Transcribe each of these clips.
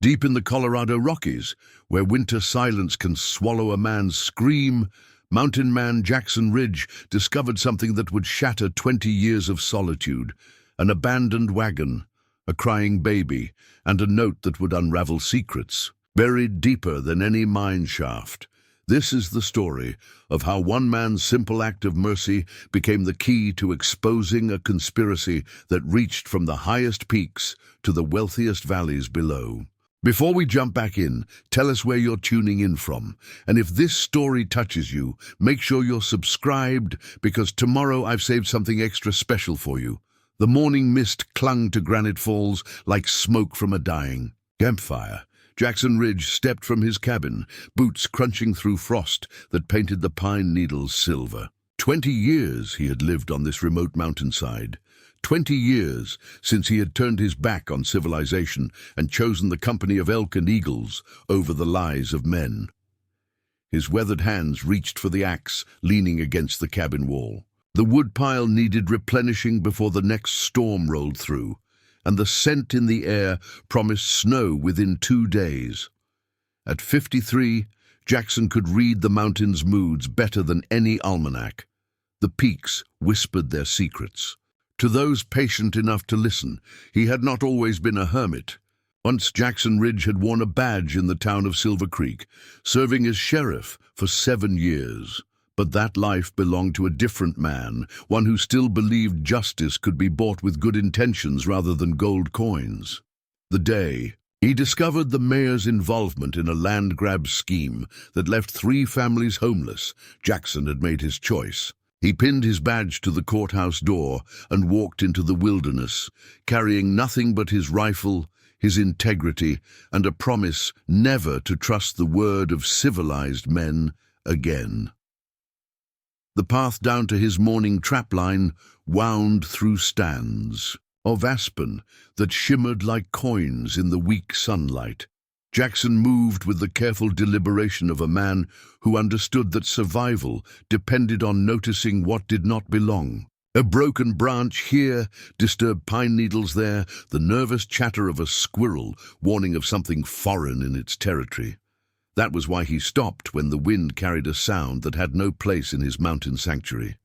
Deep in the Colorado Rockies, where winter silence can swallow a man's scream, mountain man Jackson Ridge discovered something that would shatter 20 years of solitude: an abandoned wagon, a crying baby, and a note that would unravel secrets, buried deeper than any mine shaft. This is the story of how one man's simple act of mercy became the key to exposing a conspiracy that reached from the highest peaks to the wealthiest valleys below. Before we jump back in, tell us where you're tuning in from. And if this story touches you, make sure you're subscribed, because tomorrow I've saved something extra special for you. The morning mist clung to Granite Falls like smoke from a dying campfire. Jackson Ridge stepped from his cabin, boots crunching through frost that painted the pine needles silver. 20 years he had lived on this remote mountainside. 20 years since he had turned his back on civilization and chosen the company of elk and eagles over the lies of men. His weathered hands reached for the axe, leaning against the cabin wall. The woodpile needed replenishing before the next storm rolled through, and the scent in the air promised snow within 2 days. At 53, Jackson could read the mountain's moods better than any almanac. The peaks whispered their secrets. To those patient enough to listen, he had not always been a hermit. Once Jackson Ridge had worn a badge in the town of Silver Creek, serving as sheriff for 7 years. But that life belonged to a different man, one who still believed justice could be bought with good intentions rather than gold coins. The day he discovered the mayor's involvement in a land grab scheme that left 3 families homeless, Jackson had made his choice. He pinned his badge to the courthouse door and walked into the wilderness, carrying nothing but his rifle, his integrity, and a promise never to trust the word of civilized men again. The path down to his morning trapline wound through stands of aspen that shimmered like coins in the weak sunlight. Jackson moved with the careful deliberation of a man who understood that survival depended on noticing what did not belong. A broken branch here, disturbed pine needles there, the nervous chatter of a squirrel warning of something foreign in its territory. That was why he stopped when the wind carried a sound that had no place in his mountain sanctuary.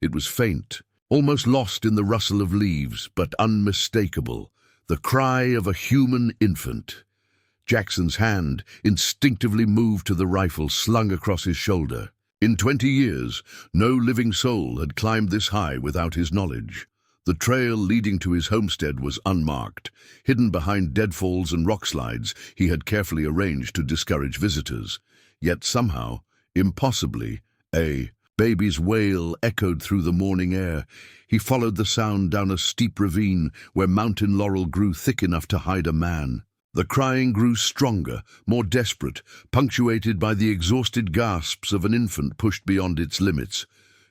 It was faint, almost lost in the rustle of leaves, but unmistakable, the cry of a human infant. Jackson's hand instinctively moved to the rifle slung across his shoulder. In 20 years, no living soul had climbed this high without his knowledge. The trail leading to his homestead was unmarked, hidden behind deadfalls and rock slides he had carefully arranged to discourage visitors. Yet somehow, impossibly, a baby's wail echoed through the morning air. He followed the sound down a steep ravine where mountain laurel grew thick enough to hide a man. The crying grew stronger, more desperate, punctuated by the exhausted gasps of an infant pushed beyond its limits.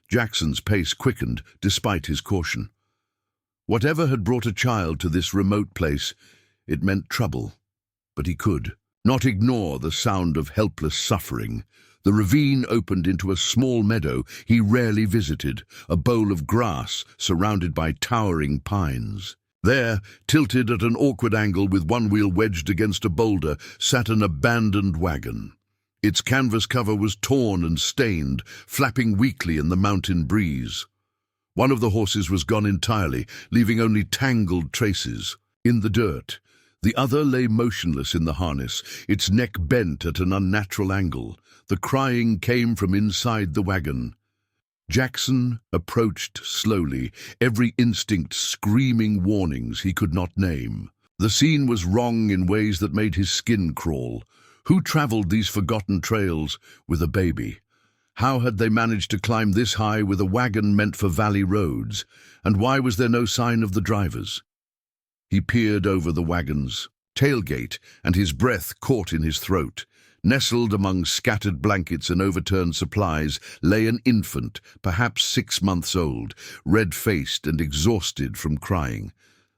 Jackson's pace quickened despite his caution. Whatever had brought a child to this remote place, it meant trouble. But he could not ignore the sound of helpless suffering. The ravine opened into a small meadow he rarely visited, a bowl of grass surrounded by towering pines. There, tilted at an awkward angle with one wheel wedged against a boulder, sat an abandoned wagon. Its canvas cover was torn and stained, flapping weakly in the mountain breeze. One of the horses was gone entirely, leaving only tangled traces. In the dirt, the other lay motionless in the harness, its neck bent at an unnatural angle. The crying came from inside the wagon. Jackson approached slowly, every instinct screaming warnings he could not name. The scene was wrong in ways that made his skin crawl. Who traveled these forgotten trails with a baby? How had they managed to climb this high with a wagon meant for valley roads? And why was there no sign of the drivers? He peered over the wagon's tailgate, and his breath caught in his throat. Nestled among scattered blankets and overturned supplies lay an infant, perhaps 6 months old, red-faced and exhausted from crying.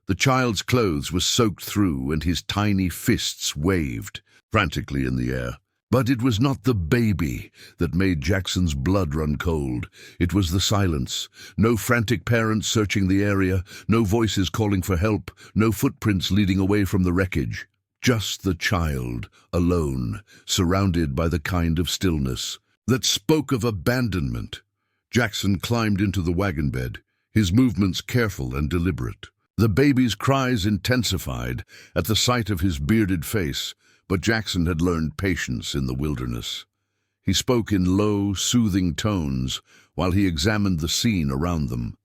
The child's clothes were soaked through, and his tiny fists waved frantically in the air. But it was not the baby that made Jackson's blood run cold. It was the silence. No frantic parents searching the area, no voices calling for help, no footprints leading away from the wreckage. Just the child, alone, surrounded by the kind of stillness that spoke of abandonment. Jackson climbed into the wagon bed, his movements careful and deliberate. The baby's cries intensified at the sight of his bearded face, but Jackson had learned patience in the wilderness. He spoke in low, soothing tones while he examined the scene around them.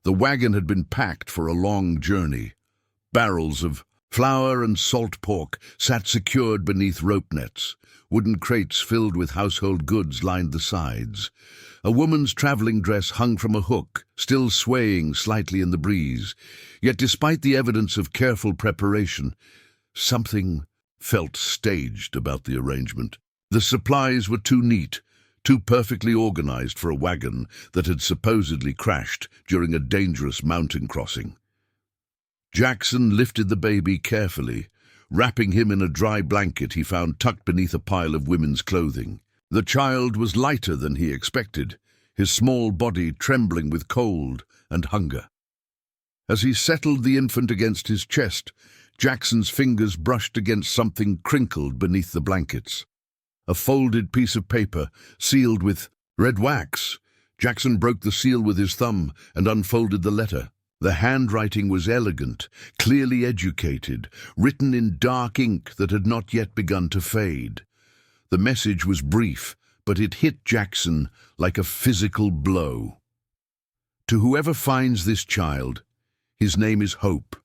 The wagon had been packed for a long journey. Barrels of flour and salt pork sat secured beneath rope nets. Wooden crates filled with household goods lined the sides. A woman's traveling dress hung from a hook, still swaying slightly in the breeze. Yet despite the evidence of careful preparation, something felt staged about the arrangement. The supplies were too neat, too perfectly organized for a wagon that had supposedly crashed during a dangerous mountain crossing. Jackson lifted the baby carefully, wrapping him in a dry blanket he found tucked beneath a pile of women's clothing. The child was lighter than he expected, his small body trembling with cold and hunger. As he settled the infant against his chest, Jackson's fingers brushed against something crinkled beneath the blankets. A folded piece of paper, sealed with red wax. Jackson broke the seal with his thumb and unfolded the letter. The handwriting was elegant, clearly educated, written in dark ink that had not yet begun to fade. The message was brief, but it hit Jackson like a physical blow. To whoever finds this child, his name is Hope.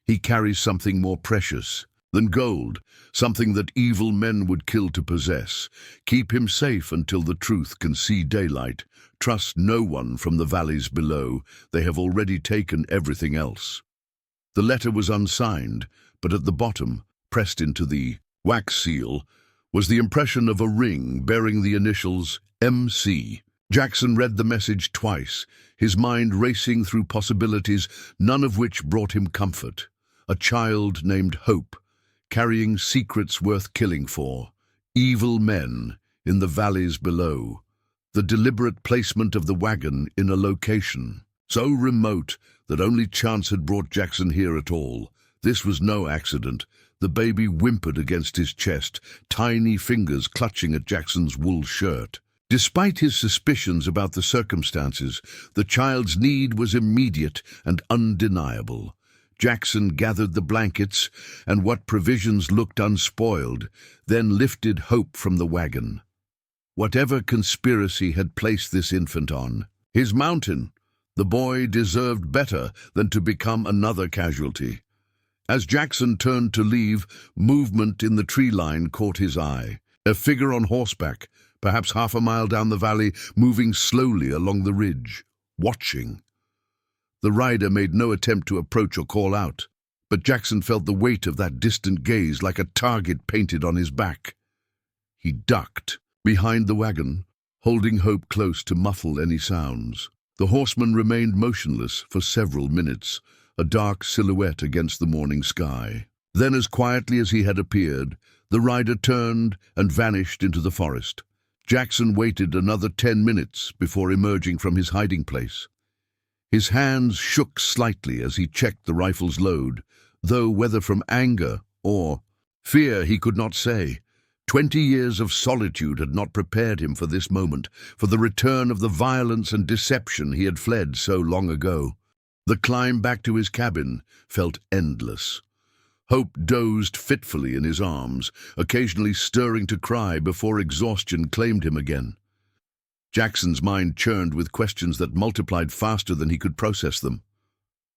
He carries something more precious than gold, something that evil men would kill to possess. Keep him safe until the truth can see daylight. Trust no one from the valleys below. They have already taken everything else. The letter was unsigned, but at the bottom, pressed into the wax seal, was the impression of a ring bearing the initials MC. Jackson read the message twice, his mind racing through possibilities, none of which brought him comfort. A child named Hope, carrying secrets worth killing for. Evil men in the valleys below. The deliberate placement of the wagon in a location so remote that only chance had brought Jackson here at all. This was no accident. The baby whimpered against his chest, tiny fingers clutching at Jackson's wool shirt. Despite his suspicions about the circumstances, the child's need was immediate and undeniable. Jackson gathered the blankets and what provisions looked unspoiled, then lifted Hope from the wagon. Whatever conspiracy had placed this infant on his mountain, the boy deserved better than to become another casualty. As Jackson turned to leave, movement in the tree line caught his eye. A figure on horseback, perhaps half a mile down the valley, moving slowly along the ridge, watching. The rider made no attempt to approach or call out, but Jackson felt the weight of that distant gaze like a target painted on his back. He ducked behind the wagon, holding Hope close to muffle any sounds. The horseman remained motionless for several minutes, a dark silhouette against the morning sky. Then, as quietly as he had appeared, the rider turned and vanished into the forest. Jackson waited another 10 minutes before emerging from his hiding place. His hands shook slightly as he checked the rifle's load, though whether from anger or fear he could not say. 20 years of solitude had not prepared him for this moment, for the return of the violence and deception he had fled so long ago. The climb back to his cabin felt endless. Hope dozed fitfully in his arms, occasionally stirring to cry before exhaustion claimed him again. Jackson's mind churned with questions that multiplied faster than he could process them.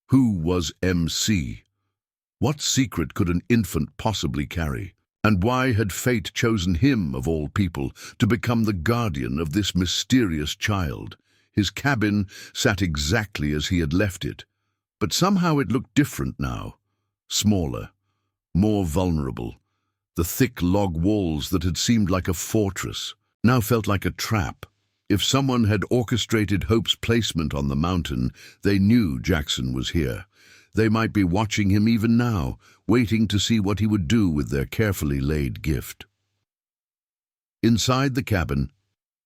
Who was MC? What secret could an infant possibly carry? And why had fate chosen him, of all people, to become the guardian of this mysterious child? His cabin sat exactly as he had left it, but somehow it looked different now. Smaller, more vulnerable. The thick log walls that had seemed like a fortress now felt like a trap. If someone had orchestrated Hope's placement on the mountain, they knew Jackson was here. They might be watching him even now, waiting to see what he would do with their carefully laid gift. Inside the cabin,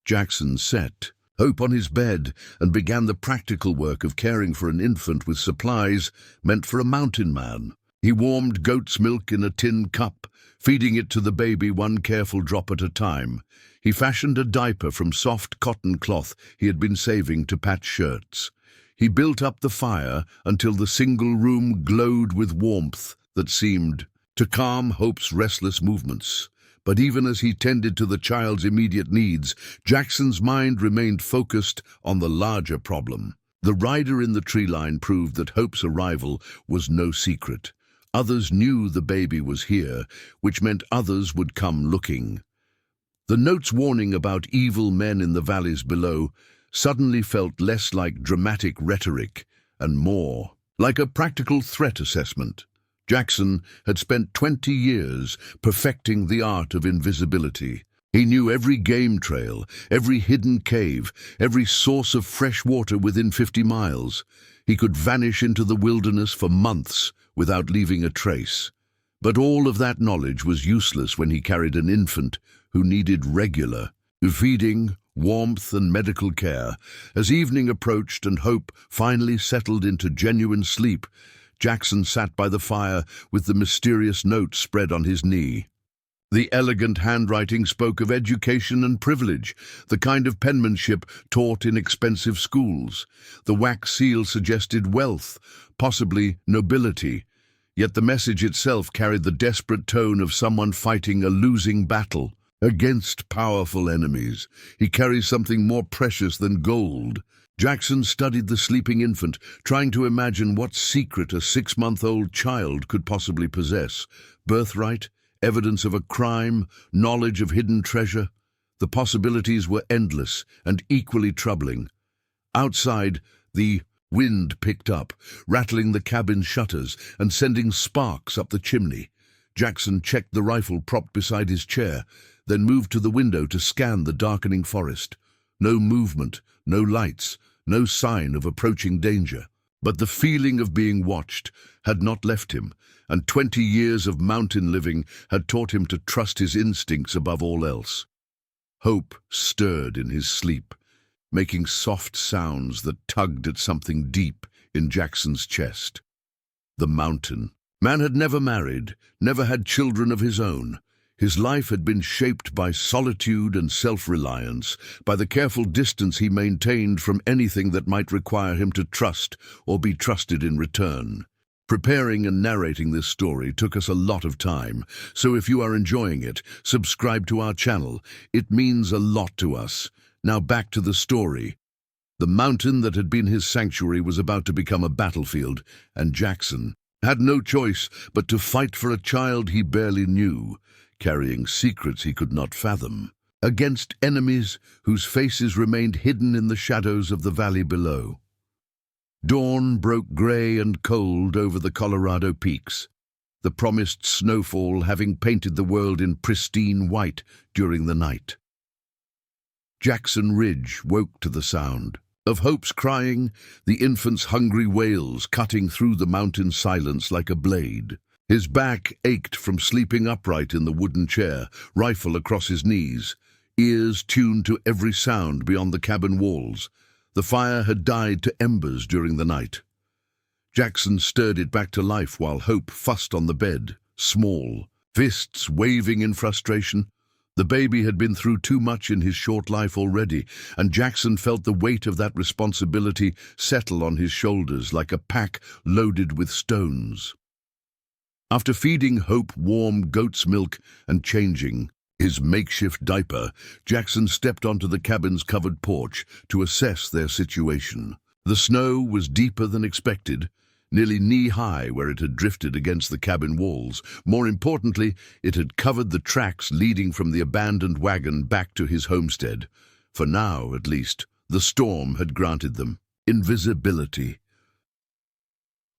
Jackson set Hope on his bed and began the practical work of caring for an infant with supplies meant for a mountain man. He warmed goat's milk in a tin cup, feeding it to the baby one careful drop at a time. He fashioned a diaper from soft cotton cloth he had been saving to patch shirts. He built up the fire until the single room glowed with warmth that seemed to calm Hope's restless movements. But even as he tended to the child's immediate needs, Jackson's mind remained focused on the larger problem. The rider in the tree line proved that Hope's arrival was no secret. Others knew the baby was here, which meant others would come looking. The note's warning about evil men in the valleys below suddenly felt less like dramatic rhetoric and more like a practical threat assessment. Jackson had spent 20 years perfecting the art of invisibility. He knew every game trail, every hidden cave, every source of fresh water within 50 miles. He could vanish into the wilderness for months without leaving a trace. But all of that knowledge was useless when he carried an infant who needed regular feeding, warmth, and medical care. As evening approached and Hope finally settled into genuine sleep, Jackson sat by the fire with the mysterious note spread on his knee. The elegant handwriting spoke of education and privilege, the kind of penmanship taught in expensive schools. The wax seal suggested wealth, possibly nobility. Yet the message itself carried the desperate tone of someone fighting a losing battle against powerful enemies. He carries something more precious than gold. Jackson studied the sleeping infant, trying to imagine what secret a 6-month-old child could possibly possess. Birthright, evidence of a crime, knowledge of hidden treasure. The possibilities were endless and equally troubling. Outside, the wind picked up, rattling the cabin's shutters and sending sparks up the chimney. Jackson checked the rifle propped beside his chair, then moved to the window to scan the darkening forest. No movement, no lights, no sign of approaching danger. But the feeling of being watched had not left him, and 20 years of mountain living had taught him to trust his instincts above all else. Hope stirred in his sleep, making soft sounds that tugged at something deep in Jackson's chest. The mountain. Man had never married, never had children of his own. His life had been shaped by solitude and self-reliance, by the careful distance he maintained from anything that might require him to trust or be trusted in return. Preparing and narrating this story took us a lot of time, so if you are enjoying it, subscribe to our channel. It means a lot to us. Now back to the story. The mountain that had been his sanctuary was about to become a battlefield, and Jackson had no choice but to fight for a child he barely knew, carrying secrets he could not fathom, against enemies whose faces remained hidden in the shadows of the valley below. Dawn broke gray and cold over the Colorado peaks, the promised snowfall having painted the world in pristine white during the night. Jackson Ridge woke to the sound of Hope's crying, the infant's hungry wails cutting through the mountain silence like a blade. His back ached from sleeping upright in the wooden chair, rifle across his knees, ears tuned to every sound beyond the cabin walls. The fire had died to embers during the night. Jackson stirred it back to life while Hope fussed on the bed, small, fists waving in frustration. The baby had been through too much in his short life already, and Jackson felt the weight of that responsibility settle on his shoulders like a pack loaded with stones. After feeding Hope warm goat's milk and changing his makeshift diaper, Jackson stepped onto the cabin's covered porch to assess their situation. The snow was deeper than expected, nearly knee-high where it had drifted against the cabin walls. More importantly, it had covered the tracks leading from the abandoned wagon back to his homestead. For now, at least, the storm had granted them invisibility.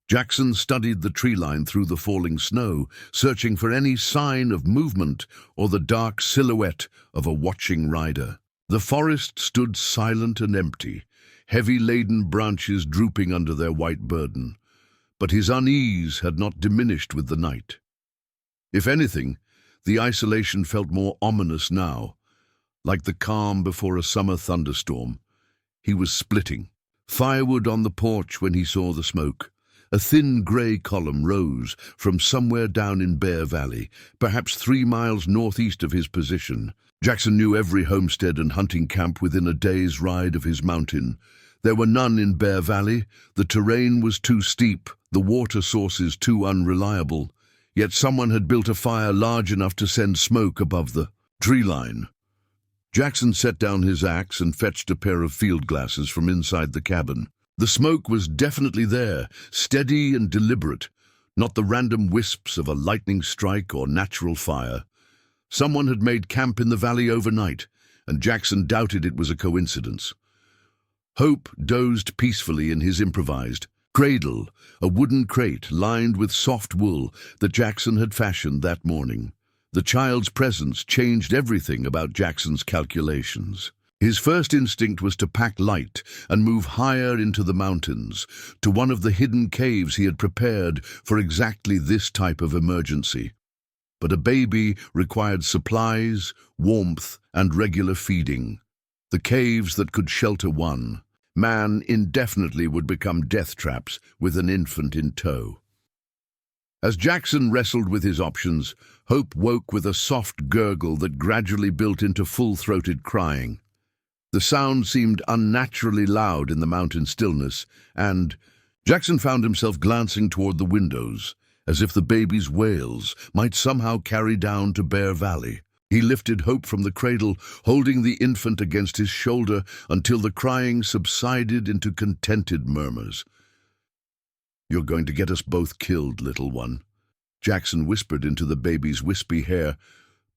Jackson studied the tree line through the falling snow, searching for any sign of movement or the dark silhouette of a watching rider. The forest stood silent and empty, heavy-laden branches drooping under their white burden. But his unease had not diminished with the night. If anything, the isolation felt more ominous now, like the calm before a summer thunderstorm. He was splitting. Firewood on the porch when he saw the smoke, A thin grey column rose from somewhere down in Bear Valley, perhaps 3 miles northeast of his position. Jackson knew every homestead and hunting camp within a day's ride of his mountain. There were none in Bear Valley. The terrain was too steep, the water sources too unreliable. Yet someone had built a fire large enough to send smoke above the tree line. Jackson set down his axe and fetched a pair of field glasses from inside the cabin. The smoke was definitely there, steady and deliberate, not the random wisps of a lightning strike or natural fire. Someone had made camp in the valley overnight, and Jackson doubted it was a coincidence. Hope dozed peacefully in his improvised cradle, a wooden crate lined with soft wool that Jackson had fashioned that morning. The child's presence changed everything about Jackson's calculations. His first instinct was to pack light and move higher into the mountains, to one of the hidden caves he had prepared for exactly this type of emergency. But a baby required supplies, warmth, and regular feeding. The caves that could shelter one man indefinitely would become death traps with an infant in tow. As Jackson wrestled with his options, Hope woke with a soft gurgle that gradually built into full-throated crying. The sound seemed unnaturally loud in the mountain stillness, and Jackson found himself glancing toward the windows, as if the baby's wails might somehow carry down to Bear Valley. He lifted Hope from the cradle, holding the infant against his shoulder until the crying subsided into contented murmurs. "You're going to get us both killed, little one," Jackson whispered into the baby's wispy hair,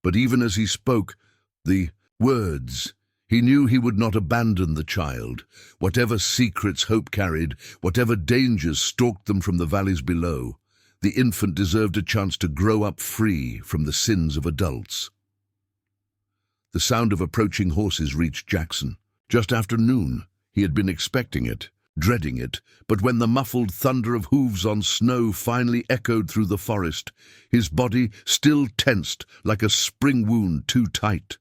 but even as he spoke the words, he knew he would not abandon the child. Whatever secrets Hope carried, whatever dangers stalked them from the valleys below, the infant deserved a chance to grow up free from the sins of adults. The sound of approaching horses reached Jackson. Just after noon, he had been expecting it, dreading it, but when the muffled thunder of hooves on snow finally echoed through the forest, his body still tensed like a spring wound too tight.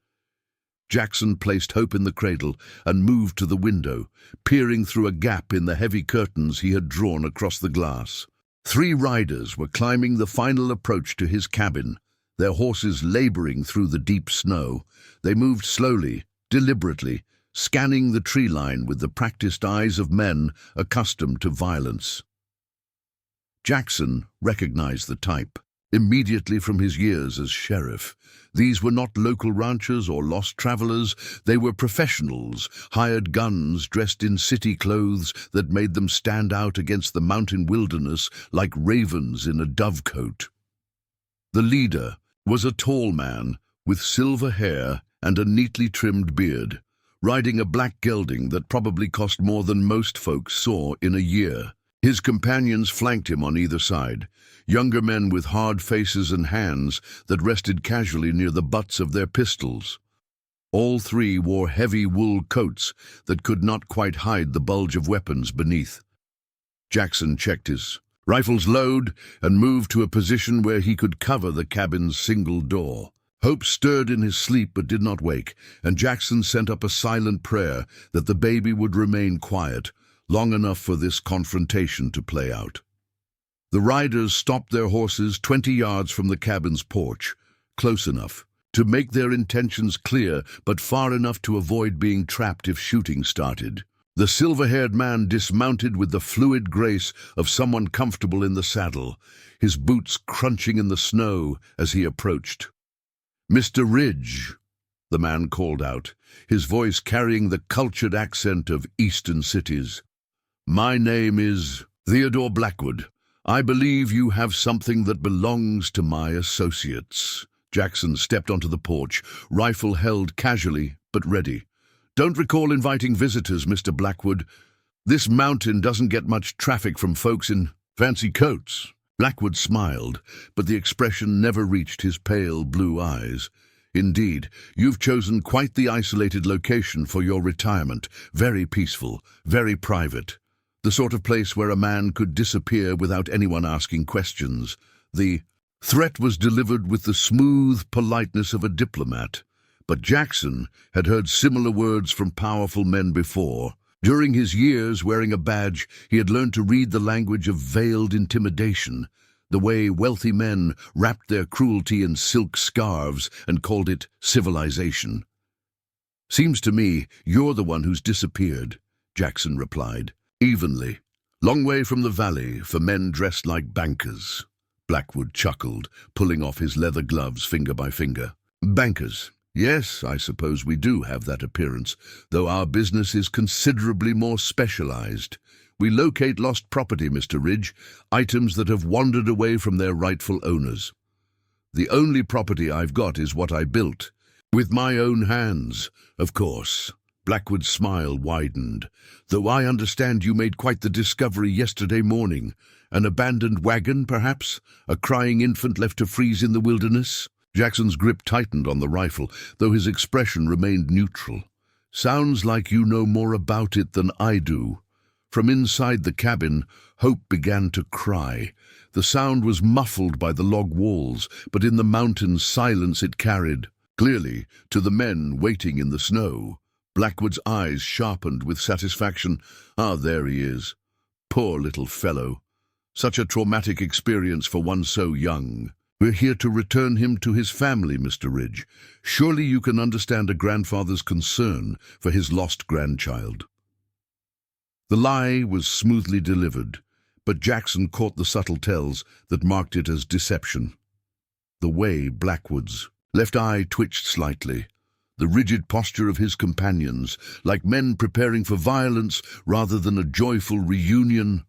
Jackson placed Hope in the cradle and moved to the window, peering through a gap in the heavy curtains he had drawn across the glass. 3 riders were climbing the final approach to his cabin, their horses laboring through the deep snow. They moved slowly, deliberately, scanning the tree line with the practiced eyes of men accustomed to violence. Jackson recognized the type immediately from his years as sheriff. These were not local ranchers or lost travelers. They were professionals, hired guns dressed in city clothes that made them stand out against the mountain wilderness like ravens in a dovecote. The leader was a tall man with silver hair and a neatly trimmed beard, riding a black gelding that probably cost more than most folks saw in a year. His companions flanked him on either side, younger men with hard faces and hands that rested casually near the butts of their pistols. All 3 wore heavy wool coats that could not quite hide the bulge of weapons beneath. Jackson checked his rifle's load and moved to a position where he could cover the cabin's single door. Hope stirred in his sleep but did not wake, and Jackson sent up a silent prayer that the baby would remain quiet long enough for this confrontation to play out. The riders stopped their horses 20 yards from the cabin's porch, close enough to make their intentions clear but far enough to avoid being trapped if shooting started. The silver-haired man dismounted with the fluid grace of someone comfortable in the saddle, his boots crunching in the snow as he approached. "Mr. Ridge," the man called out, his voice carrying the cultured accent of eastern cities. "My name is Theodore Blackwood. I believe you have something that belongs to my associates." Jackson stepped onto the porch, rifle held casually but ready. "Don't recall inviting visitors, Mr. Blackwood. This mountain doesn't get much traffic from folks in fancy coats." Blackwood smiled, but the expression never reached his pale blue eyes. "Indeed, you've chosen quite the isolated location for your retirement. Very peaceful, very private. The sort of place where a man could disappear without anyone asking questions." The threat was delivered with the smooth politeness of a diplomat, but Jackson had heard similar words from powerful men before. During his years wearing a badge, he had learned to read the language of veiled intimidation, the way wealthy men wrapped their cruelty in silk scarves and called it civilization. "Seems to me you're the one who's disappeared," Jackson replied, evenly. "Long way from the valley for men dressed like bankers." Blackwood chuckled, pulling off his leather gloves finger by finger. "Bankers. Yes, I suppose we do have that appearance, though our business is considerably more specialized. We locate lost property, Mr. Ridge, items that have wandered away from their rightful owners. The only property I've got is what I built, with my own hands, of course." Blackwood's smile widened. "Though I understand you made quite the discovery yesterday morning. An abandoned wagon, perhaps? A crying infant left to freeze in the wilderness?" Jackson's grip tightened on the rifle, though his expression remained neutral. "Sounds like you know more about it than I do." From inside the cabin, Hope began to cry. The sound was muffled by the log walls, but in the mountain silence it carried, clearly, to the men waiting in the snow. Blackwood's eyes sharpened with satisfaction. "Ah, there he is. Poor little fellow. Such a traumatic experience for one so young. We're here to return him to his family, Mr. Ridge. Surely you can understand a grandfather's concern for his lost grandchild." The lie was smoothly delivered, but Jackson caught the subtle tells that marked it as deception. The way Blackwood's left eye twitched slightly, the rigid posture of his companions, like men preparing for violence rather than a joyful reunion.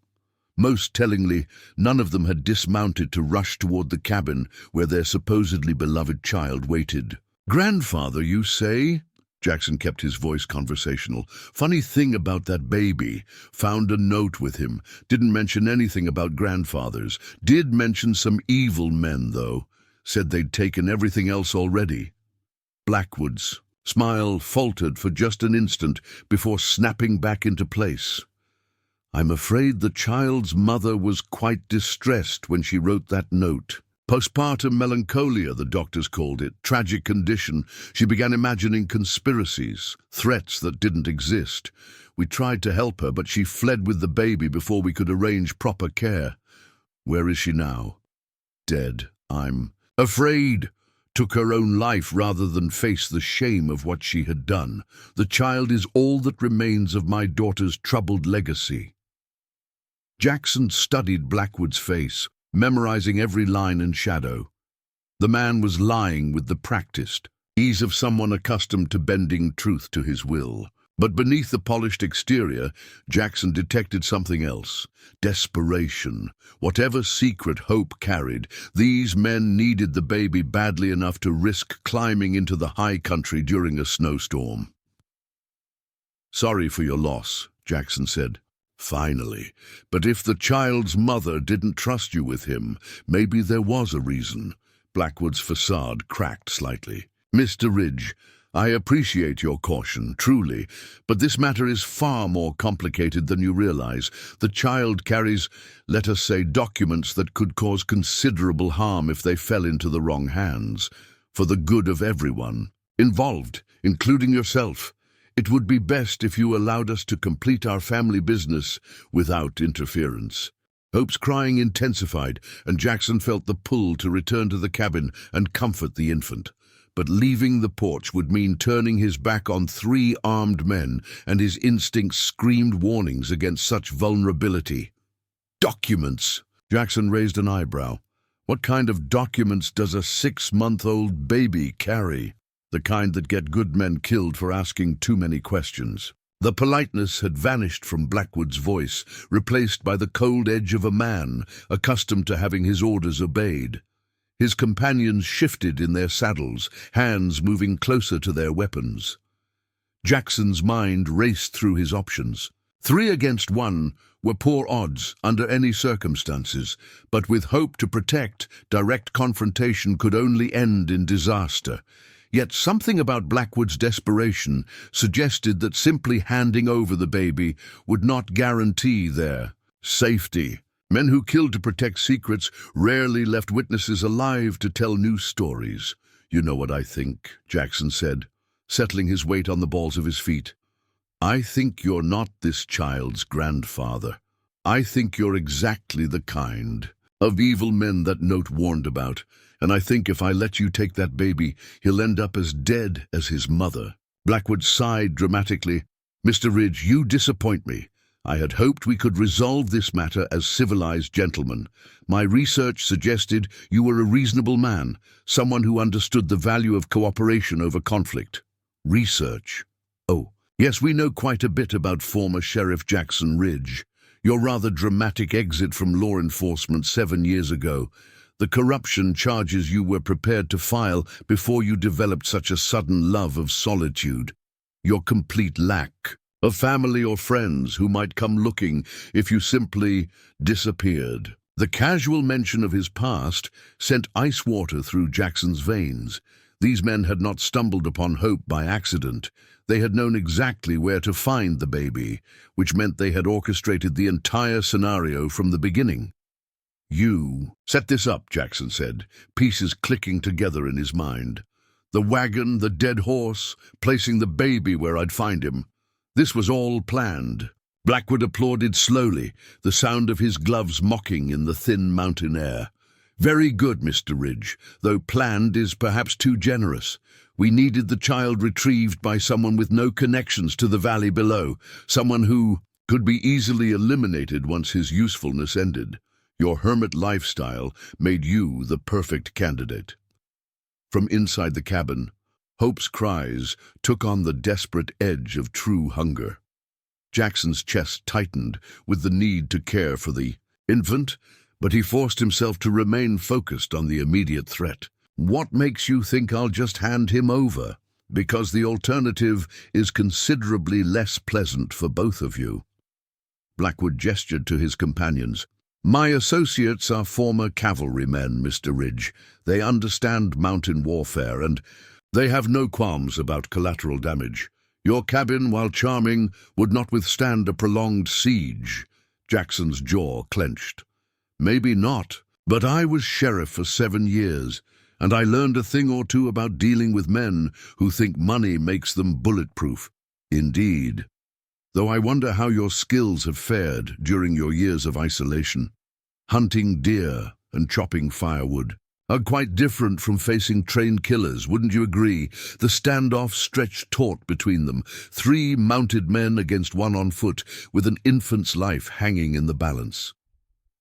Most tellingly, none of them had dismounted to rush toward the cabin where their supposedly beloved child waited. "Grandfather, you say?" Jackson kept his voice conversational. "Funny thing about that baby. Found a note with him. Didn't mention anything about grandfathers. Did mention some evil men, though. Said they'd taken everything else already." Blackwood's smile faltered for just an instant before snapping back into place. "I'm afraid the child's mother was quite distressed when she wrote that note. Postpartum melancholia, the doctors called it. Tragic condition. She began imagining conspiracies, threats that didn't exist. We tried to help her, but she fled with the baby before we could arrange proper care. Where is she now? Dead. I'm afraid. Took her own life rather than face the shame of what she had done. The child is all that remains of my daughter's troubled legacy." Jackson studied Blackwood's face, memorizing every line and shadow. The man was lying with the practiced ease of someone accustomed to bending truth to his will. But beneath the polished exterior, Jackson detected something else. Desperation. Whatever secret Hope carried, these men needed the baby badly enough to risk climbing into the high country during a snowstorm. "Sorry for your loss," Jackson said. "Finally. But if the child's mother didn't trust you with him, maybe there was a reason." Blackwood's facade cracked slightly. "Mr. Ridge, I appreciate your caution, truly, but this matter is far more complicated than you realize. The child carries, let us say, documents that could cause considerable harm if they fell into the wrong hands, for the good of everyone involved, including yourself. It would be best if you allowed us to complete our family business without interference." Hope's crying intensified, and Jackson felt the pull to return to the cabin and comfort the infant. But leaving the porch would mean turning his back on 3 armed men, and his instincts screamed warnings against such vulnerability. "Documents!" Jackson raised an eyebrow. "What kind of documents does a 6-month-old baby carry? The kind that get good men killed for asking too many questions." The politeness had vanished from Blackwood's voice, replaced by the cold edge of a man accustomed to having his orders obeyed. His companions shifted in their saddles, hands moving closer to their weapons. Jackson's mind raced through his options. 3 against 1 were poor odds under any circumstances, but with Hope to protect, direct confrontation could only end in disaster. Yet something about Blackwood's desperation suggested that simply handing over the baby would not guarantee their safety. Men who killed to protect secrets rarely left witnesses alive to tell new stories. "You know what I think," Jackson said, settling his weight on the balls of his feet. I think you're not this child's grandfather. I think you're exactly the kind of evil men that note warned about, and I think if I let you take that baby, he'll end up as dead as his mother." Blackwood sighed dramatically. "Mr. Ridge, you disappoint me. I had hoped we could resolve this matter as civilized gentlemen. My research suggested you were a reasonable man, someone who understood the value of cooperation over conflict." "Research? Oh, yes, we know quite a bit about former Sheriff Jackson Ridge. Your rather dramatic exit from law enforcement 7 years ago, the corruption charges you were prepared to file before you developed such a sudden love of solitude, your complete lack of family or friends who might come looking if you simply disappeared." The casual mention of his past sent ice water through Jackson's veins. These men had not stumbled upon Hope by accident. They had known exactly where to find the baby, which meant they had orchestrated the entire scenario from the beginning. "You set this up," Jackson said, pieces clicking together in his mind. "The wagon, the dead horse, placing the baby where I'd find him. This was all planned." Blackwood applauded slowly, the sound of his gloves mocking in the thin mountain air. "Very good, Mr. Ridge, though planned is perhaps too generous. We needed the child retrieved by someone with no connections to the valley below, someone who could be easily eliminated once his usefulness ended. Your hermit lifestyle made you the perfect candidate." From inside the cabin, Hope's cries took on the desperate edge of true hunger. Jackson's chest tightened with the need to care for the infant, but he forced himself to remain focused on the immediate threat. "What makes you think I'll just hand him over? Because the alternative is considerably less pleasant for both of you." Blackwood gestured to his companions. "My associates are former cavalrymen, Mr. Ridge. They understand mountain warfare, and they have no qualms about collateral damage. Your cabin, while charming, would not withstand a prolonged siege." Jackson's jaw clenched. "Maybe not, but I was sheriff for 7 years, and I learned a thing or two about dealing with men who think money makes them bulletproof." "Indeed. Though I wonder how your skills have fared during your years of isolation. Hunting deer and chopping firewood are quite different from facing trained killers, wouldn't you agree? The standoff stretched taut between them, 3 mounted men against 1 on foot, with an infant's life hanging in the balance."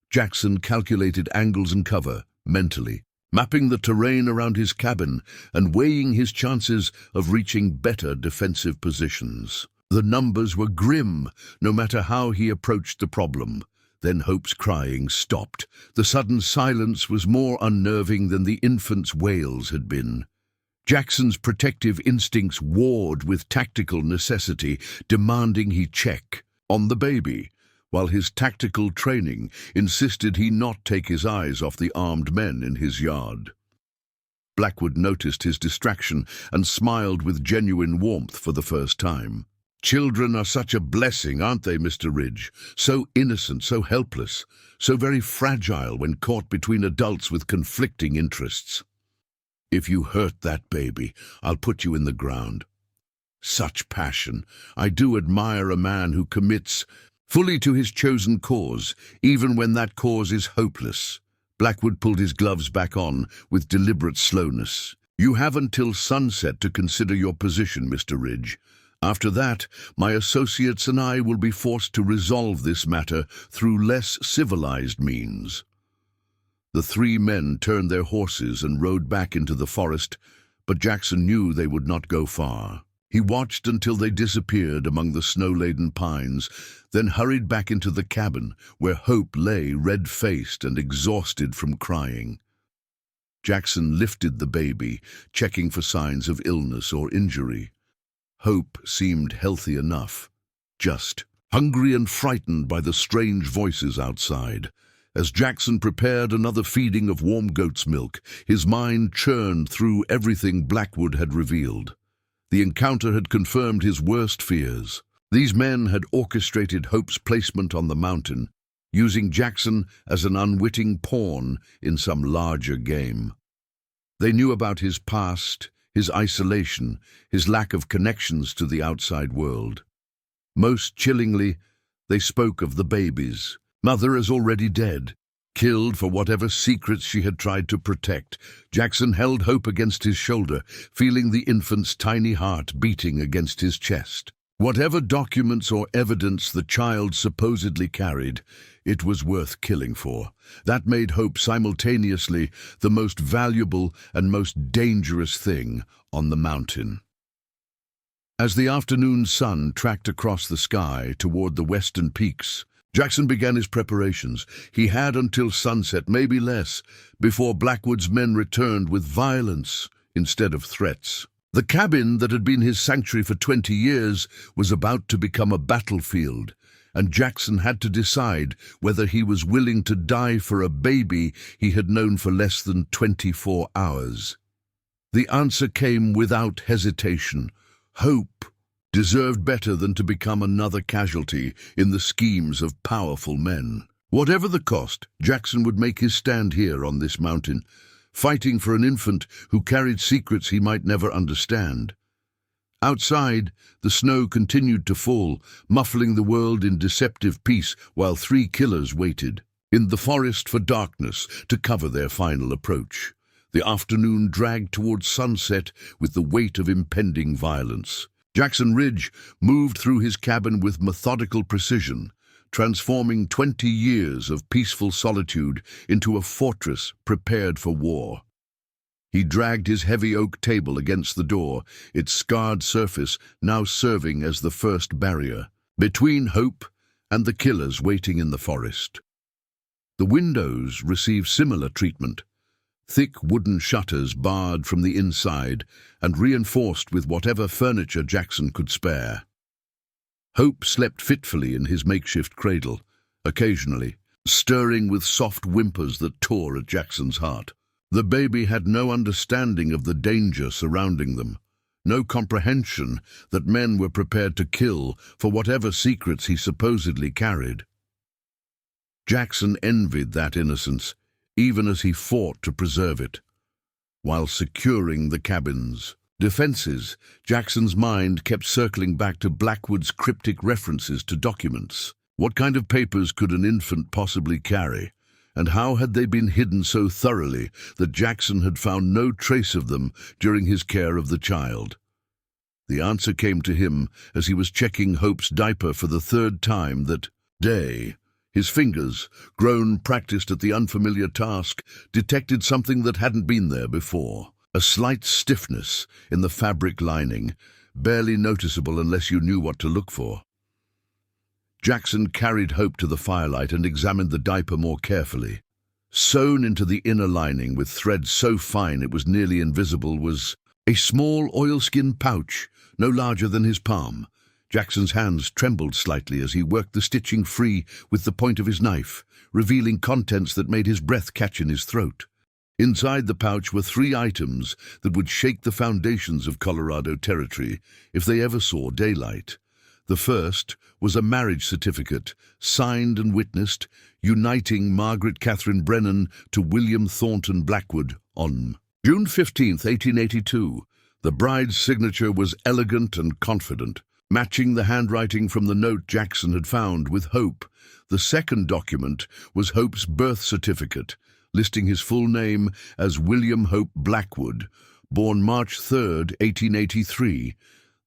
Jackson calculated angles and cover, mentally, mapping the terrain around his cabin and weighing his chances of reaching better defensive positions. The numbers were grim, no matter how he approached the problem. Then Hope's crying stopped. The sudden silence was more unnerving than the infant's wails had been. Jackson's protective instincts warred with tactical necessity, demanding he check on the baby, while his tactical training insisted he not take his eyes off the armed men in his yard. Blackwood noticed his distraction and smiled with genuine warmth for the first time. "Children are such a blessing, aren't they, Mr. Ridge? So innocent, so helpless, so very fragile when caught between adults with conflicting interests. If you hurt that baby, I'll put you in the ground." Such passion. I do admire a man who commits fully to his chosen cause, even when that cause is hopeless. Blackwood pulled his gloves back on with deliberate slowness. "You have until sunset to consider your position, Mr. Ridge. After that, my associates and I will be forced to resolve this matter through less civilized means." The 3 men turned their horses and rode back into the forest, but Jackson knew they would not go far. He watched until they disappeared among the snow-laden pines, then hurried back into the cabin, where Hope lay red-faced and exhausted from crying. Jackson lifted the baby, checking for signs of illness or injury. Hope seemed healthy enough, just hungry and frightened by the strange voices outside. As Jackson prepared another feeding of warm goat's milk, his mind churned through everything Blackwood had revealed. The encounter had confirmed his worst fears. These men had orchestrated Hope's placement on the mountain, using Jackson as an unwitting pawn in some larger game. They knew about his past, his isolation, his lack of connections to the outside world. Most chillingly, they spoke of the babies. Mother is already dead, killed for whatever secrets she had tried to protect. Jackson held Hope against his shoulder, feeling the infant's tiny heart beating against his chest. Whatever documents or evidence the child supposedly carried, it was worth killing for. That made Hope simultaneously the most valuable and most dangerous thing on the mountain. As the afternoon sun tracked across the sky toward the western peaks, Jackson began his preparations. He had until sunset, maybe less, before Blackwood's men returned with violence instead of threats. The cabin that had been his sanctuary for 20 years was about to become a battlefield, and Jackson had to decide whether he was willing to die for a baby he had known for less than 24 hours. The answer came without hesitation. Hope deserved better than to become another casualty in the schemes of powerful men. Whatever the cost, Jackson would make his stand here on this mountain, fighting for an infant who carried secrets he might never understand. Outside, the snow continued to fall, muffling the world in deceptive peace while 3 killers waited in the forest for darkness to cover their final approach. The afternoon dragged towards sunset with the weight of impending violence. Jackson Ridge moved through his cabin with methodical precision, transforming 20 years of peaceful solitude into a fortress prepared for war. He dragged his heavy oak table against the door, its scarred surface now serving as the first barrier between Hope and the killers waiting in the forest. The windows received similar treatment. Thick wooden shutters barred from the inside and reinforced with whatever furniture Jackson could spare. Hope slept fitfully in his makeshift cradle, occasionally stirring with soft whimpers that tore at Jackson's heart. The baby had no understanding of the danger surrounding them, no comprehension that men were prepared to kill for whatever secrets he supposedly carried. Jackson envied that innocence, even as he fought to preserve it. While securing the cabin's defenses, Jackson's mind kept circling back to Blackwood's cryptic references to documents. What kind of papers could an infant possibly carry, and how had they been hidden so thoroughly that Jackson had found no trace of them during his care of the child? The answer came to him as he was checking Hope's diaper for the 3rd time that day. His fingers, grown practiced at the unfamiliar task, detected something that hadn't been there before. A slight stiffness in the fabric lining, barely noticeable unless you knew what to look for. Jackson carried Hope to the firelight and examined the diaper more carefully. Sewn into the inner lining with thread so fine it was nearly invisible was a small oilskin pouch, no larger than his palm. Jackson's hands trembled slightly as he worked the stitching free with the point of his knife, revealing contents that made his breath catch in his throat. Inside the pouch were 3 items that would shake the foundations of Colorado Territory if they ever saw daylight. The first was a marriage certificate, signed and witnessed, uniting Margaret Catherine Brennan to William Thornton Blackwood on June 15, 1882. The bride's signature was elegant and confident, matching the handwriting from the note Jackson had found with Hope. The second document was Hope's birth certificate, listing his full name as William Hope Blackwood, born March 3, 1883.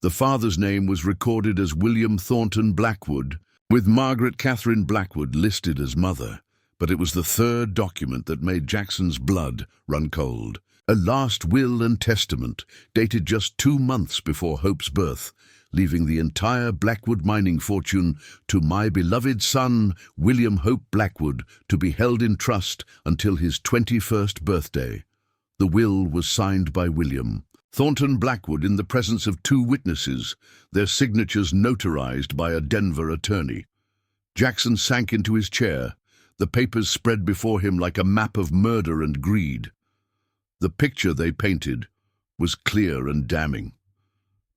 The father's name was recorded as William Thornton Blackwood, with Margaret Catherine Blackwood listed as mother. But it was the 3rd document that made Jackson's blood run cold. A last will and testament dated just 2 months before Hope's birth, leaving the entire Blackwood mining fortune to my beloved son, William Hope Blackwood, to be held in trust until his 21st birthday. The will was signed by William Thornton Blackwood in the presence of 2 witnesses, their signatures notarized by a Denver attorney. Jackson sank into his chair, the papers spread before him like a map of murder and greed. The picture they painted was clear and damning.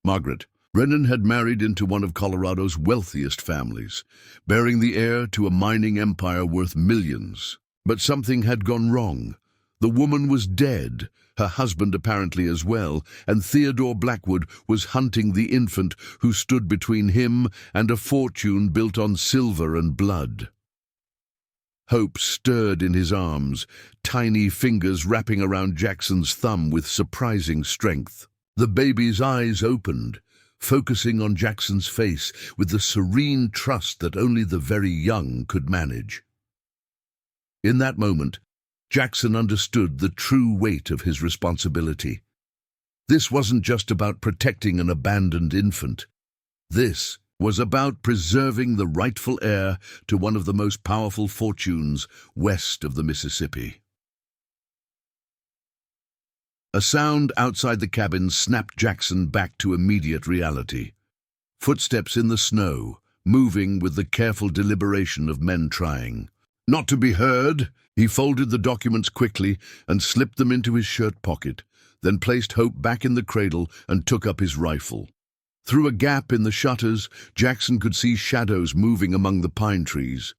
Margaret Brennan had married into one of Colorado's wealthiest families, bearing the heir to a mining empire worth millions. But something had gone wrong. The woman was dead, her husband apparently as well, and Theodore Blackwood was hunting the infant who stood between him and a fortune built on silver and blood. Hope stirred in his arms, tiny fingers wrapping around Jackson's thumb with surprising strength. The baby's eyes opened, focusing on Jackson's face with the serene trust that only the very young could manage. In that moment, Jackson understood the true weight of his responsibility. This wasn't just about protecting an abandoned infant. This was about preserving the rightful heir to one of the most powerful fortunes west of the Mississippi. A sound outside the cabin snapped Jackson back to immediate reality. Footsteps in the snow, moving with the careful deliberation of men trying not to be heard. He folded the documents quickly and slipped them into his shirt pocket, then placed Hope back in the cradle and took up his rifle. Through a gap in the shutters, Jackson could see shadows moving among the pine trees.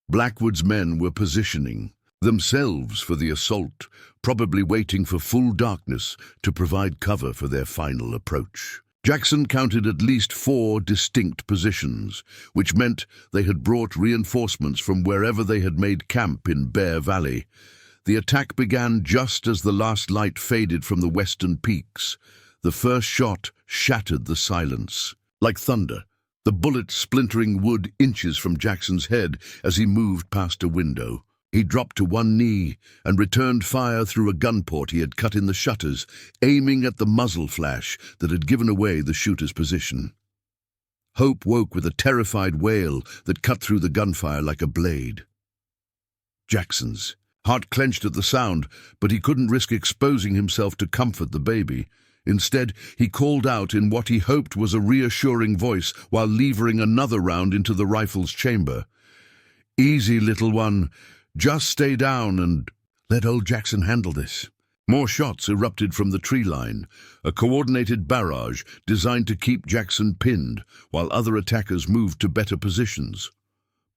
Blackwood's men were positioning themselves for the assault, probably waiting for full darkness to provide cover for their final approach. Jackson counted at least 4 distinct positions, which meant they had brought reinforcements from wherever they had made camp in Bear Valley. The attack began just as the last light faded from the western peaks. The first shot shattered the silence. Like thunder, the bullet splintering wood inches from Jackson's head as he moved past a window. He dropped to one knee and returned fire through a gun port he had cut in the shutters, aiming at the muzzle flash that had given away the shooter's position. Hope woke with a terrified wail that cut through the gunfire like a blade. Jackson's heart clenched at the sound, but he couldn't risk exposing himself to comfort the baby. Instead, he called out in what he hoped was a reassuring voice while levering another round into the rifle's chamber. "Easy, little one. Just stay down and let old Jackson handle this." More shots erupted from the tree line, a coordinated barrage designed to keep Jackson pinned while other attackers moved to better positions.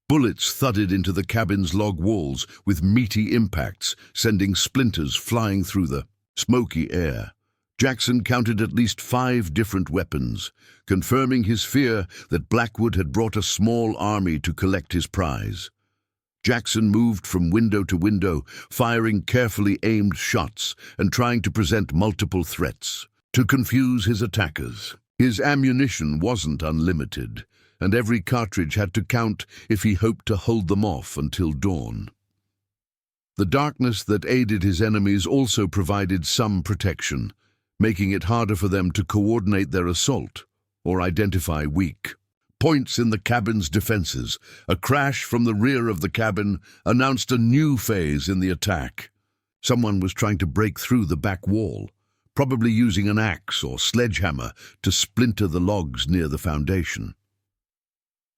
Bullets thudded into the cabin's log walls with meaty impacts, sending splinters flying through the smoky air. Jackson counted at least 5 different weapons, confirming his fear that Blackwood had brought a small army to collect his prize. Jackson moved from window to window, firing carefully aimed shots and trying to present multiple threats to confuse his attackers. His ammunition wasn't unlimited, and every cartridge had to count if he hoped to hold them off until dawn. The darkness that aided his enemies also provided some protection, making it harder for them to coordinate their assault or identify weak points in the cabin's defenses. A crash from the rear of the cabin announced a new phase in the attack. Someone was trying to break through the back wall, probably using an axe or sledgehammer to splinter the logs near the foundation.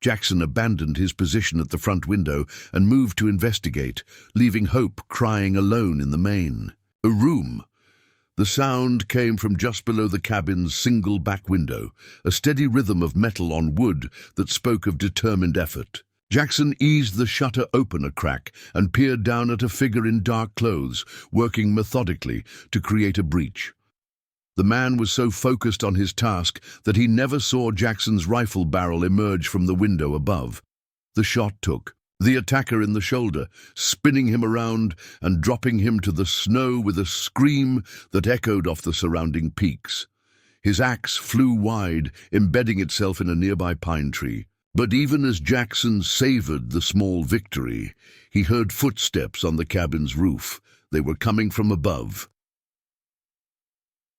Jackson abandoned his position at the front window and moved to investigate, leaving Hope crying alone in the main room. The sound came from just below the cabin's single back window, a steady rhythm of metal on wood that spoke of determined effort. Jackson eased the shutter open a crack and peered down at a figure in dark clothes, working methodically to create a breach. The man was so focused on his task that he never saw Jackson's rifle barrel emerge from the window above. The shot took the attacker in the shoulder, spinning him around and dropping him to the snow with a scream that echoed off the surrounding peaks. His axe flew wide, embedding itself in a nearby pine tree. But even as Jackson savored the small victory, he heard footsteps on the cabin's roof. They were coming from above.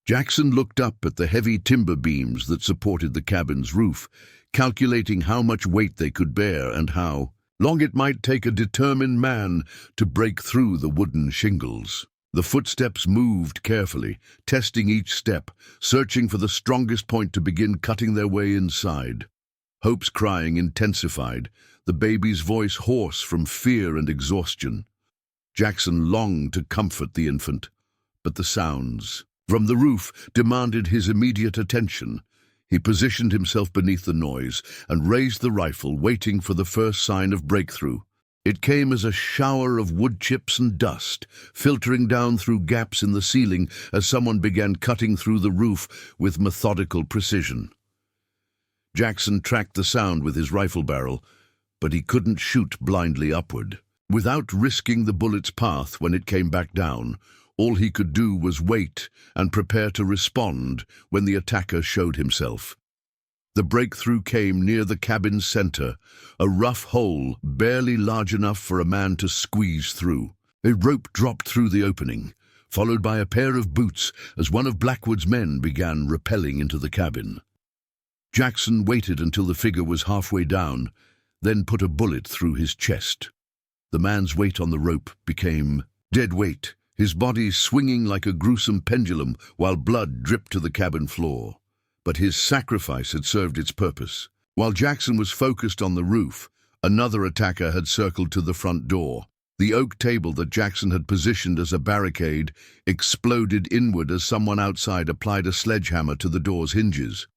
Jackson looked up at the heavy timber beams that supported the cabin's roof, calculating how much weight they could bear and how long it might take a determined man to break through the wooden shingles. The footsteps moved carefully, testing each step, searching for the strongest point to begin cutting their way inside. Hope's crying intensified, the baby's voice hoarse from fear and exhaustion. Jackson longed to comfort the infant, but the sounds from the roof demanded his immediate attention. He positioned himself beneath the noise and raised the rifle, waiting for the first sign of breakthrough. It came as a shower of wood chips and dust, filtering down through gaps in the ceiling as someone began cutting through the roof with methodical precision. Jackson tracked the sound with his rifle barrel, but he couldn't shoot blindly upward. Without risking the bullet's path when it came back down, all he could do was wait and prepare to respond when the attacker showed himself. The breakthrough came near the cabin's center, a rough hole barely large enough for a man to squeeze through. A rope dropped through the opening, followed by a pair of boots as one of Blackwood's men began rappelling into the cabin. Jackson waited until the figure was halfway down, then put a bullet through his chest. The man's weight on the rope became dead weight, his body swinging like a gruesome pendulum while blood dripped to the cabin floor. But his sacrifice had served its purpose. While Jackson was focused on the roof, another attacker had circled to the front door. The oak table that Jackson had positioned as a barricade exploded inward as someone outside applied a sledgehammer to the door's hinges.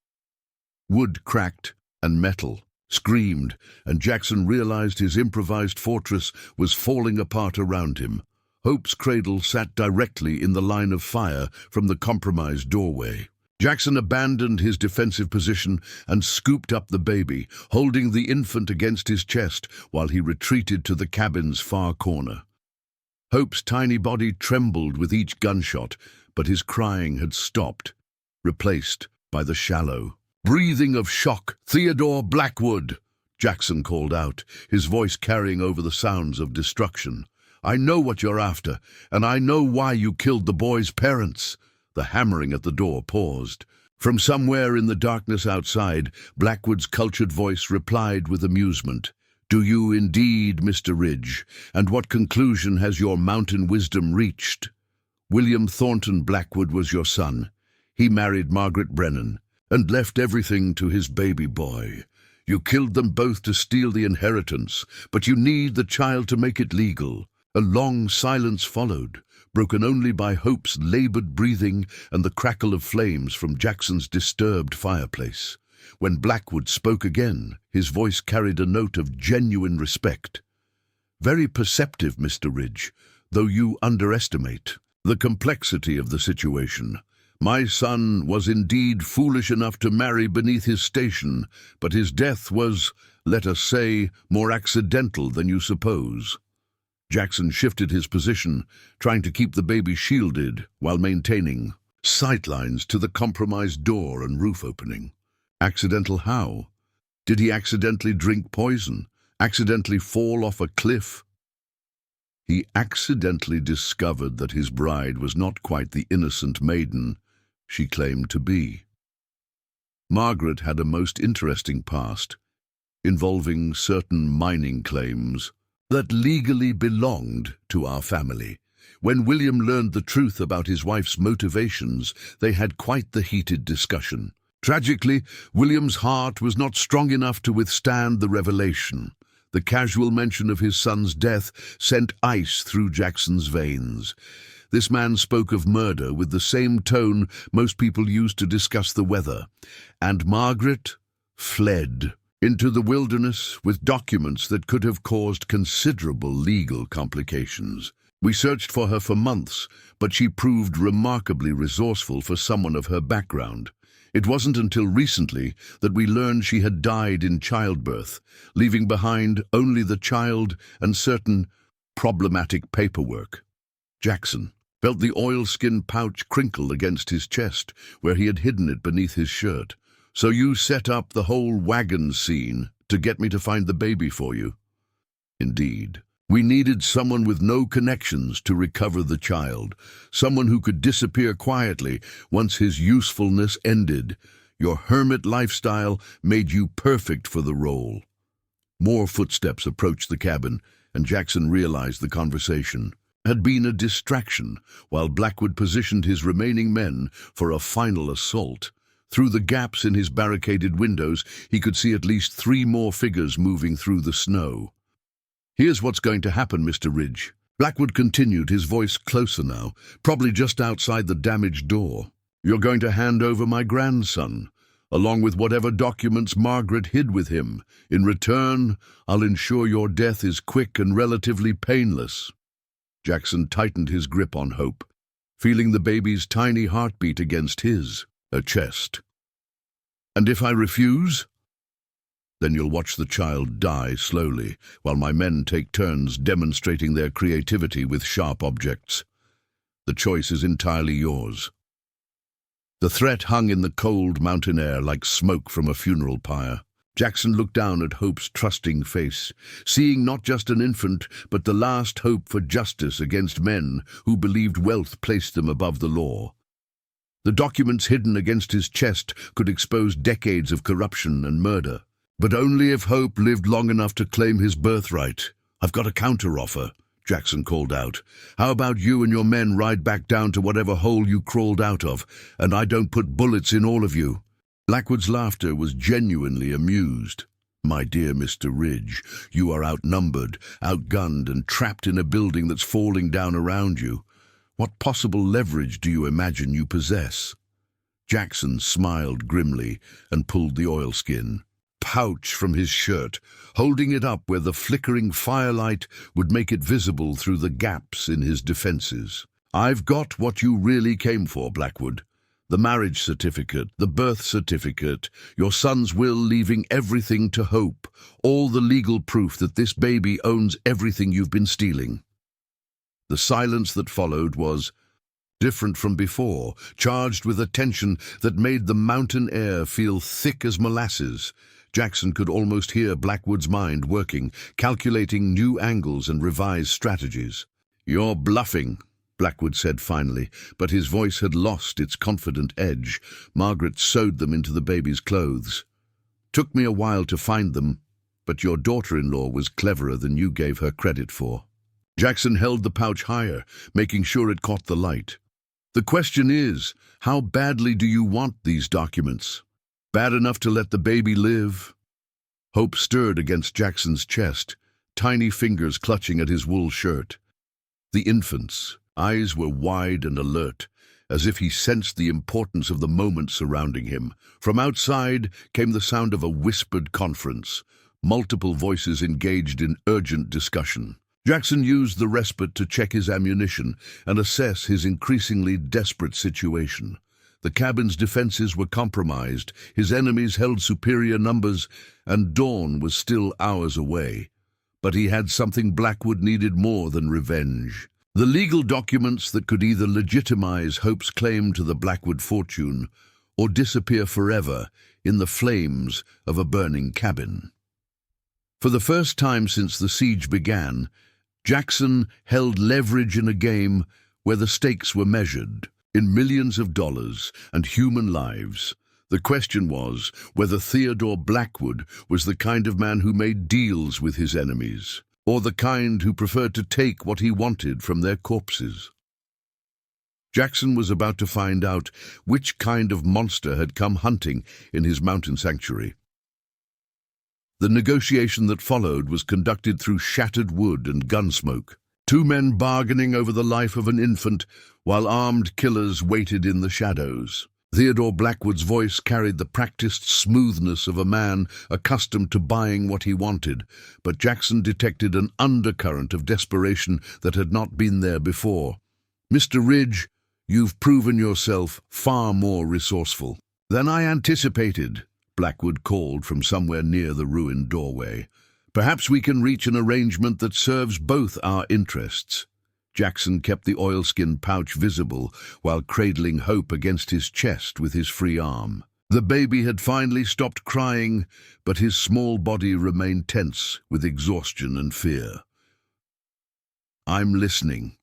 Wood cracked and metal screamed, and Jackson realized his improvised fortress was falling apart around him. Hope's cradle sat directly in the line of fire from the compromised doorway. Jackson abandoned his defensive position and scooped up the baby, holding the infant against his chest while he retreated to the cabin's far corner. Hope's tiny body trembled with each gunshot, but his crying had stopped, replaced by the shallow breathing of shock. "Theodore Blackwood," Jackson called out, his voice carrying over the sounds of destruction. "I know what you're after, and I know why you killed the boy's parents." The hammering at the door paused. From somewhere in the darkness outside, Blackwood's cultured voice replied with amusement. "Do you indeed, Mr. Ridge? And what conclusion has your mountain wisdom reached? William Thornton Blackwood was your son. He married Margaret Brennan and left everything to his baby boy. You killed them both to steal the inheritance, but you need the child to make it legal." A long silence followed, broken only by Hope's labored breathing and the crackle of flames from Jackson's disturbed fireplace. When Blackwood spoke again, his voice carried a note of genuine respect. "Very perceptive, Mr. Ridge, though you underestimate the complexity of the situation. My son was indeed foolish enough to marry beneath his station, but his death was, let us say, more accidental than you suppose." Jackson shifted his position, trying to keep the baby shielded while maintaining sightlines to the compromised door and roof opening. Accidental how? Did he accidentally drink poison? Accidentally fall off a cliff? He accidentally discovered that his bride was not quite the innocent maiden she claimed to be. Margaret had a most interesting past, involving certain mining claims that legally belonged to our family. When William learned the truth about his wife's motivations, they had quite the heated discussion. Tragically, William's heart was not strong enough to withstand the revelation. The casual mention of his son's death sent ice through Jackson's veins. This man spoke of murder with the same tone most people used to discuss the weather, and Margaret fled into the wilderness with documents that could have caused considerable legal complications. We searched for her for months, but she proved remarkably resourceful for someone of her background. It wasn't until recently that we learned she had died in childbirth, leaving behind only the child and certain problematic paperwork. Jackson felt the oilskin pouch crinkle against his chest, where he had hidden it beneath his shirt. "So you set up the whole Wagon scene to get me to find the baby for you?" "Indeed. We needed someone with no connections to recover the child, someone who could disappear quietly once his usefulness ended. Your hermit lifestyle made you perfect for the role." More footsteps approached the cabin, and Jackson realized the conversation had been a distraction while Blackwood positioned his remaining men for a final assault. Through the gaps in his barricaded windows, he could see at least 3 more figures moving through the snow. "Here's what's going to happen, Mr. Ridge," Blackwood continued, his voice closer now, probably just outside the damaged door. "You're going to hand over my grandson, along with whatever documents Margaret hid with him. In return, I'll ensure your death is quick and relatively painless." Jackson tightened his grip on Hope, feeling the baby's tiny heartbeat against his chest. "And if I refuse?" "Then you'll watch the child die slowly, while my men take turns demonstrating their creativity with sharp objects. The choice is entirely yours." The threat hung in the cold mountain air like smoke from a funeral pyre. Jackson looked down at Hope's trusting face, seeing not just an infant, but the last hope for justice against men who believed wealth placed them above the law. The documents hidden against his chest could expose decades of corruption and murder. But only if Hope lived long enough to claim his birthright. "I've got a counteroffer," Jackson called out. "How about you and your men ride back down to whatever hole you crawled out of, and I don't put bullets in all of you?" Blackwood's laughter was genuinely amused. "My dear Mr. Ridge, you are outnumbered, outgunned, and trapped in a building that's falling down around you. What possible leverage do you imagine you possess?" Jackson smiled grimly and pulled the oilskin pouch from his shirt, holding it up where the flickering firelight would make it visible through the gaps in his defenses. "I've got what you really came for, Blackwood. The marriage certificate, the birth certificate, your son's will leaving everything to Hope, all the legal proof that this baby owns everything you've been stealing." The silence that followed was different from before, charged with a tension that made the mountain air feel thick as molasses. Jackson could almost hear Blackwood's mind working, calculating new angles and revised strategies. "You're bluffing," Blackwood said finally, but his voice had lost its confident edge. "Margaret sewed them into the baby's clothes. Took me a while to find them, but your daughter-in-law was cleverer than you gave her credit for." Jackson held the pouch higher, making sure it caught the light. "The question is, how badly do you want these documents? Bad enough to let the baby live?" Hope stirred against Jackson's chest, tiny fingers clutching at his wool shirt. The infant's eyes were wide and alert, as if he sensed the importance of the moment surrounding him. From outside came the sound of a whispered conference, multiple voices engaged in urgent discussion. Jackson used the respite to check his ammunition and assess his increasingly desperate situation. The cabin's defenses were compromised, his enemies held superior numbers, and dawn was still hours away. But he had something Blackwood needed more than revenge. The legal documents that could either legitimize Hope's claim to the Blackwood fortune or disappear forever in the flames of a burning cabin. For the first time since the siege began, Jackson held leverage in a game where the stakes were measured in millions of dollars and human lives. The question was whether Theodore Blackwood was the kind of man who made deals with his enemies, or the kind who preferred to take what he wanted from their corpses. Jackson was about to find out which kind of monster had come hunting in his mountain sanctuary. The negotiation that followed was conducted through shattered wood and gun smoke. Two men bargaining over the life of an infant, while armed killers waited in the shadows. Theodore Blackwood's voice carried the practiced smoothness of a man accustomed to buying what he wanted, but Jackson detected an undercurrent of desperation that had not been there before. "Mr. Ridge, you've proven yourself far more resourceful than I anticipated," Blackwood called from somewhere near the ruined doorway. "Perhaps we can reach an arrangement that serves both our interests." Jackson kept the oilskin pouch visible while cradling Hope against his chest with his free arm. The baby had finally stopped crying, but his small body remained tense with exhaustion and fear. "I'm listening.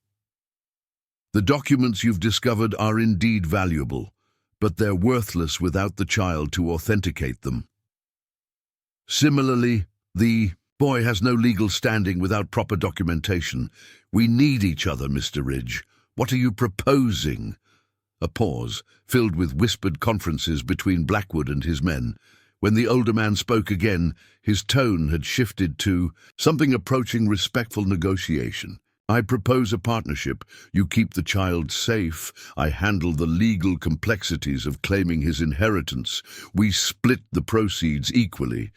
The documents you've discovered are indeed valuable, but they're worthless without the child to authenticate them. Similarly, the boy has no legal standing without proper documentation. We need each other, Mr. Ridge. What are you proposing?" A pause, filled with whispered conferences between Blackwood and his men. When the older man spoke again, his tone had shifted to something approaching respectful negotiation. I propose a partnership. You keep the child safe. I handle the legal complexities of claiming his inheritance. We split the proceeds equally.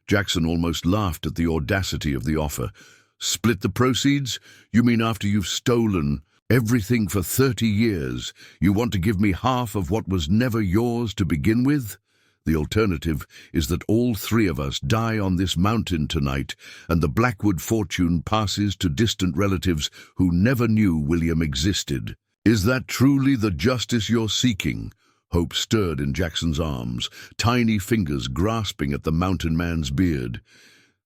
Jackson almost laughed at the audacity of the offer. Split the proceeds? You mean after you've stolen everything for 30 years, you want to give me half of what was never yours to begin with? The alternative is that all three of us die on this mountain tonight, and the Blackwood fortune passes to distant relatives who never knew William existed. Is that truly the justice you're seeking? Hope stirred in Jackson's arms, tiny fingers grasping at the mountain man's beard.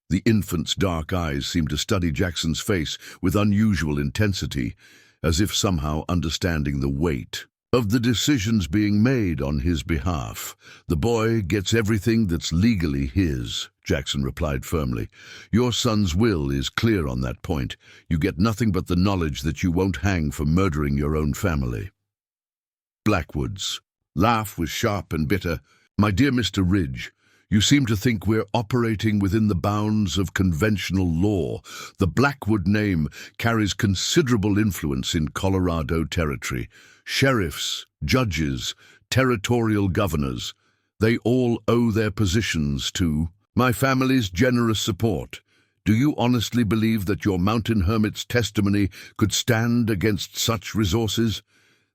The infant's dark eyes seemed to study Jackson's face with unusual intensity, as if somehow understanding the weight of the decisions being made on his behalf. The boy gets everything that's legally his, Jackson replied firmly. Your son's will is clear on that point. You get nothing but the knowledge that you won't hang for murdering your own family. Blackwood's laugh was sharp and bitter. My dear Mr. Ridge, you seem to think we're operating within the bounds of conventional law. The Blackwood name carries considerable influence in Colorado territory. Sheriffs, judges, territorial governors, they all owe their positions to my family's generous support. Do you honestly believe that your mountain hermit's testimony could stand against such resources?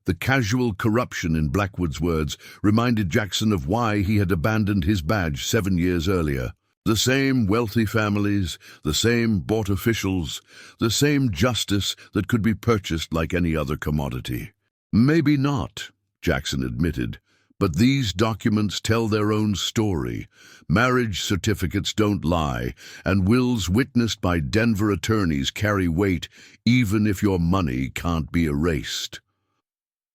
The casual corruption in Blackwood's words reminded Jackson of why he had abandoned his badge 7 years earlier. The same wealthy families, the same bought officials, the same justice that could be purchased like any other commodity. Maybe not, Jackson admitted, but these documents tell their own story. Marriage certificates don't lie, and wills witnessed by Denver attorneys carry weight even if your money can't be erased.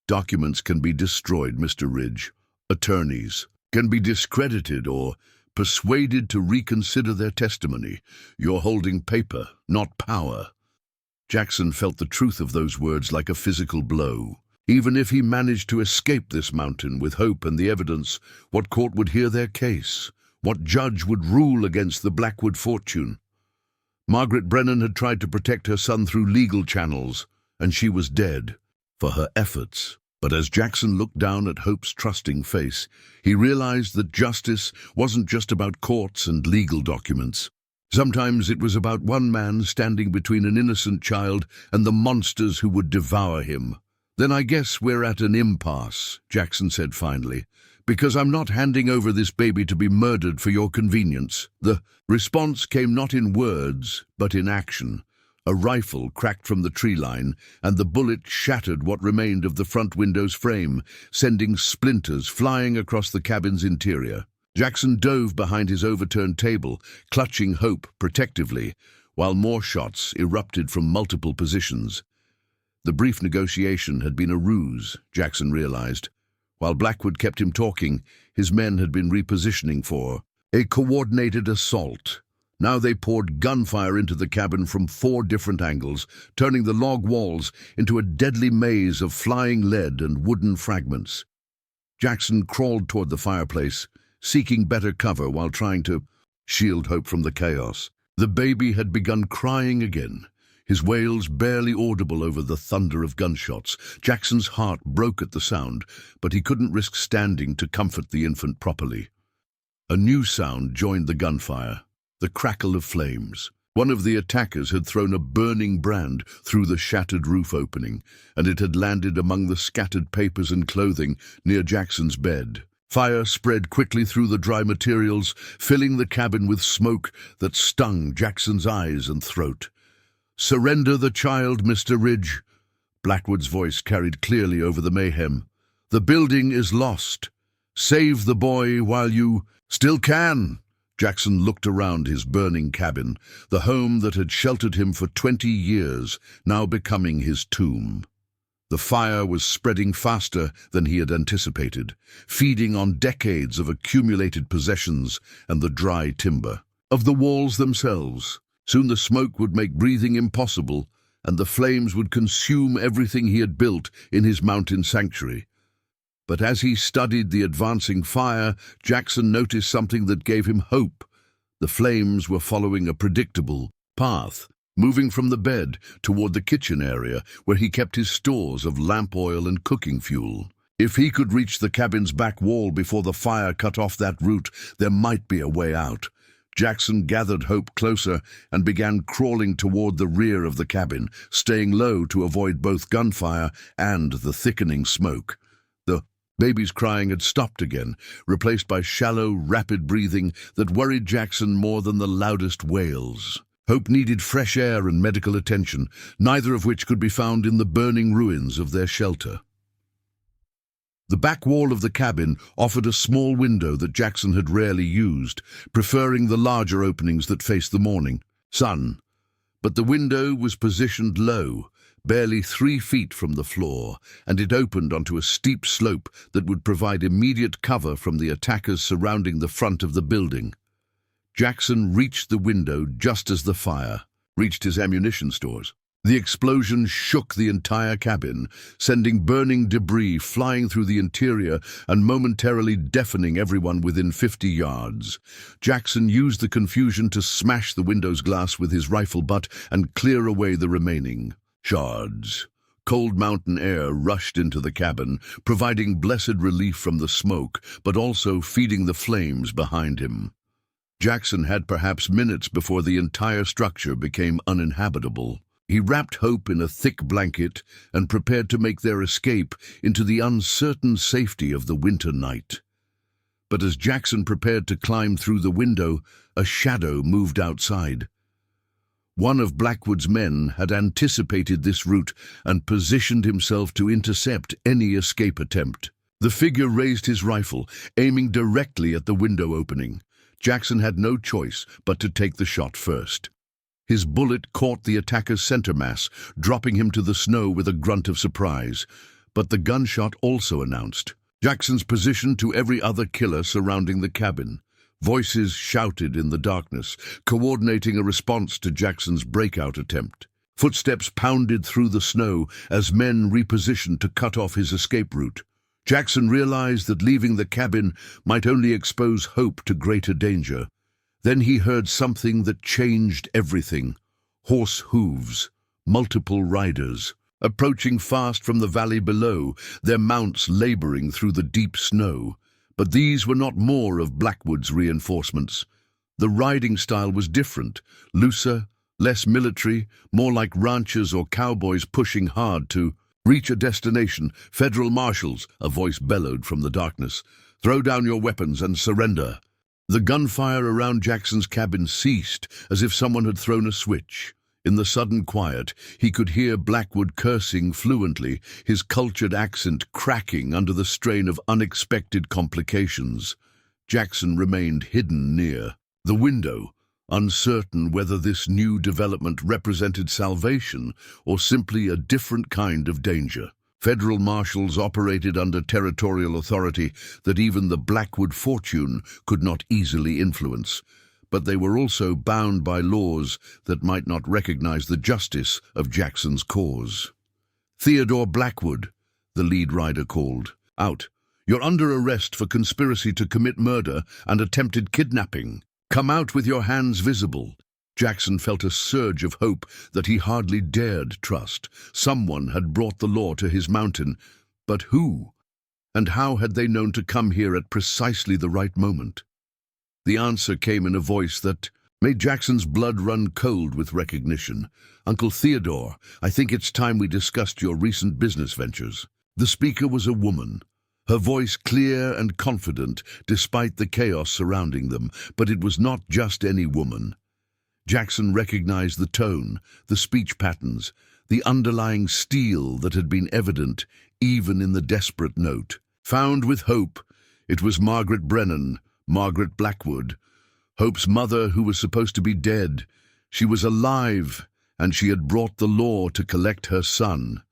Documents can be destroyed, Mr. Ridge. Attorneys can be discredited or persuaded to reconsider their testimony. You're holding paper, not power. Jackson felt the truth of those words like a physical blow. Even if he managed to escape this mountain with hope and the evidence, what court would hear their case? What judge would rule against the Blackwood fortune? Margaret Brennan had tried to protect her son through legal channels, and she was dead for her efforts. But as Jackson looked down at Hope's trusting face, he realized that justice wasn't just about courts and legal documents. Sometimes it was about one man standing between an innocent child and the monsters who would devour him. Then I guess we're at an impasse, Jackson said finally, because I'm not handing over this baby to be murdered for your convenience. The response came not in words, but in action. A rifle cracked from the tree line, and the bullet shattered what remained of the front window's frame, sending splinters flying across the cabin's interior. Jackson dove behind his overturned table, clutching Hope protectively, while more shots erupted from multiple positions. The brief negotiation had been a ruse, Jackson realized. While Blackwood kept him talking, his men had been repositioning for a coordinated assault. Now they poured gunfire into the cabin from 4 different angles, turning the log walls into a deadly maze of flying lead and wooden fragments. Jackson crawled toward the fireplace, seeking better cover while trying to shield Hope from the chaos. The baby had begun crying again, his wails barely audible over the thunder of gunshots. Jackson's heart broke at the sound, but he couldn't risk standing to comfort the infant properly. A new sound joined the gunfire, the crackle of flames. One of the attackers had thrown a burning brand through the shattered roof opening, and it had landed among the scattered papers and clothing near Jackson's bed. Fire spread quickly through the dry materials, filling the cabin with smoke that stung Jackson's eyes and throat. "Surrender the child, Mr. Ridge." Blackwood's voice carried clearly over the mayhem. "The building is lost. Save the boy while you still can." Jackson looked around his burning cabin, the home that had sheltered him for 20 years, now becoming his tomb. The fire was spreading faster than he had anticipated, feeding on decades of accumulated possessions and the dry timber of the walls themselves. Soon the smoke would make breathing impossible, and the flames would consume everything he had built in his mountain sanctuary. But as he studied the advancing fire, Jackson noticed something that gave him hope. The flames were following a predictable path, moving from the bed toward the kitchen area where he kept his stores of lamp oil and cooking fuel. If he could reach the cabin's back wall before the fire cut off that route, there might be a way out. Jackson gathered Hope closer and began crawling toward the rear of the cabin, staying low to avoid both gunfire and the thickening smoke. The baby's crying had stopped again, replaced by shallow, rapid breathing that worried Jackson more than the loudest wails. Hope needed fresh air and medical attention, neither of which could be found in the burning ruins of their shelter. The back wall of the cabin offered a small window that Jackson had rarely used, preferring the larger openings that faced the morning sun. But the window was positioned low, barely 3 feet from the floor, and it opened onto a steep slope that would provide immediate cover from the attackers surrounding the front of the building. Jackson reached the window just as the fire reached his ammunition stores. The explosion shook the entire cabin, sending burning debris flying through the interior and momentarily deafening everyone within 50 yards. Jackson used the confusion to smash the window's glass with his rifle butt and clear away the remaining shards. Cold mountain air rushed into the cabin, providing blessed relief from the smoke, but also feeding the flames behind him. Jackson had perhaps minutes before the entire structure became uninhabitable. He wrapped Hope in a thick blanket and prepared to make their escape into the uncertain safety of the winter night. But as Jackson prepared to climb through the window, a shadow moved outside. One of Blackwood's men had anticipated this route and positioned himself to intercept any escape attempt. The figure raised his rifle, aiming directly at the window opening. Jackson had no choice but to take the shot first. His bullet caught the attacker's center mass, dropping him to the snow with a grunt of surprise. But the gunshot also announced Jackson's position to every other killer surrounding the cabin. Voices shouted in the darkness, coordinating a response to Jackson's breakout attempt. Footsteps pounded through the snow as men repositioned to cut off his escape route. Jackson realized that leaving the cabin might only expose Hope to greater danger. Then he heard something that changed everything. Horse hooves, multiple riders, approaching fast from the valley below, their mounts laboring through the deep snow. But these were not more of Blackwood's reinforcements. The riding style was different, looser, less military, more like ranchers or cowboys pushing hard to reach a destination. "Federal marshals," a voice bellowed from the darkness. "Throw down your weapons and surrender." The gunfire around Jackson's cabin ceased, as if someone had thrown a switch. In the sudden quiet, he could hear Blackwood cursing fluently, his cultured accent cracking under the strain of unexpected complications. Jackson remained hidden near the window, uncertain whether this new development represented salvation or simply a different kind of danger. Federal marshals operated under territorial authority that even the Blackwood fortune could not easily influence, but they were also bound by laws that might not recognize the justice of Jackson's cause. "Theodore Blackwood," the lead rider called out. "You're under arrest for conspiracy to commit murder and attempted kidnapping. Come out with your hands visible." Jackson felt a surge of hope that he hardly dared trust. Someone had brought the law to his mountain, but who? And how had they known to come here at precisely the right moment? The answer came in a voice that made Jackson's blood run cold with recognition. "Uncle Theodore, I think it's time we discussed your recent business ventures." The speaker was a woman, her voice clear and confident despite the chaos surrounding them, but it was not just any woman. Jackson recognized the tone, the speech patterns, the underlying steel that had been evident even in the desperate note. Found with Hope, it was Margaret Brennan, Margaret Blackwood, Hope's mother who was supposed to be dead. She was alive, and she had brought the law to collect her son.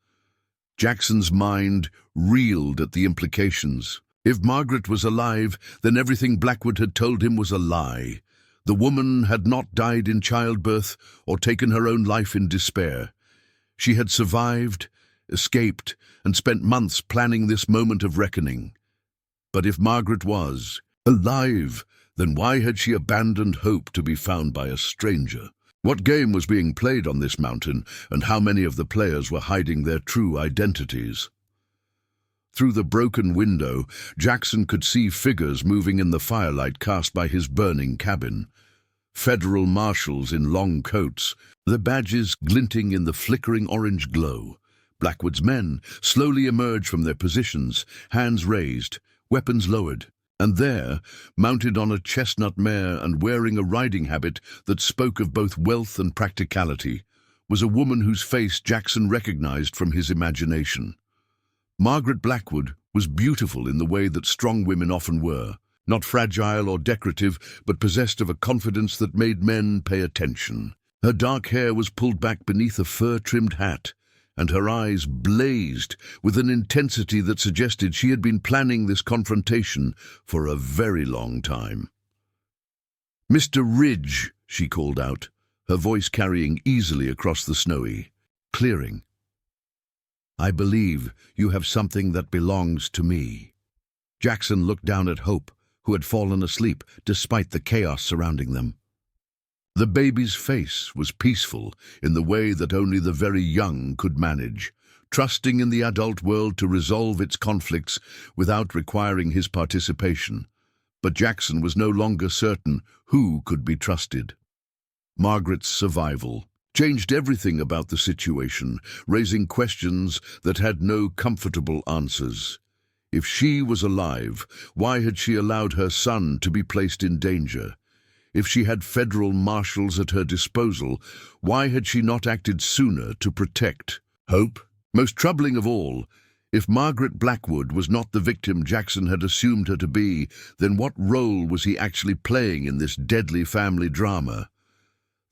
Jackson's mind reeled at the implications. If Margaret was alive, then everything Blackwood had told him was a lie. The woman had not died in childbirth or taken her own life in despair. She had survived, escaped, and spent months planning this moment of reckoning. But if Margaret was alive, then why had she abandoned Hope to be found by a stranger? What game was being played on this mountain, and how many of the players were hiding their true identities? Through the broken window, Jackson could see figures moving in the firelight cast by his burning cabin. Federal marshals in long coats, their badges glinting in the flickering orange glow. Blackwood's men slowly emerged from their positions, hands raised, weapons lowered. And there, mounted on a chestnut mare and wearing a riding habit that spoke of both wealth and practicality, was a woman whose face Jackson recognized from his imagination. Margaret Blackwood was beautiful in the way that strong women often were, not fragile or decorative, but possessed of a confidence that made men pay attention. Her dark hair was pulled back beneath a fur-trimmed hat, and her eyes blazed with an intensity that suggested she had been planning this confrontation for a very long time. "Mr. Ridge," she called out, her voice carrying easily across the snowy clearing. "I believe you have something that belongs to me." Jackson looked down at Hope, who had fallen asleep despite the chaos surrounding them. The baby's face was peaceful in the way that only the very young could manage, trusting in the adult world to resolve its conflicts without requiring his participation. But Jackson was no longer certain who could be trusted. Margaret's survival changed everything about the situation, raising questions that had no comfortable answers. If she was alive, why had she allowed her son to be placed in danger? If she had federal marshals at her disposal, why had she not acted sooner to protect Hope? Most troubling of all, if Margaret Blackwood was not the victim Jackson had assumed her to be, then what role was he actually playing in this deadly family drama?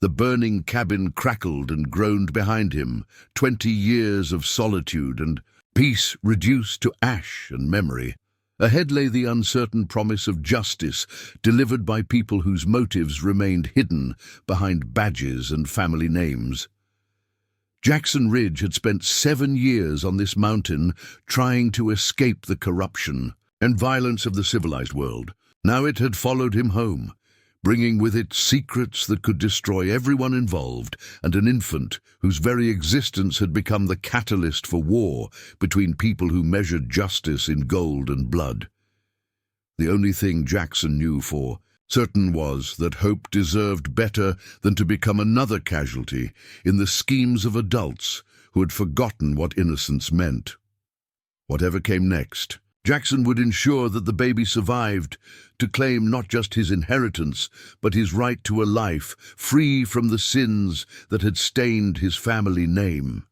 The burning cabin crackled and groaned behind him, 20 years of solitude and peace reduced to ash and memory. Ahead lay the uncertain promise of justice, delivered by people whose motives remained hidden behind badges and family names. Jackson Ridge had spent 7 years on this mountain trying to escape the corruption and violence of the civilized world. Now it had followed him home, bringing with it secrets that could destroy everyone involved, and an infant whose very existence had become the catalyst for war between people who measured justice in gold and blood. The only thing Jackson knew for certain was that Hope deserved better than to become another casualty in the schemes of adults who had forgotten what innocence meant. Whatever came next, Jackson would ensure that the baby survived, to claim not just his inheritance, but his right to a life free from the sins that had stained his family name.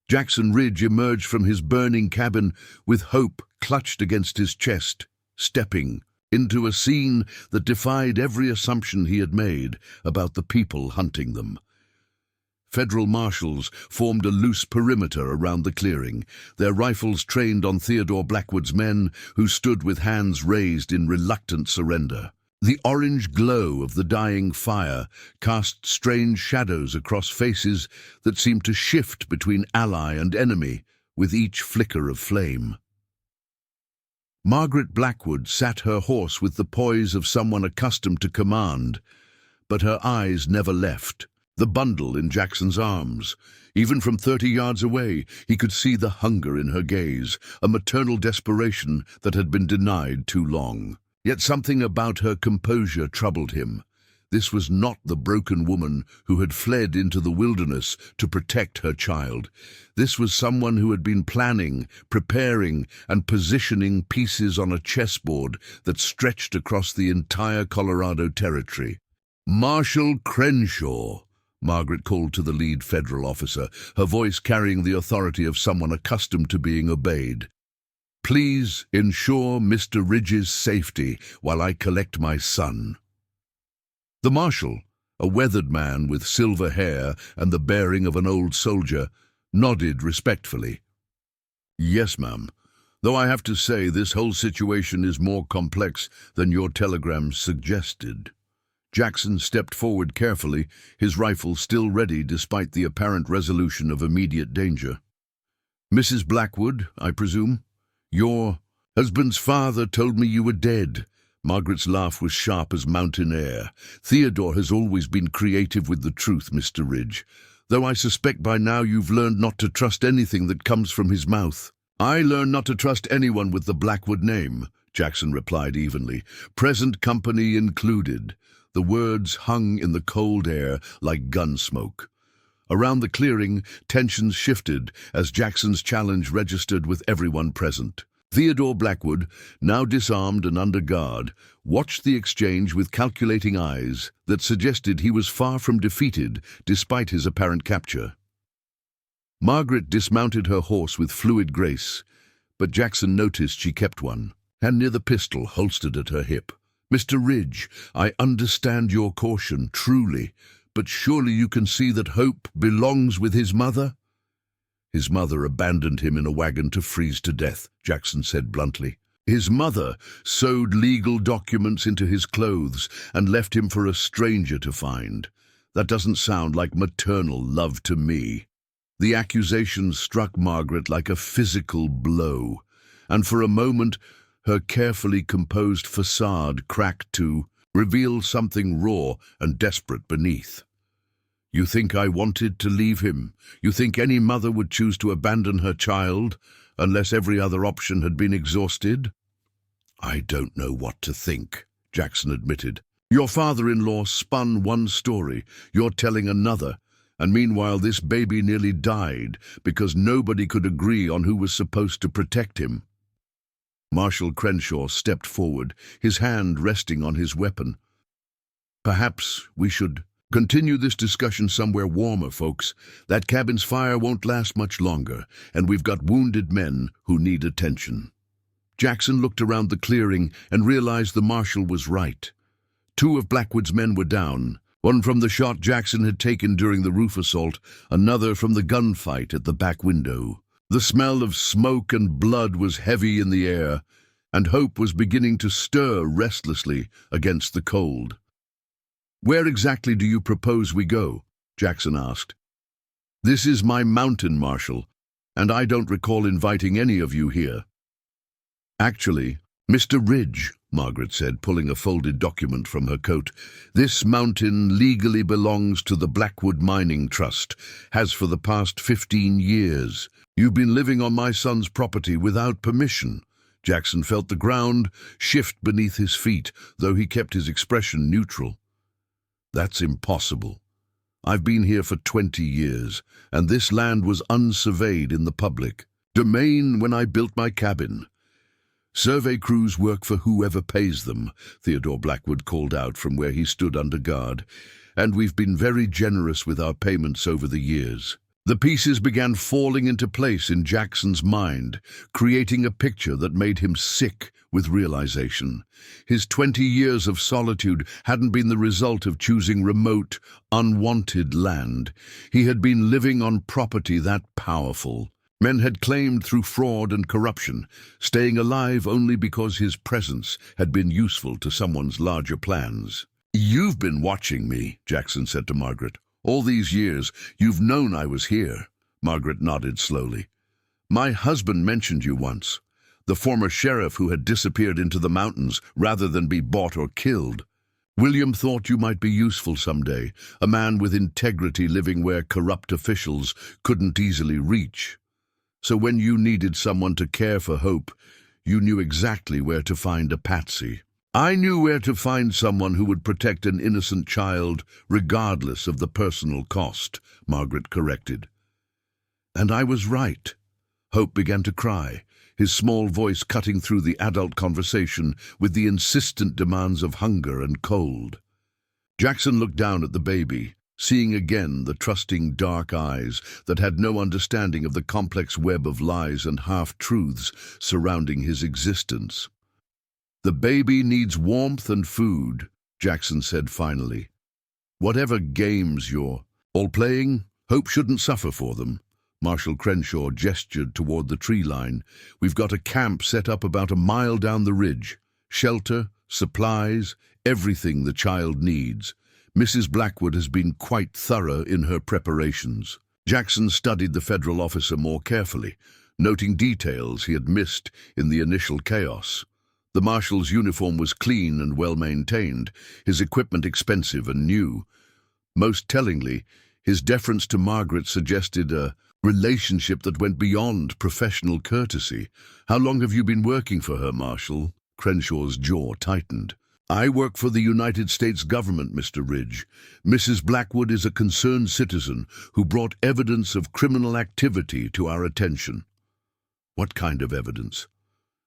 Jackson Ridge emerged from his burning cabin with Hope clutched against his chest, stepping into a scene that defied every assumption he had made about the people hunting them. Federal marshals formed a loose perimeter around the clearing, their rifles trained on Theodore Blackwood's men, who stood with hands raised in reluctant surrender. The orange glow of the dying fire cast strange shadows across faces that seemed to shift between ally and enemy with each flicker of flame. Margaret Blackwood sat her horse with the poise of someone accustomed to command, but her eyes never left the bundle in Jackson's arms. Even from 30 yards away, he could see the hunger in her gaze, a maternal desperation that had been denied too long. Yet something about her composure troubled him. This was not the broken woman who had fled into the wilderness to protect her child. This was someone who had been planning, preparing, and positioning pieces on a chessboard that stretched across the entire Colorado territory. "Marshal Crenshaw," Margaret called to the lead federal officer, her voice carrying the authority of someone accustomed to being obeyed. "Please ensure Mr. Ridge's safety while I collect my son." The marshal, a weathered man with silver hair and the bearing of an old soldier, nodded respectfully. "Yes, ma'am. Though I have to say this whole situation is more complex than your telegram suggested." Jackson stepped forward carefully, his rifle still ready despite the apparent resolution of immediate danger. "Mrs. Blackwood, I presume? Your husband's father told me you were dead, Margaret's laugh was sharp as mountain air. "Theodore has always been creative with the truth, Mr. Ridge, though I suspect by now you've learned not to trust anything that comes from his mouth." "I learned not to trust anyone with the Blackwood name," Jackson replied evenly, "present company included." The words hung in the cold air like gun smoke. Around the clearing, tensions shifted as Jackson's challenge registered with everyone present. Theodore Blackwood, now disarmed and under guard, watched the exchange with calculating eyes that suggested he was far from defeated despite his apparent capture. Margaret dismounted her horse with fluid grace, but Jackson noticed she kept one, and near the pistol holstered at her hip. "Mr. Ridge, I understand your caution, truly, but surely you can see that Hope belongs with his mother?" "His mother abandoned him in a wagon to freeze to death," Jackson said bluntly. "His mother sewed legal documents into his clothes and left him for a stranger to find. That doesn't sound like maternal love to me." The accusation struck Margaret like a physical blow, and for a moment her carefully composed facade cracked to reveal something raw and desperate beneath. "You think I wanted to leave him? You think any mother would choose to abandon her child unless every other option had been exhausted?" "I don't know what to think," Jackson admitted. "Your father-in-law spun one story, you're telling another, and meanwhile this baby nearly died because nobody could agree on who was supposed to protect him." Marshal Crenshaw stepped forward, his hand resting on his weapon. "Perhaps we should continue this discussion somewhere warmer, folks. That cabin's fire won't last much longer, and we've got wounded men who need attention." Jackson looked around the clearing and realized the marshal was right. 2 of Blackwood's men were down, one from the shot Jackson had taken during the roof assault, another from the gunfight at the back window. The smell of smoke and blood was heavy in the air, and Hope was beginning to stir restlessly against the cold. "Where exactly do you propose we go?" Jackson asked. "This is my mountain, Marshal, and I don't recall inviting any of you here." "Actually, Mr. Ridge," Margaret said, pulling a folded document from her coat, "this mountain legally belongs to the Blackwood Mining Trust, has for the past 15 years. You've been living on my son's property without permission." Jackson felt the ground shift beneath his feet, though he kept his expression neutral. "That's impossible. I've been here for 20 years, and this land was unsurveyed in the public domain when I built my cabin. Survey crews work for whoever pays them," Theodore Blackwood called out from where he stood under guard, "and we've been very generous with our payments over the years." The pieces began falling into place in Jackson's mind, creating a picture that made him sick with realization. His 20 years of solitude hadn't been the result of choosing remote, unwanted land. He had been living on property that powerful. Men had claimed through fraud and corruption, staying alive only because his presence had been useful to someone's larger plans. "You've been watching me," Jackson said to Margaret. "All these years, you've known I was here." Margaret nodded slowly. "My husband mentioned you once. The former sheriff who had disappeared into the mountains rather than be bought or killed. William thought you might be useful someday, a man with integrity living where corrupt officials couldn't easily reach. So when you needed someone to care for Hope, you knew exactly where to find a patsy." "I knew where to find someone who would protect an innocent child, regardless of the personal cost," Margaret corrected. "And I was right." Hope began to cry, his small voice cutting through the adult conversation with the insistent demands of hunger and cold. Jackson looked down at the baby, seeing again the trusting dark eyes that had no understanding of the complex web of lies and half-truths surrounding his existence. "The baby needs warmth and food," Jackson said finally. "Whatever games you're all playing, Hope shouldn't suffer for them." Marshal Crenshaw gestured toward the tree line. "We've got a camp set up about a mile down the ridge. Shelter, supplies, everything the child needs. Mrs. Blackwood has been quite thorough in her preparations." Jackson studied the federal officer more carefully, noting details he had missed in the initial chaos. The marshal's uniform was clean and well-maintained, his equipment expensive and new. Most tellingly, his deference to Margaret suggested a relationship that went beyond professional courtesy. "How long have you been working for her, Marshal?" Crenshaw's jaw tightened. "I work for the United States government, Mr. Ridge. Mrs. Blackwood is a concerned citizen who brought evidence of criminal activity to our attention." "What kind of evidence?"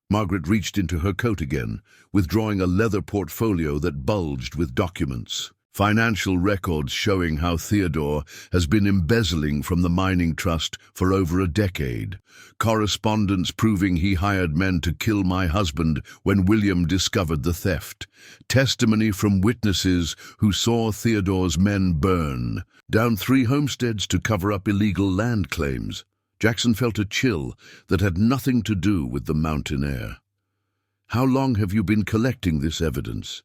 Margaret reached into her coat again, withdrawing a leather portfolio that bulged with documents. "Financial records showing how Theodore has been embezzling from the mining trust for over a decade. Correspondence proving he hired men to kill my husband when William discovered the theft. Testimony from witnesses who saw Theodore's men burn down 3 homesteads to cover up illegal land claims." Jackson felt a chill that had nothing to do with the mountain air. "How long have you been collecting this evidence?"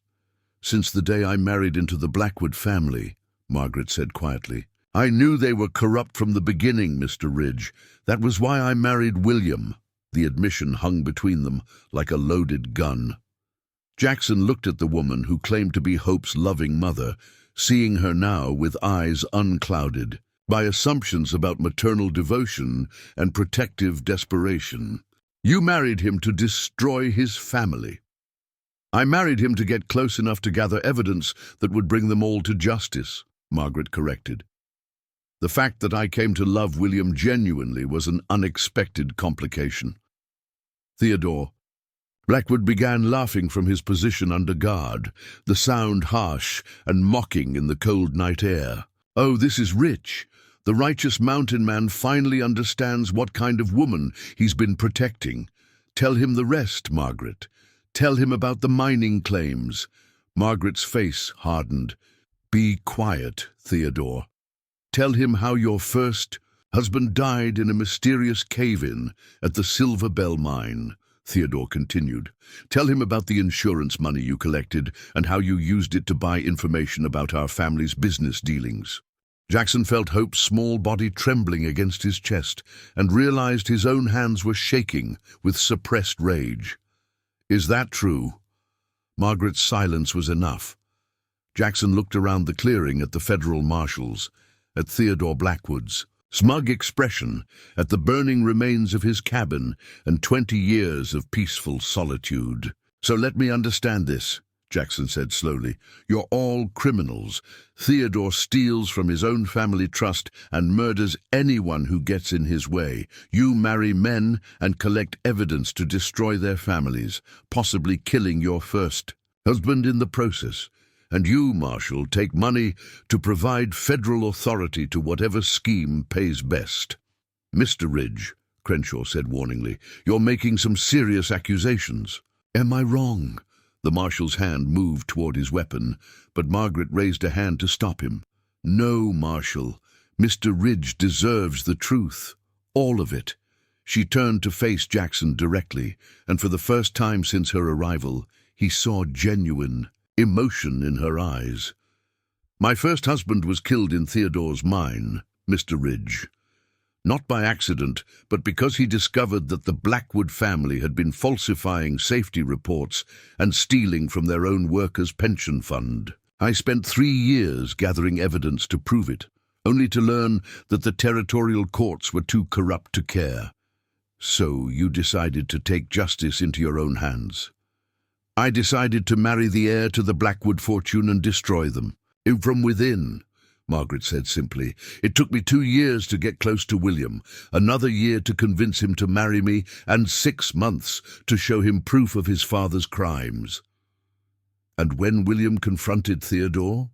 "Since the day I married into the Blackwood family," Margaret said quietly. "I knew they were corrupt from the beginning, Mr. Ridge. That was why I married William." The admission hung between them like a loaded gun. Jackson looked at the woman who claimed to be Hope's loving mother, seeing her now with eyes unclouded by assumptions about maternal devotion and protective desperation. "You married him to destroy his family." "I married him to get close enough to gather evidence that would bring them all to justice," Margaret corrected. "The fact that I came to love William genuinely was an unexpected complication." "Theodore." Blackwood began laughing from his position under guard, the sound harsh and mocking in the cold night air. "Oh, this is rich. The righteous mountain man finally understands what kind of woman he's been protecting. Tell him the rest, Margaret. Tell him about the mining claims." Margaret's face hardened. "Be quiet, Theodore. Tell him how your first husband died in a mysterious cave-in at the Silver Bell mine," Theodore continued. "Tell him about the insurance money you collected and how you used it to buy information about our family's business dealings." Jackson felt Hope's small body trembling against his chest and realized his own hands were shaking with suppressed rage. "Is that true?" Margaret's silence was enough. Jackson looked around the clearing at the federal marshals, at Theodore Blackwood's smug expression, at the burning remains of his cabin and 20 years of peaceful solitude. "So let me understand this," Jackson said slowly. "You're all criminals. Theodore steals from his own family trust and murders anyone who gets in his way. You marry men and collect evidence to destroy their families, possibly killing your first husband in the process. And you, Marshal, take money to provide federal authority to whatever scheme pays best." "Mr. Ridge," Crenshaw said warningly, "you're making some serious accusations." "Am I wrong?" The marshal's hand moved toward his weapon, but Margaret raised a hand to stop him. "No, Marshal. Mr. Ridge deserves the truth. All of it." She turned to face Jackson directly, and for the first time since her arrival, he saw genuine emotion in her eyes. "My first husband was killed in Theodore's mine, Mr. Ridge. Not by accident, but because he discovered that the Blackwood family had been falsifying safety reports and stealing from their own workers' pension fund. I spent 3 years gathering evidence to prove it, only to learn that the territorial courts were too corrupt to care. So you decided to take justice into your own hands." "I decided to marry the heir to the Blackwood fortune and destroy them. From within," Margaret said simply. "It took me 2 years to get close to William, another year to convince him to marry me, and 6 months to show him proof of his father's crimes." "And when William confronted Theodore?"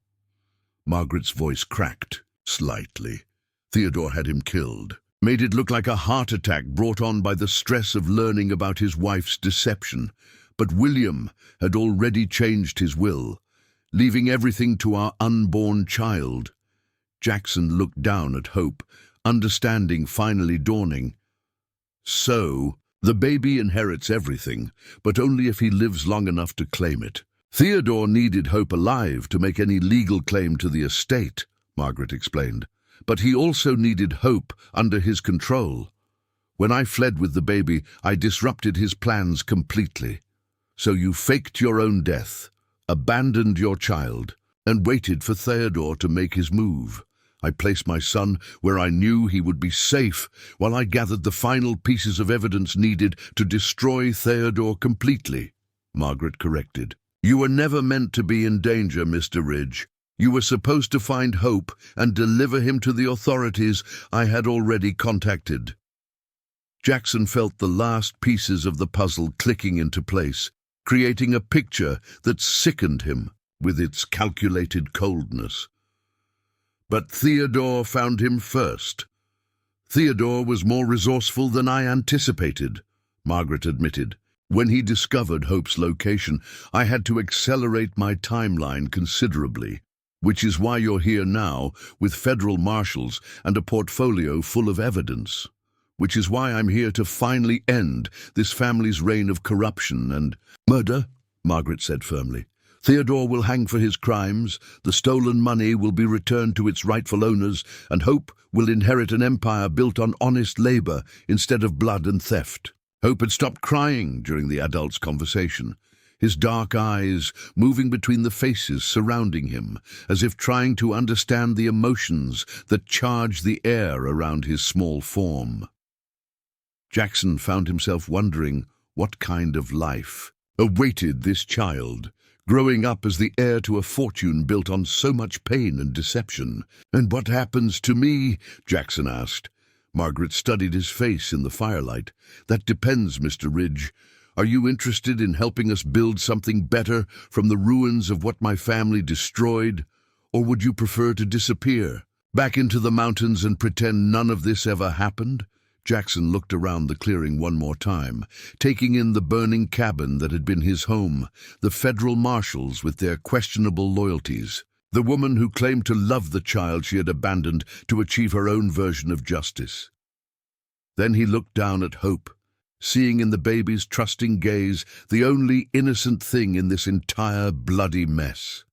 Margaret's voice cracked slightly. "Theodore had him killed. Made it look like a heart attack brought on by the stress of learning about his wife's deception. But William had already changed his will, leaving everything to our unborn child." Jackson looked down at Hope, understanding finally dawning. "So, the baby inherits everything, but only if he lives long enough to claim it. Theodore needed Hope alive to make any legal claim to the estate," Margaret explained. "But he also needed Hope under his control. When I fled with the baby, I disrupted his plans completely." So you faked your own death, abandoned your child, and waited for Theodore to make his move. I placed my son where I knew he would be safe while I gathered the final pieces of evidence needed to destroy Theodore completely, Margaret corrected. You were never meant to be in danger, Mr. Ridge. You were supposed to find Hope and deliver him to the authorities I had already contacted. Jackson felt the last pieces of the puzzle clicking into place, creating a picture that sickened him with its calculated coldness. But Theodore found him first. Theodore was more resourceful than I anticipated, Margaret admitted. When he discovered Hope's location, I had to accelerate my timeline considerably, which is why you're here now with federal marshals and a portfolio full of evidence. Which is why I'm here to finally end this family's reign of corruption and murder, Margaret said firmly. Theodore will hang for his crimes, the stolen money will be returned to its rightful owners, and Hope will inherit an empire built on honest labor instead of blood and theft. Hope had stopped crying during the adults' conversation, his dark eyes moving between the faces surrounding him, as if trying to understand the emotions that charged the air around his small form. Jackson found himself wondering what kind of life awaited this child, growing up as the heir to a fortune built on so much pain and deception. And what happens to me? Jackson asked. Margaret studied his face in the firelight. That depends, Mr. Ridge. Are you interested in helping us build something better from the ruins of what my family destroyed? Or would you prefer to disappear, back into the mountains and pretend none of this ever happened? Jackson looked around the clearing one more time, taking in the burning cabin that had been his home, the federal marshals with their questionable loyalties, the woman who claimed to love the child she had abandoned to achieve her own version of justice. Then he looked down at Hope, seeing in the baby's trusting gaze the only innocent thing in this entire bloody mess.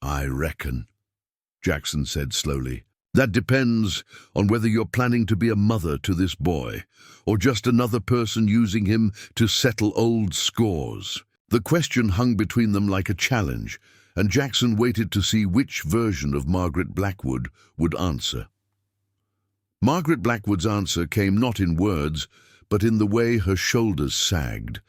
I reckon, Jackson said slowly. That depends on whether you're planning to be a mother to this boy, or just another person using him to settle old scores. The question hung between them like a challenge, and Jackson waited to see which version of Margaret Blackwood would answer. Margaret Blackwood's answer came not in words, but in the way her shoulders sagged,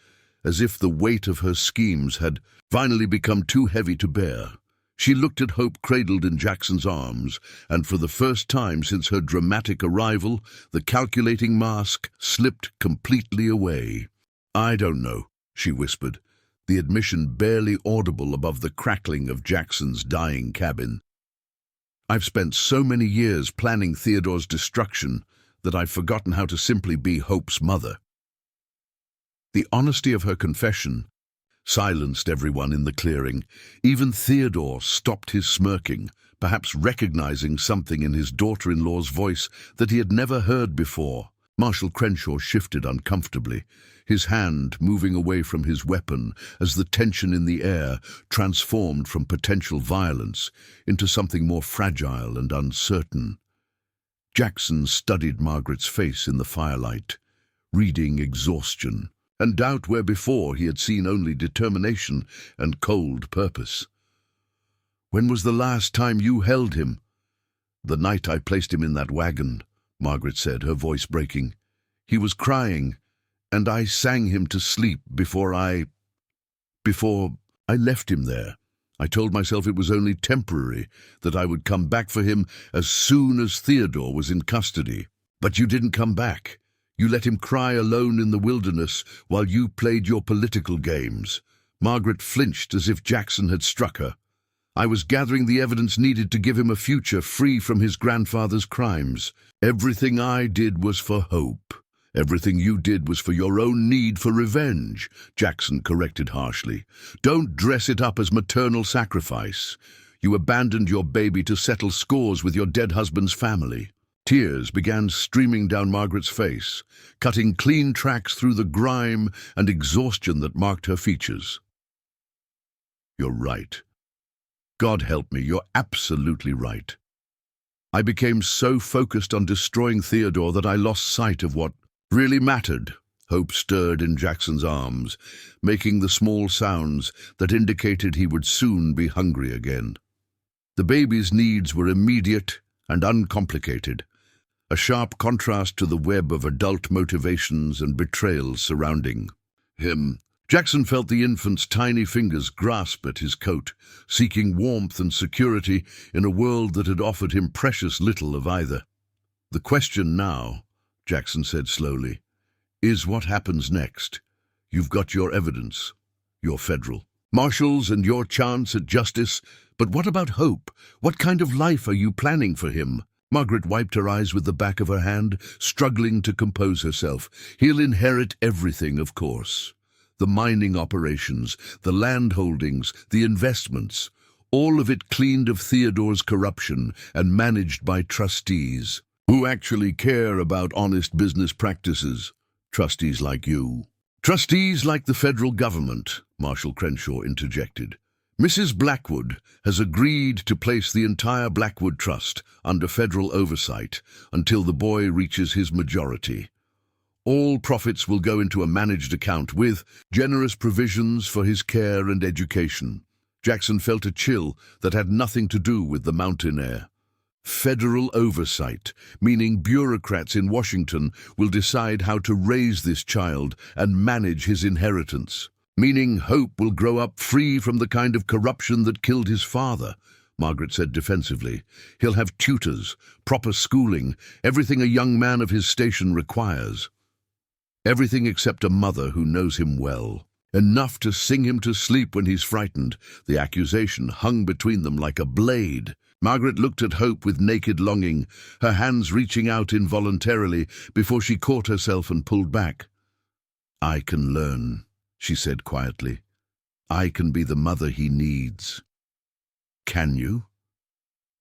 as if the weight of her schemes had finally become too heavy to bear. She looked at Hope cradled in Jackson's arms, and for the first time since her dramatic arrival, the calculating mask slipped completely away. I don't know, she whispered, the admission barely audible above the crackling of Jackson's dying cabin. I've spent so many years planning Theodore's destruction that I've forgotten how to simply be Hope's mother. The honesty of her confession silenced everyone in the clearing. Even Theodore stopped his smirking, perhaps recognizing something in his daughter-in-law's voice that he had never heard before. Marshal Crenshaw shifted uncomfortably, his hand moving away from his weapon as the tension in the air transformed from potential violence into something more fragile and uncertain. Jackson studied Margaret's face in the firelight, reading exhaustion and doubt where before he had seen only determination and cold purpose. When was the last time you held him? The night I placed him in that wagon, Margaret said, her voice breaking. He was crying, and I sang him to sleep before I left him there. I told myself it was only temporary, that I would come back for him as soon as Theodore was in custody. But you didn't come back. You let him cry alone in the wilderness while you played your political games. Margaret flinched as if Jackson had struck her. I was gathering the evidence needed to give him a future free from his grandfather's crimes. Everything I did was for Hope. Everything you did was for your own need for revenge, Jackson corrected harshly. Don't dress it up as maternal sacrifice. You abandoned your baby to settle scores with your dead husband's family. Tears began streaming down Margaret's face, cutting clean tracks through the grime and exhaustion that marked her features. You're right. God help me, you're absolutely right. I became so focused on destroying Theodore that I lost sight of what really mattered, Hope stirred in Jackson's arms, making the small sounds that indicated he would soon be hungry again. The baby's needs were immediate and uncomplicated, a sharp contrast to the web of adult motivations and betrayals surrounding him. Jackson felt the infant's tiny fingers grasp at his coat, seeking warmth and security in a world that had offered him precious little of either. "The question now," Jackson said slowly, "is what happens next. You've got your evidence. You're federal. Marshals and your chance at justice. But what about Hope? What kind of life are you planning for him?" Margaret wiped her eyes with the back of her hand, struggling to compose herself. "He'll inherit everything, of course. The mining operations, the land holdings, the investments, all of it cleaned of Theodore's corruption and managed by trustees who actually care about honest business practices. Trustees like you." "Trustees like the federal government," Marshal Crenshaw interjected. "Mrs. Blackwood has agreed to place the entire Blackwood Trust under federal oversight until the boy reaches his majority. All profits will go into a managed account with generous provisions for his care and education." Jackson felt a chill that had nothing to do with the mountain air. Federal oversight, meaning bureaucrats in Washington will decide how to raise this child and manage his inheritance. Meaning Hope will grow up free from the kind of corruption that killed his father, Margaret said defensively. "He'll have tutors, proper schooling, everything a young man of his station requires. Everything except a mother who knows him well. Enough to sing him to sleep when he's frightened." The accusation hung between them like a blade. Margaret looked at Hope with naked longing, her hands reaching out involuntarily before she caught herself and pulled back. "I can learn," she said quietly. "I can be the mother he needs." "Can you?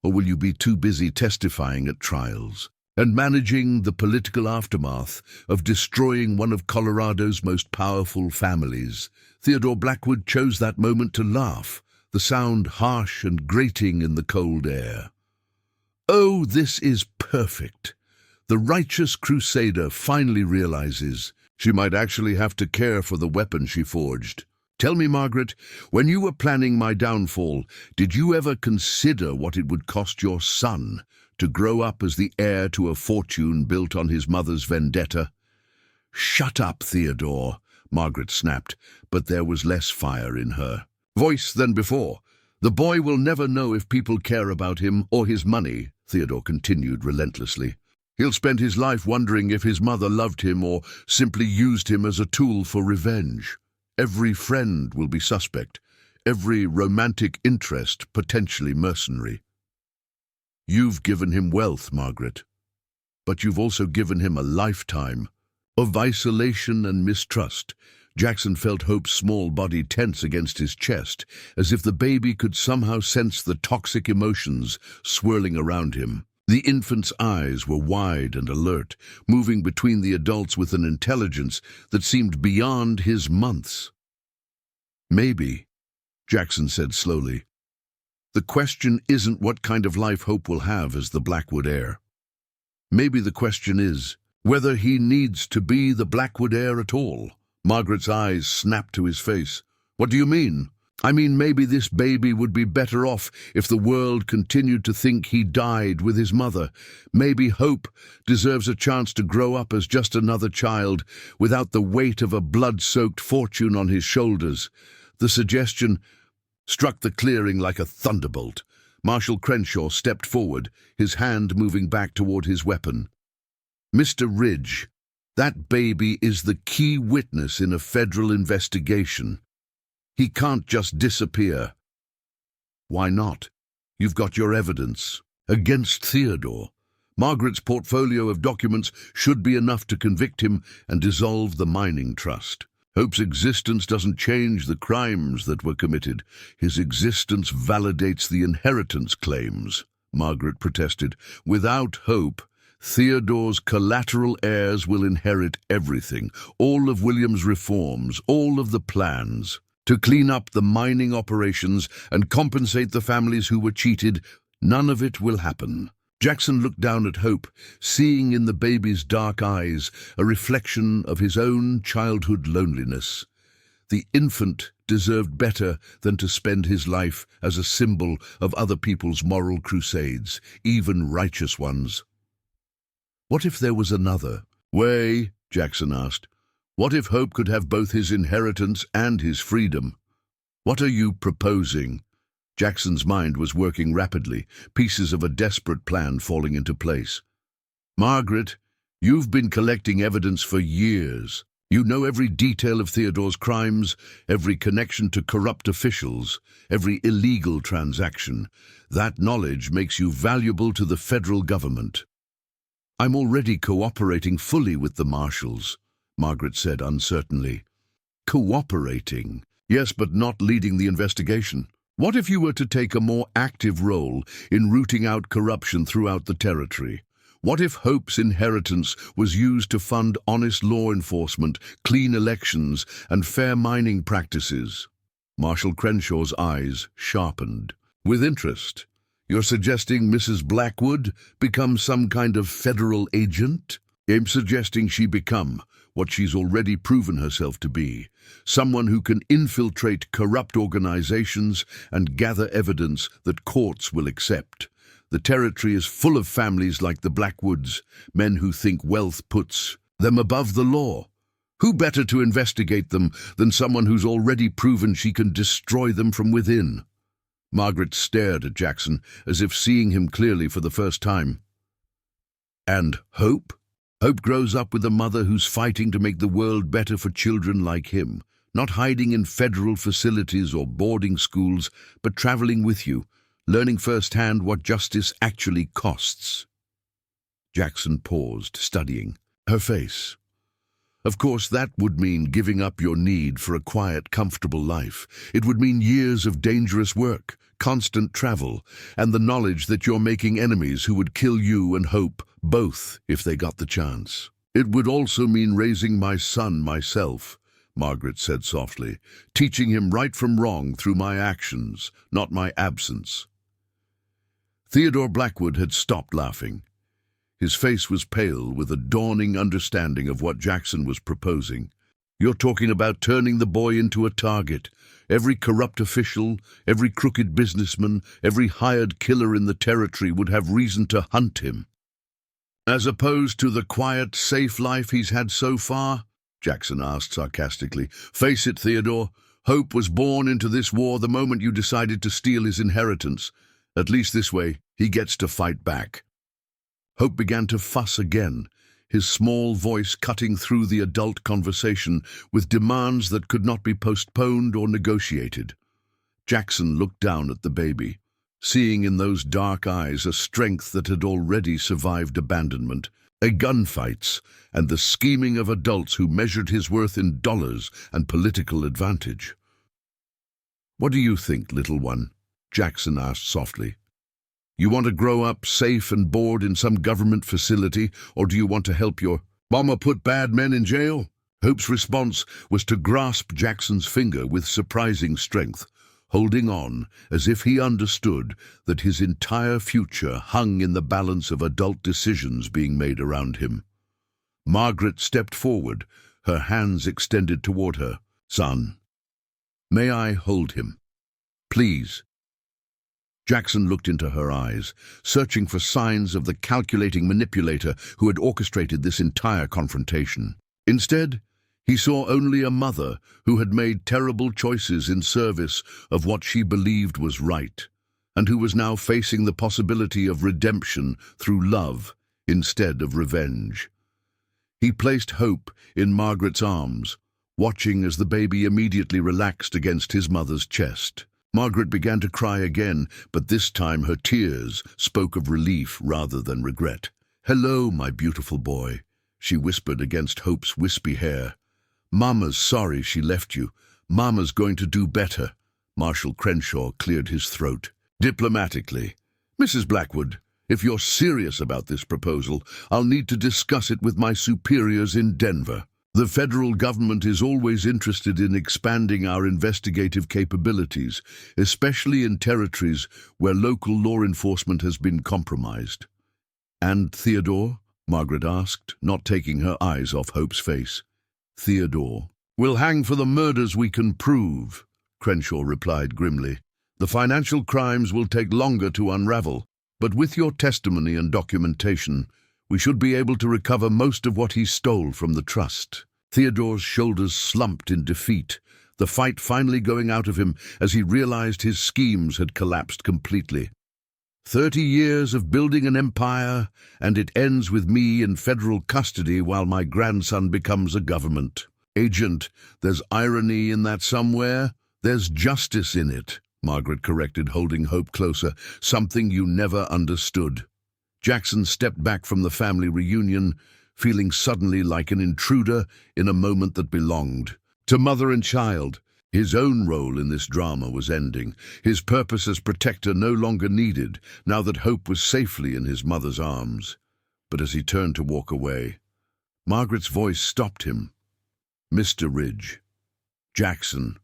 Or will you be too busy testifying at trials and managing the political aftermath of destroying one of Colorado's most powerful families?" Theodore Blackwood chose that moment to laugh, the sound harsh and grating in the cold air. "Oh, this is perfect. The righteous crusader finally realizes she might actually have to care for the weapon she forged. Tell me, Margaret, when you were planning my downfall, did you ever consider what it would cost your son to grow up as the heir to a fortune built on his mother's vendetta?" "Shut up, Theodore," Margaret snapped, but there was less fire in her voice than before. "The boy will never know if people care about him or his money," Theodore continued relentlessly. "He'll spend his life wondering if his mother loved him or simply used him as a tool for revenge. Every friend will be suspect, every romantic interest potentially mercenary. You've given him wealth, Margaret, but you've also given him a lifetime of isolation and mistrust." Jackson felt Hope's small body tense against his chest, as if the baby could somehow sense the toxic emotions swirling around him. The infant's eyes were wide and alert, moving between the adults with an intelligence that seemed beyond his months. "Maybe," Jackson said slowly, "the question isn't what kind of life Hope will have as the Blackwood heir. Maybe the question is whether he needs to be the Blackwood heir at all." Margaret's eyes snapped to his face. "What do you mean?" "I mean, maybe this baby would be better off if the world continued to think he died with his mother. Maybe Hope deserves a chance to grow up as just another child without the weight of a blood-soaked fortune on his shoulders." The suggestion struck the clearing like a thunderbolt. Marshal Crenshaw stepped forward, his hand moving back toward his weapon. "Mr. Ridge, that baby is the key witness in a federal investigation. He can't just disappear." "Why not? You've got your evidence." "Against Theodore. Margaret's portfolio of documents should be enough to convict him and dissolve the mining trust. Hope's existence doesn't change the crimes that were committed. His existence validates the inheritance claims," Margaret protested. "Without Hope, Theodore's collateral heirs will inherit everything, all of William's reforms, all of the plans to clean up the mining operations and compensate the families who were cheated. None of it will happen." Jackson looked down at Hope, seeing in the baby's dark eyes a reflection of his own childhood loneliness. The infant deserved better than to spend his life as a symbol of other people's moral crusades, even righteous ones. What if there was another way? Jackson asked. What if Hope could have both his inheritance and his freedom? What are you proposing? Jackson's mind was working rapidly, pieces of a desperate plan falling into place. Margaret, you've been collecting evidence for years. You know every detail of Theodore's crimes, every connection to corrupt officials, every illegal transaction. That knowledge makes you valuable to the federal government. I'm already cooperating fully with the marshals, Margaret said uncertainly. Cooperating? Yes, but not leading the investigation. What if you were to take a more active role in rooting out corruption throughout the territory? What if Hope's inheritance was used to fund honest law enforcement, clean elections, and fair mining practices? Marshal Crenshaw's eyes sharpened. With interest. You're suggesting Mrs. Blackwood become some kind of federal agent? I'm suggesting she become what she's already proven herself to be, someone who can infiltrate corrupt organizations and gather evidence that courts will accept. The territory is full of families like the Blackwoods, men who think wealth puts them above the law. Who better to investigate them than someone who's already proven she can destroy them from within? Margaret stared at Jackson as if seeing him clearly for the first time. And Hope? Hope grows up with a mother who's fighting to make the world better for children like him, not hiding in federal facilities or boarding schools, but traveling with you, learning firsthand what justice actually costs. Jackson paused, studying her face. Of course, that would mean giving up your need for a quiet, comfortable life. It would mean years of dangerous work, constant travel, and the knowledge that you're making enemies who would kill you and Hope, both, if they got the chance. It would also mean raising my son myself, Margaret said softly, teaching him right from wrong through my actions, not my absence. Theodore Blackwood had stopped laughing. His face was pale with a dawning understanding of what Jackson was proposing. You're talking about turning the boy into a target. Every corrupt official, every crooked businessman, every hired killer in the territory would have reason to hunt him. As opposed to the quiet, safe life he's had so far? Jackson asked sarcastically. Face it, Theodore, Hope was born into this war the moment you decided to steal his inheritance. At least this way, he gets to fight back. Hope began to fuss again, his small voice cutting through the adult conversation with demands that could not be postponed or negotiated. Jackson looked down at the baby, seeing in those dark eyes a strength that had already survived abandonment, gunfights, and the scheming of adults who measured his worth in dollars and political advantage. What do you think, little one? Jackson asked softly. You want to grow up safe and bored in some government facility, or do you want to help your mama put bad men in jail? Hope's response was to grasp Jackson's finger with surprising strength, holding on as if he understood that his entire future hung in the balance of adult decisions being made around him. Margaret stepped forward, her hands extended toward her. Son, may I hold him? Please. Jackson looked into her eyes, searching for signs of the calculating manipulator who had orchestrated this entire confrontation. Instead, he saw only a mother who had made terrible choices in service of what she believed was right, and who was now facing the possibility of redemption through love instead of revenge. He placed Hope in Margaret's arms, watching as the baby immediately relaxed against his mother's chest. Margaret began to cry again, but this time her tears spoke of relief rather than regret. Hello, my beautiful boy, she whispered against Hope's wispy hair. Mama's sorry she left you. Mama's going to do better. Marshal Crenshaw cleared his throat. Diplomatically, Mrs. Blackwood, if you're serious about this proposal, I'll need to discuss it with my superiors in Denver. The federal government is always interested in expanding our investigative capabilities, especially in territories where local law enforcement has been compromised. "And Theodore?" Margaret asked, not taking her eyes off Hope's face. "Theodore will hang for the murders we can prove," Crenshaw replied grimly. "The financial crimes will take longer to unravel, but with your testimony and documentation, we should be able to recover most of what he stole from the trust." Theodore's shoulders slumped in defeat, the fight finally going out of him as he realized his schemes had collapsed completely. 30 years of building an empire, and it ends with me in federal custody while my grandson becomes a government agent. There's irony in that somewhere. There's justice in it, Margaret corrected, holding Hope closer. Something you never understood. Jackson stepped back from the family reunion, feeling suddenly like an intruder in a moment that belonged to mother and child. His own role in this drama was ending. His purpose as protector no longer needed, now that Hope was safely in his mother's arms. But as he turned to walk away, Margaret's voice stopped him. "Mr. Ridge. Jackson."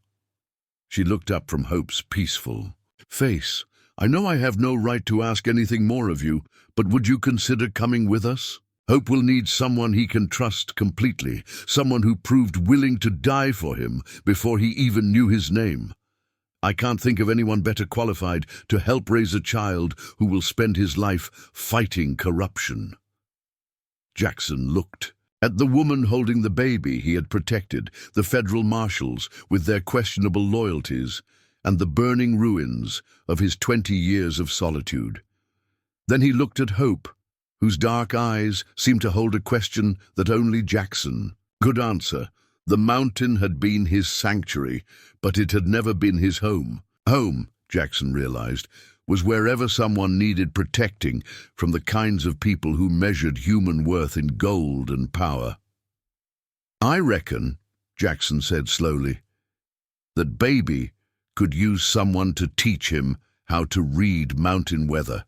She looked up from Hope's peaceful face. "I know I have no right to ask anything more of you, but would you consider coming with us? Hope will need someone he can trust completely, someone who proved willing to die for him before he even knew his name. I can't think of anyone better qualified to help raise a child who will spend his life fighting corruption." Jackson looked at the woman holding the baby he had protected, the federal marshals with their questionable loyalties, and the burning ruins of his 20 years of solitude. Then he looked at Hope, whose dark eyes seemed to hold a question that only Jackson could answer. The mountain had been his sanctuary, but it had never been his home. Home, Jackson realized, was wherever someone needed protecting from the kinds of people who measured human worth in gold and power. "I reckon," Jackson said slowly, "that baby could use someone to teach him how to read mountain weather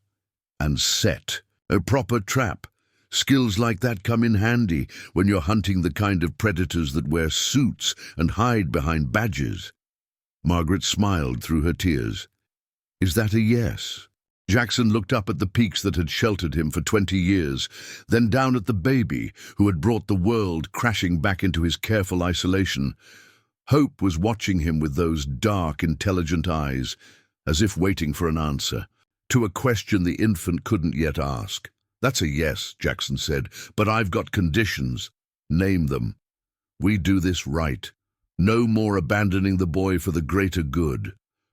and set a proper trap. Skills like that come in handy when you're hunting the kind of predators that wear suits and hide behind badges." Margaret smiled through her tears. "Is that a yes?" Jackson looked up at the peaks that had sheltered him for 20 years, then down at the baby who had brought the world crashing back into his careful isolation. Hope was watching him with those dark, intelligent eyes, as if waiting for an answer to a question the infant couldn't yet ask. "That's a yes," Jackson said, "but I've got conditions." "Name them." "We do this right. No more abandoning the boy for the greater good.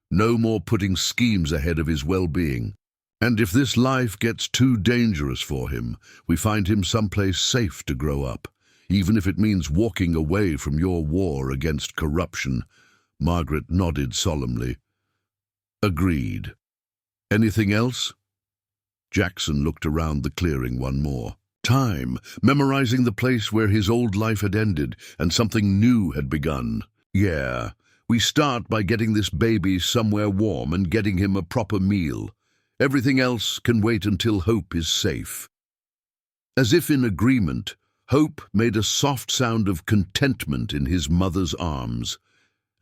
No more putting schemes ahead of his well-being. And if this life gets too dangerous for him, we find him someplace safe to grow up, even if it means walking away from your war against corruption." Margaret nodded solemnly. "Agreed. Anything else?" Jackson looked around the clearing one more time, memorizing the place where his old life had ended and something new had begun. "Yeah, we start by getting this baby somewhere warm and getting him a proper meal. Everything else can wait until Hope is safe." As if in agreement, Hope made a soft sound of contentment in his mother's arms,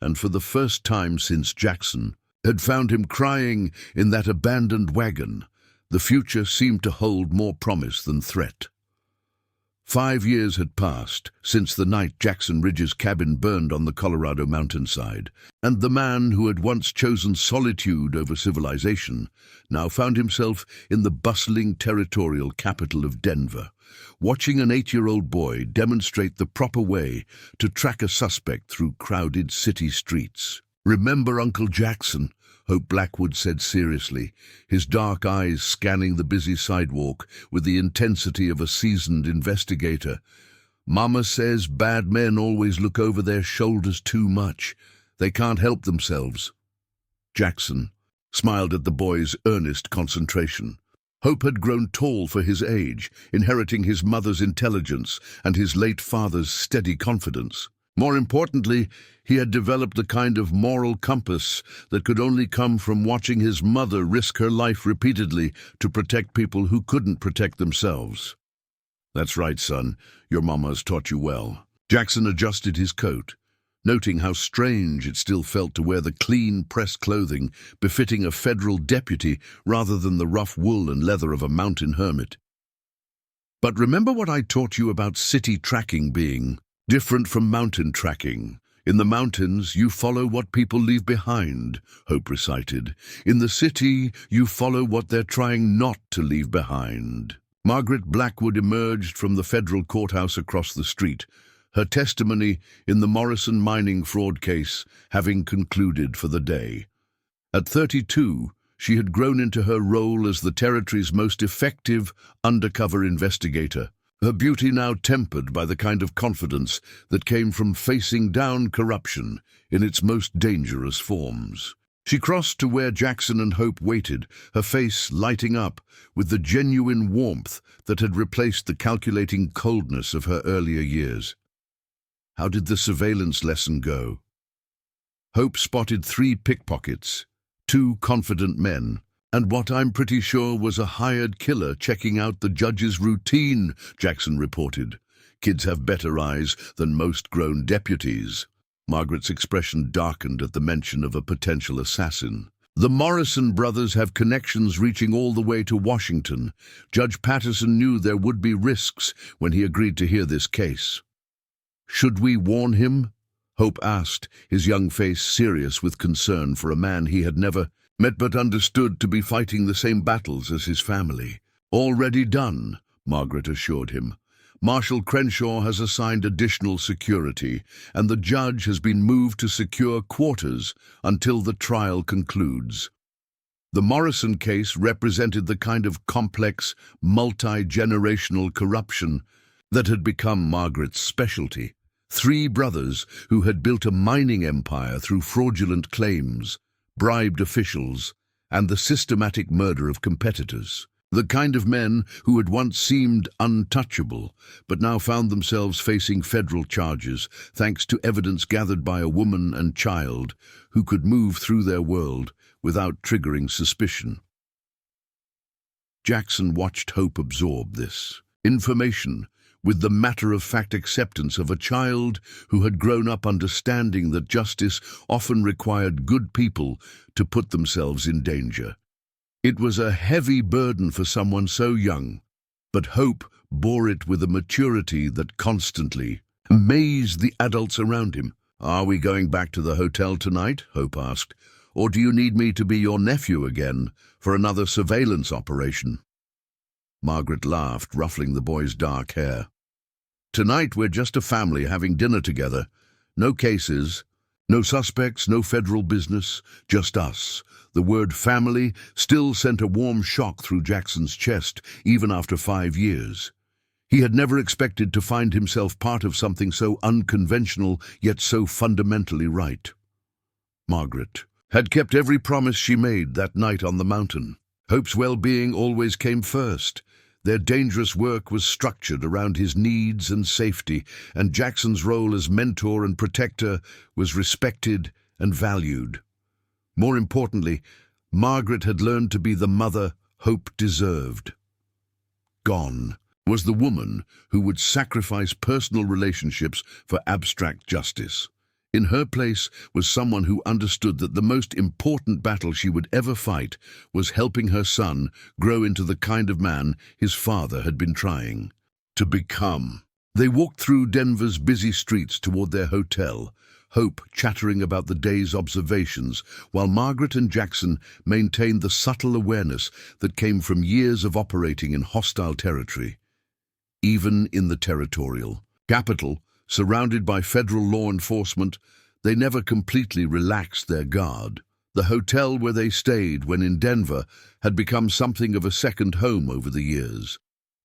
and for the first time since Jackson had found him crying in that abandoned wagon, the future seemed to hold more promise than threat. 5 years had passed since the night Jackson Ridge's cabin burned on the Colorado mountainside, and the man who had once chosen solitude over civilization now found himself in the bustling territorial capital of Denver, watching an 8-year-old boy demonstrate the proper way to track a suspect through crowded city streets. "Remember Uncle Jackson?" Hope Blackwood said seriously, his dark eyes scanning the busy sidewalk with the intensity of a seasoned investigator. "Mama says bad men always look over their shoulders too much. They can't help themselves." Jackson smiled at the boy's earnest concentration. Hope had grown tall for his age, inheriting his mother's intelligence and his late father's steady confidence. More importantly, he had developed the kind of moral compass that could only come from watching his mother risk her life repeatedly to protect people who couldn't protect themselves. "That's right, son. Your mama's taught you well." Jackson adjusted his coat, noting how strange it still felt to wear the clean, pressed clothing befitting a federal deputy rather than the rough wool and leather of a mountain hermit. But remember what I taught you about city tracking being different from mountain tracking. In the mountains, you follow what people leave behind, Hope recited. In the city, you follow what they're trying not to leave behind. Margaret Blackwood emerged from the federal courthouse across the street, her testimony in the Morrison mining fraud case having concluded for the day. At 32, she had grown into her role as the territory's most effective undercover investigator, her beauty now tempered by the kind of confidence that came from facing down corruption in its most dangerous forms. She crossed to where Jackson and Hope waited, her face lighting up with the genuine warmth that had replaced the calculating coldness of her earlier years. How did the surveillance lesson go? Hope spotted 3 pickpockets, 2 confident men, and what I'm pretty sure was a hired killer checking out the judge's routine, Jackson reported. Kids have better eyes than most grown deputies. Margaret's expression darkened at the mention of a potential assassin. The Morrison brothers have connections reaching all the way to Washington. Judge Patterson knew there would be risks when he agreed to hear this case. Should we warn him? Hope asked, his young face serious with concern for a man he had never met but understood to be fighting the same battles as his family. Already done, Margaret assured him. Marshal Crenshaw has assigned additional security, and the judge has been moved to secure quarters until the trial concludes. The Morrison case represented the kind of complex, multi-generational corruption that had become Margaret's specialty. 3 brothers who had built a mining empire through fraudulent claims, bribed officials, and the systematic murder of competitors. The kind of men who had once seemed untouchable, but now found themselves facing federal charges thanks to evidence gathered by a woman and child who could move through their world without triggering suspicion. Jackson watched Hope absorb this information with the matter-of-fact acceptance of a child who had grown up understanding that justice often required good people to put themselves in danger. It was a heavy burden for someone so young, but Hope bore it with a maturity that constantly amazed the adults around him. "Are we going back to the hotel tonight?" Hope asked. "Or do you need me to be your nephew again for another surveillance operation?" Margaret laughed, ruffling the boy's dark hair. "Tonight we're just a family having dinner together. No cases, no suspects, no federal business, just us." The word family still sent a warm shock through Jackson's chest, even after 5 years. He had never expected to find himself part of something so unconventional, yet so fundamentally right. Margaret had kept every promise she made that night on the mountain. Hope's well-being always came first. Their dangerous work was structured around his needs and safety, and Jackson's role as mentor and protector was respected and valued. More importantly, Margaret had learned to be the mother Hope deserved. Gone was the woman who would sacrifice personal relationships for abstract justice. In her place was someone who understood that the most important battle she would ever fight was helping her son grow into the kind of man his father had been trying to become. They walked through Denver's busy streets toward their hotel, Hope chattering about the day's observations, while Margaret and Jackson maintained the subtle awareness that came from years of operating in hostile territory. Even in the territorial capital, surrounded by federal law enforcement, they never completely relaxed their guard. The hotel where they stayed when in Denver had become something of a second home over the years.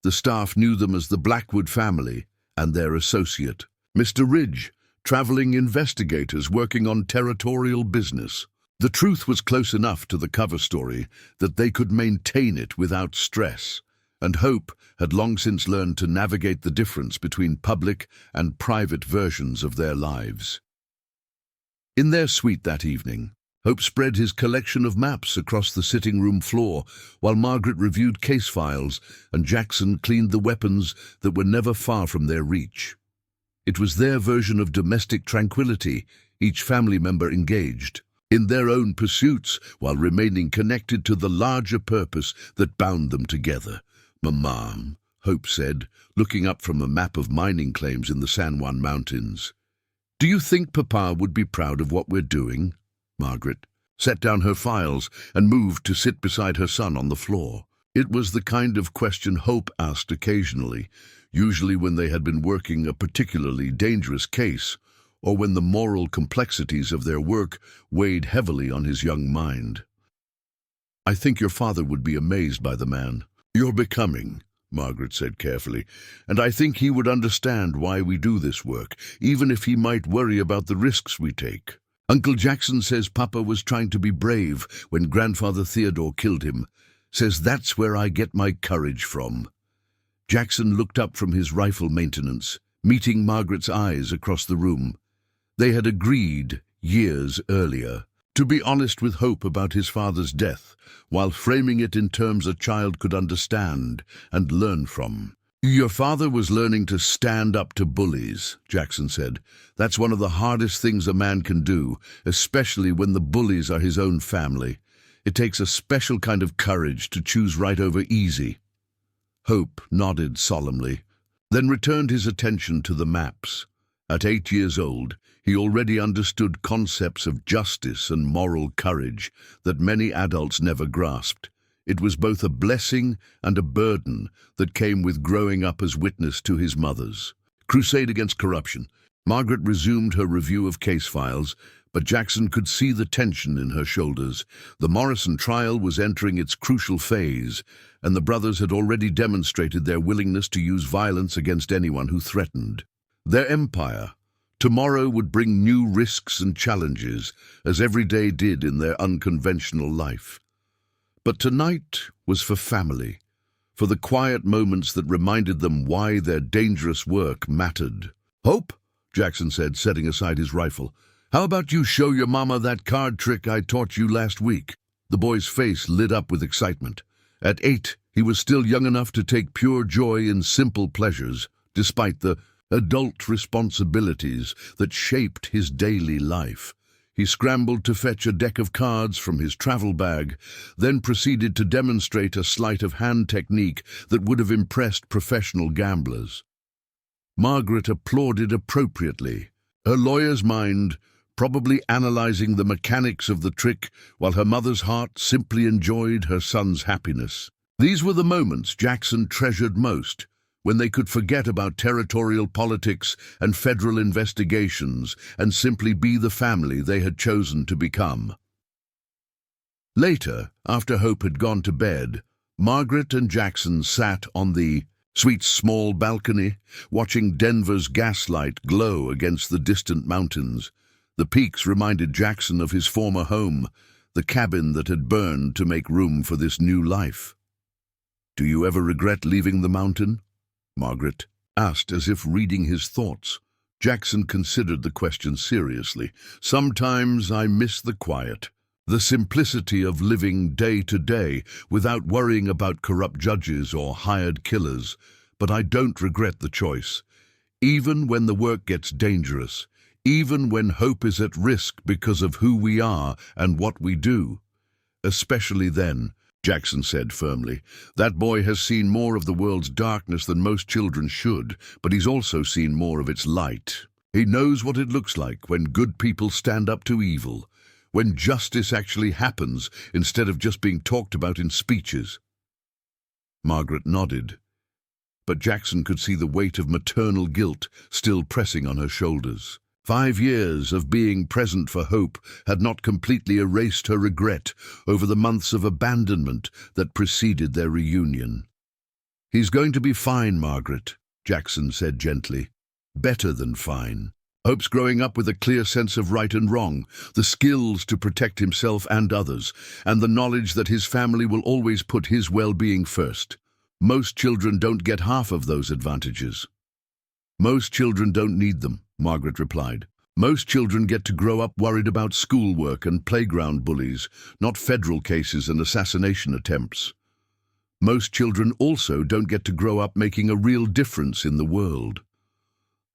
The staff knew them as the Blackwood family and their associate, Mr. Ridge, traveling investigators working on territorial business. The truth was close enough to the cover story that they could maintain it without stress, and Hope had long since learned to navigate the difference between public and private versions of their lives. In their suite that evening, Hope spread his collection of maps across the sitting room floor, while Margaret reviewed case files and Jackson cleaned the weapons that were never far from their reach. It was their version of domestic tranquility, each family member engaged in their own pursuits while remaining connected to the larger purpose that bound them together. "Mom," Hope said, looking up from a map of mining claims in the San Juan Mountains. "Do you think Papa would be proud of what we're doing?" Margaret set down her files and moved to sit beside her son on the floor. It was the kind of question Hope asked occasionally, usually when they had been working a particularly dangerous case, or when the moral complexities of their work weighed heavily on his young mind. "I think your father would be amazed by the man you're becoming," Margaret said carefully, "and I think he would understand why we do this work, even if he might worry about the risks we take. Uncle Jackson says Papa was trying to be brave when Grandfather Theodore killed him, says that's where I get my courage from." Jackson looked up from his rifle maintenance, meeting Margaret's eyes across the room. They had agreed, years earlier, to be honest with Hope about his father's death, while framing it in terms a child could understand and learn from. "Your father was learning to stand up to bullies," Jackson said. "That's one of the hardest things a man can do, especially when the bullies are his own family. It takes a special kind of courage to choose right over easy." Hope nodded solemnly, then returned his attention to the maps. At 8 years old, he already understood concepts of justice and moral courage that many adults never grasped. It was both a blessing and a burden that came with growing up as witness to his mother's crusade against corruption. Margaret resumed her review of case files, but Jackson could see the tension in her shoulders. The Morrison trial was entering its crucial phase, and the brothers had already demonstrated their willingness to use violence against anyone who threatened their empire. Tomorrow would bring new risks and challenges, as every day did in their unconventional life. But tonight was for family, for the quiet moments that reminded them why their dangerous work mattered. "Hope," Jackson said, setting aside his rifle, "how about you show your mama that card trick I taught you last week?" The boy's face lit up with excitement. At 8, he was still young enough to take pure joy in simple pleasures, despite the adult responsibilities that shaped his daily life. He scrambled to fetch a deck of cards from his travel bag, then proceeded to demonstrate a sleight of hand technique that would have impressed professional gamblers. Margaret applauded appropriately, her lawyer's mind probably analyzing the mechanics of the trick, while her mother's heart simply enjoyed her son's happiness. These were the moments Jackson treasured most, when they could forget about territorial politics and federal investigations and simply be the family they had chosen to become. Later, after Hope had gone to bed, Margaret and Jackson sat on the sweet small balcony, watching Denver's gaslight glow against the distant mountains. The peaks reminded Jackson of his former home, the cabin that had burned to make room for this new life. "Do you ever regret leaving the mountain?" Margaret asked, as if reading his thoughts. Jackson considered the question seriously. "Sometimes I miss the quiet, the simplicity of living day to day without worrying about corrupt judges or hired killers, but I don't regret the choice. Even when the work gets dangerous, even when hope is at risk because of who we are and what we do. Especially then," Jackson said firmly. "That boy has seen more of the world's darkness than most children should, but he's also seen more of its light. He knows what it looks like when good people stand up to evil, when justice actually happens instead of just being talked about in speeches." Margaret nodded, but Jackson could see the weight of maternal guilt still pressing on her shoulders. 5 years of being present for Hope had not completely erased her regret over the months of abandonment that preceded their reunion. "He's going to be fine, Margaret," Jackson said gently. "Better than fine. Hope's growing up with a clear sense of right and wrong, the skills to protect himself and others, and the knowledge that his family will always put his well-being first. Most children don't get half of those advantages." "Most children don't need them," Margaret replied. "Most children get to grow up worried about schoolwork and playground bullies, not federal cases and assassination attempts. Most children also don't get to grow up making a real difference in the world.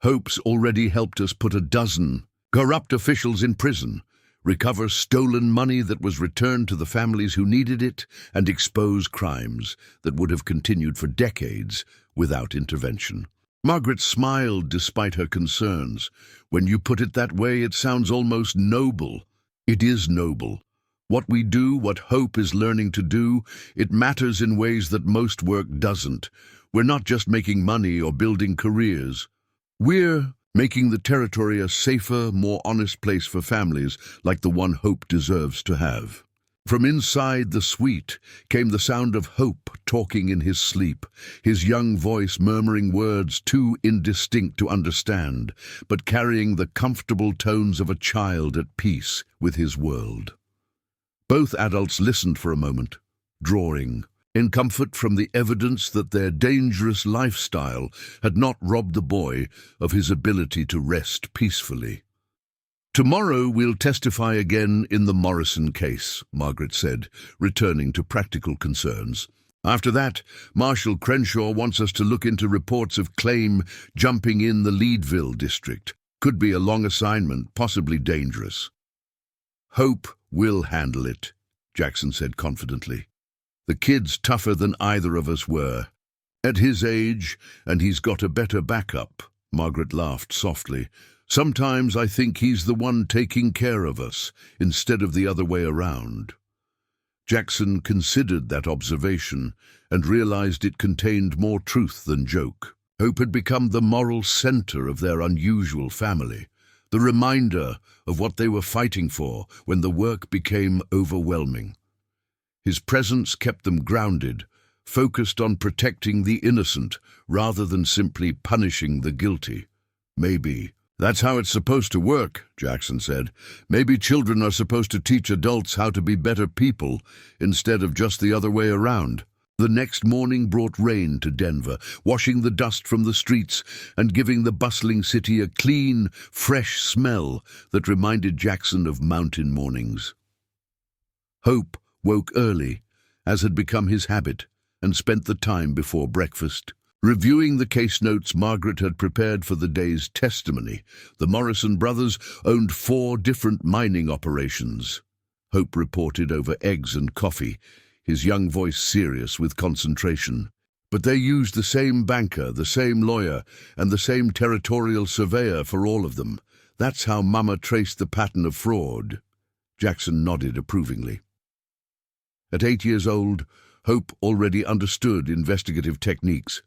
Hope's already helped us put 12 corrupt officials in prison, recover stolen money that was returned to the families who needed it, and expose crimes that would have continued for decades without intervention. Margaret smiled despite her concerns. When you put it that way, it sounds almost noble. It is noble. What we do, what Hope is learning to do, it matters in ways that most work doesn't. We're not just making money or building careers. We're making the territory a safer, more honest place for families like the one Hope deserves to have. From inside the suite came the sound of Hope talking in his sleep, his young voice murmuring words too indistinct to understand, but carrying the comfortable tones of a child at peace with his world. Both adults listened for a moment, drawing in comfort from the evidence that their dangerous lifestyle had not robbed the boy of his ability to rest peacefully. "Tomorrow we'll testify again in the Morrison case," Margaret said, returning to practical concerns. "After that, Marshal Crenshaw wants us to look into reports of claim jumping in the Leadville district. Could be a long assignment, possibly dangerous." "Hope will handle it," Jackson said confidently. "The kid's tougher than either of us were. At his age, and he's got a better backup." Margaret laughed softly. "Sometimes I think he's the one taking care of us, instead of the other way around." Jackson considered that observation and realized it contained more truth than joke. Hope had become the moral center of their unusual family, the reminder of what they were fighting for when the work became overwhelming. His presence kept them grounded, focused on protecting the innocent rather than simply punishing the guilty. "Maybe that's how it's supposed to work," Jackson said. "Maybe children are supposed to teach adults how to be better people instead of just the other way around." The next morning brought rain to Denver, washing the dust from the streets and giving the bustling city a clean, fresh smell that reminded Jackson of mountain mornings. Hope woke early, as had become his habit, and spent the time before breakfast reviewing the case notes Margaret had prepared for the day's testimony. The Morrison brothers owned 4 different mining operations. Hope reported over eggs and coffee, his young voice serious with concentration. But they used the same banker, the same lawyer, and the same territorial surveyor for all of them. That's how Mama traced the pattern of fraud. Jackson nodded approvingly. At 8 years old, Hope already understood investigative techniques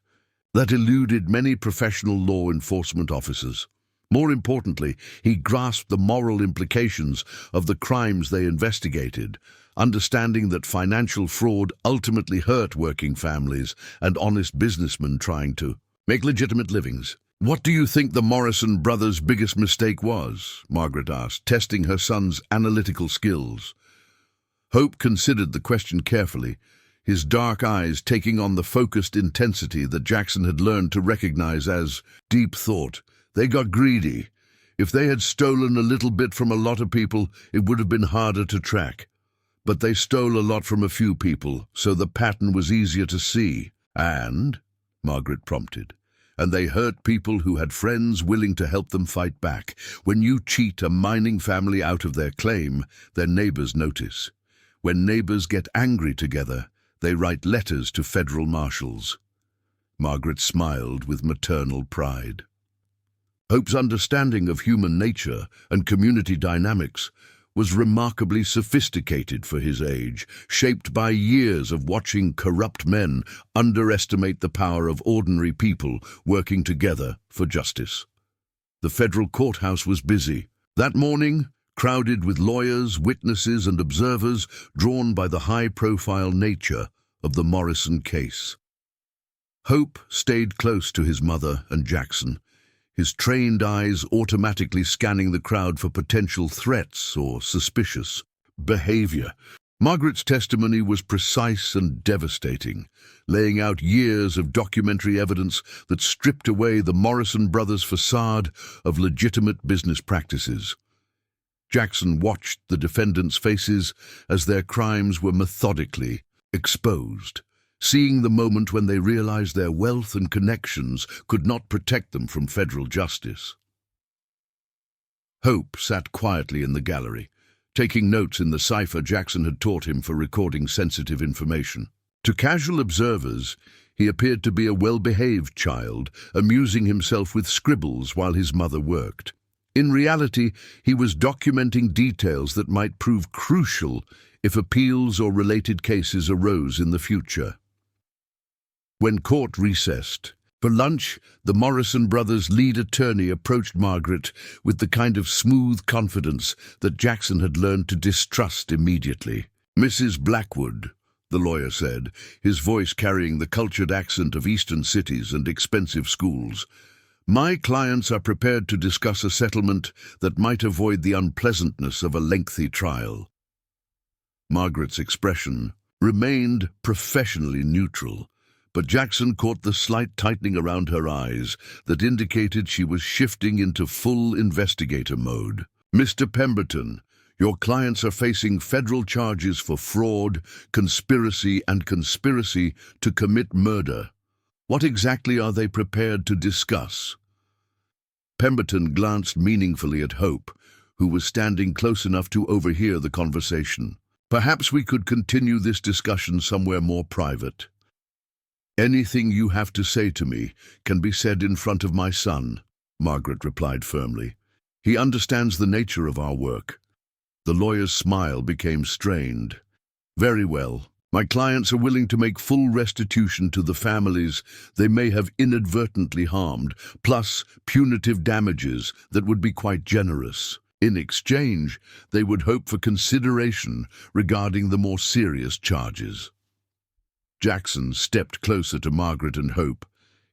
that eluded many professional law enforcement officers. More importantly, he grasped the moral implications of the crimes they investigated, understanding that financial fraud ultimately hurt working families and honest businessmen trying to make legitimate livings. "What do you think the Morrison brothers' biggest mistake was?" Margaret asked, testing her son's analytical skills. Hope considered the question carefully, his dark eyes taking on the focused intensity that Jackson had learned to recognize as deep thought. "They got greedy. If they had stolen a little bit from a lot of people, it would have been harder to track. But they stole a lot from a few people, so the pattern was easier to see. And," Margaret prompted, "and they hurt people who had friends willing to help them fight back. When you cheat a mining family out of their claim, their neighbors notice. When neighbors get angry together, they write letters to federal marshals." Margaret smiled with maternal pride. Hope's understanding of human nature and community dynamics was remarkably sophisticated for his age, shaped by years of watching corrupt men underestimate the power of ordinary people working together for justice. The federal courthouse was busy. That morning, crowded with lawyers, witnesses, and observers drawn by the high-profile nature of the Morrison case. Hope stayed close to his mother and Jackson, his trained eyes automatically scanning the crowd for potential threats or suspicious behavior. Margaret's testimony was precise and devastating, laying out years of documentary evidence that stripped away the Morrison brothers' facade of legitimate business practices. Jackson watched the defendants' faces as their crimes were methodically exposed, seeing the moment when they realized their wealth and connections could not protect them from federal justice. Hope sat quietly in the gallery, taking notes in the cipher Jackson had taught him for recording sensitive information. To casual observers, he appeared to be a well-behaved child, amusing himself with scribbles while his mother worked. In reality, he was documenting details that might prove crucial if appeals or related cases arose in the future. When court recessed, for lunch, the Morrison brothers' lead attorney approached Margaret with the kind of smooth confidence that Jackson had learned to distrust immediately. "Mrs. Blackwood," the lawyer said, his voice carrying the cultured accent of eastern cities and expensive schools, "my clients are prepared to discuss a settlement that might avoid the unpleasantness of a lengthy trial." Margaret's expression remained professionally neutral, but Jackson caught the slight tightening around her eyes that indicated she was shifting into full investigator mode. "Mr. Pemberton, your clients are facing federal charges for fraud, conspiracy to commit murder. What exactly are they prepared to discuss?" Pemberton glanced meaningfully at Hope, who was standing close enough to overhear the conversation. "Perhaps we could continue this discussion somewhere more private." "Anything you have to say to me can be said in front of my son," Margaret replied firmly. "He understands the nature of our work." The lawyer's smile became strained. "Very well. My clients are willing to make full restitution to the families they may have inadvertently harmed, plus punitive damages that would be quite generous. In exchange, they would hope for consideration regarding the more serious charges." Jackson stepped closer to Margaret and Hope,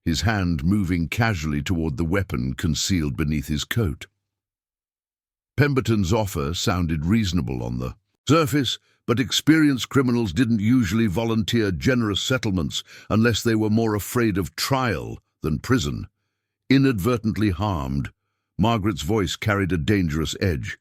his hand moving casually toward the weapon concealed beneath his coat. Pemberton's offer sounded reasonable on the surface, but experienced criminals didn't usually volunteer generous settlements unless they were more afraid of trial than prison. Inadvertently harmed, Margaret's voice carried a dangerous edge.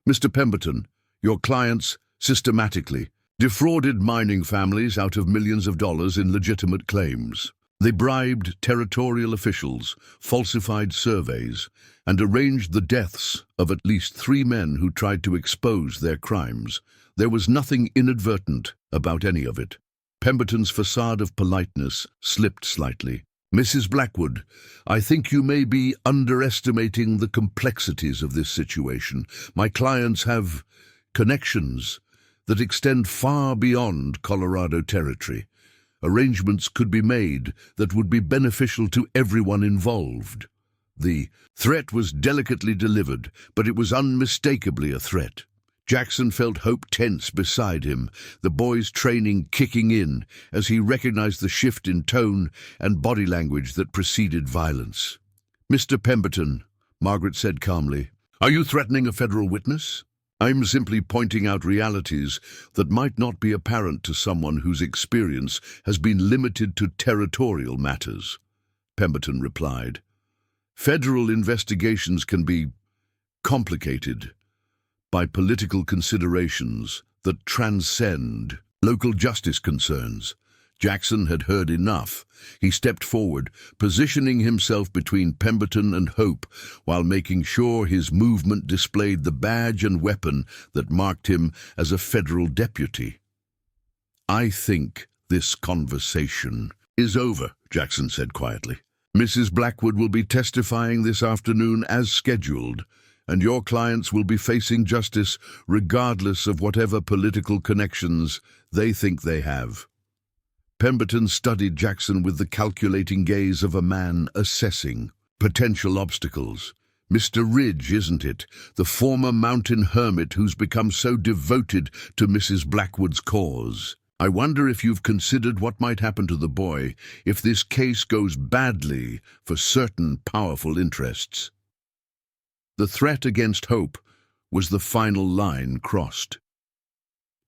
"Mr. Pemberton, your clients systematically defrauded mining families out of millions of dollars in legitimate claims. They bribed territorial officials, falsified surveys, and arranged the deaths of at least 3 men who tried to expose their crimes. There was nothing inadvertent about any of it." Pemberton's facade of politeness slipped slightly. "Mrs. Blackwood, I think you may be underestimating the complexities of this situation. My clients have connections that extend far beyond Colorado territory. Arrangements could be made that would be beneficial to everyone involved." The threat was delicately delivered, but it was unmistakably a threat. Jackson felt Hope tense beside him, the boy's training kicking in as he recognized the shift in tone and body language that preceded violence. "Mr. Pemberton," Margaret said calmly, "are you threatening a federal witness?" "I'm simply pointing out realities that might not be apparent to someone whose experience has been limited to territorial matters," Pemberton replied. "Federal investigations can be complicated by political considerations that transcend local justice concerns." Jackson had heard enough. He stepped forward, positioning himself between Pemberton and Hope while making sure his movement displayed the badge and weapon that marked him as a federal deputy. "I think this conversation is over," Jackson said quietly. "Mrs. Blackwood will be testifying this afternoon as scheduled, and your clients will be facing justice regardless of whatever political connections they think they have." Pemberton studied Jackson with the calculating gaze of a man assessing potential obstacles. "Mr. Ridge, isn't it? The former mountain hermit who's become so devoted to Mrs. Blackwood's cause. I wonder if you've considered what might happen to the boy if this case goes badly for certain powerful interests." The threat against Hope was the final line crossed.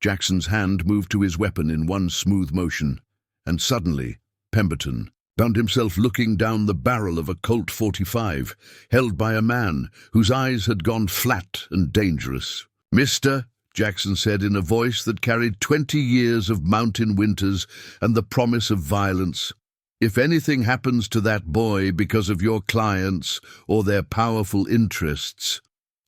Jackson's hand moved to his weapon in one smooth motion, and suddenly Pemberton found himself looking down the barrel of a Colt .45, held by a man whose eyes had gone flat and dangerous. "Mister," Jackson said in a voice that carried 20 years of mountain winters and the promise of violence, "if anything happens to that boy because of your clients or their powerful interests,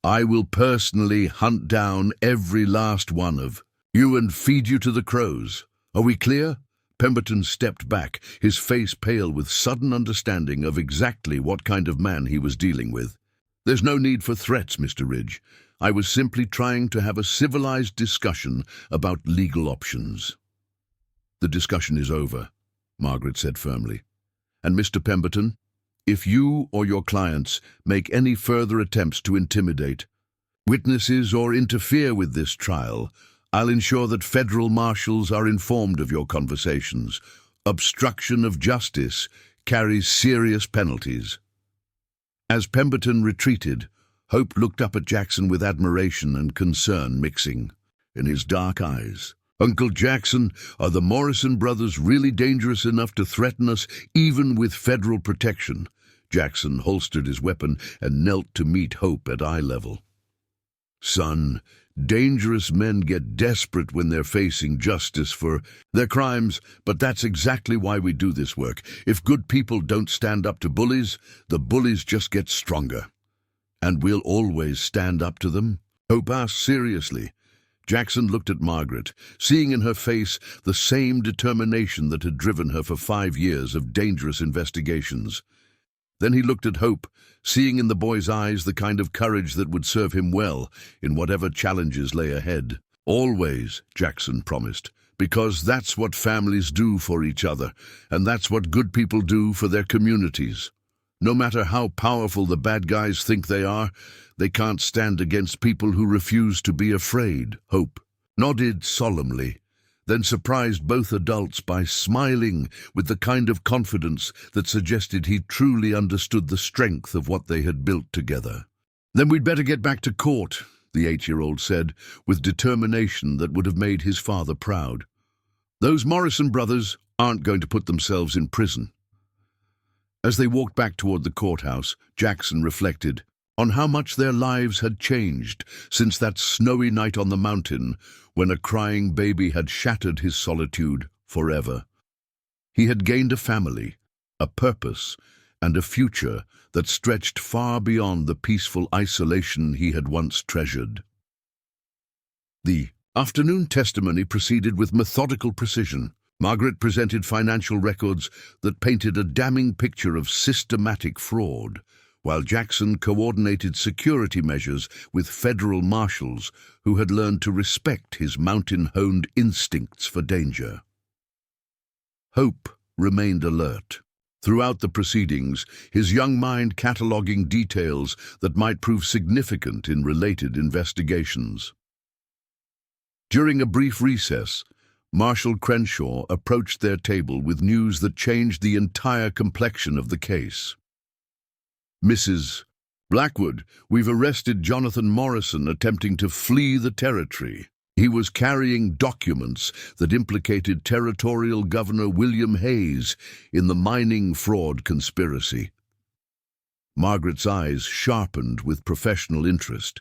I will personally hunt down every last one of you and feed you to the crows. Are we clear?" Pemberton stepped back, his face pale with sudden understanding of exactly what kind of man he was dealing with. "There's no need for threats, Mr. Ridge. I was simply trying to have a civilized discussion about legal options." "The discussion is over," Margaret said firmly. "And Mr. Pemberton, if you or your clients make any further attempts to intimidate witnesses or interfere with this trial, I'll ensure that federal marshals are informed of your conversations. Obstruction of justice carries serious penalties." As Pemberton retreated, Hope looked up at Jackson with admiration and concern mixing in his dark eyes. "Uncle Jackson, are the Morrison brothers really dangerous enough to threaten us, even with federal protection?" Jackson holstered his weapon and knelt to meet Hope at eye level. "Son, dangerous men get desperate when they're facing justice for their crimes, but that's exactly why we do this work. If good people don't stand up to bullies, the bullies just get stronger. And we'll always stand up to them?" Hope asked seriously. Jackson looked at Margaret, seeing in her face the same determination that had driven her for 5 years of dangerous investigations. Then he looked at Hope, seeing in the boy's eyes the kind of courage that would serve him well in whatever challenges lay ahead. "Always," Jackson promised, "because that's what families do for each other, and that's what good people do for their communities. No matter how powerful the bad guys think they are, they can't stand against people who refuse to be afraid." Hope nodded solemnly, then surprised both adults by smiling with the kind of confidence that suggested he truly understood the strength of what they had built together. "Then we'd better get back to court," the 8-year-old said, with determination that would have made his father proud. "Those Morrison brothers aren't going to put themselves in prison." As they walked back toward the courthouse, Jackson reflected on how much their lives had changed since that snowy night on the mountain when a crying baby had shattered his solitude forever. He had gained a family, a purpose, and a future that stretched far beyond the peaceful isolation he had once treasured. The afternoon testimony proceeded with methodical precision. Margaret presented financial records that painted a damning picture of systematic fraud, while Jackson coordinated security measures with federal marshals who had learned to respect his mountain-honed instincts for danger. Hope remained alert. Throughout the proceedings, his young mind cataloging details that might prove significant in related investigations. During a brief recess, Marshal Crenshaw approached their table with news that changed the entire complexion of the case. "Mrs. Blackwood, we've arrested Jonathan Morrison attempting to flee the territory. He was carrying documents that implicated Territorial Governor William Hayes in the mining fraud conspiracy." Margaret's eyes sharpened with professional interest.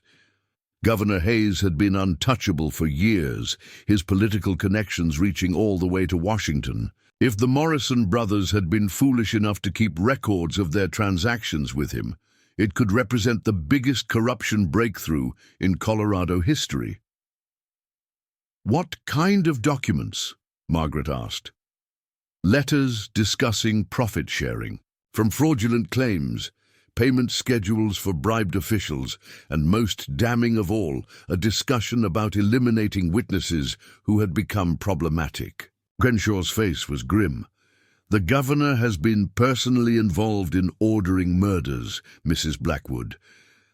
Governor Hayes had been untouchable for years, his political connections reaching all the way to Washington. If the Morrison brothers had been foolish enough to keep records of their transactions with him, it could represent the biggest corruption breakthrough in Colorado history. "What kind of documents?" Margaret asked. "Letters discussing profit sharing, from fraudulent claims, payment schedules for bribed officials, and most damning of all, a discussion about eliminating witnesses who had become problematic." Crenshaw's face was grim. "The governor has been personally involved in ordering murders, Mrs. Blackwood.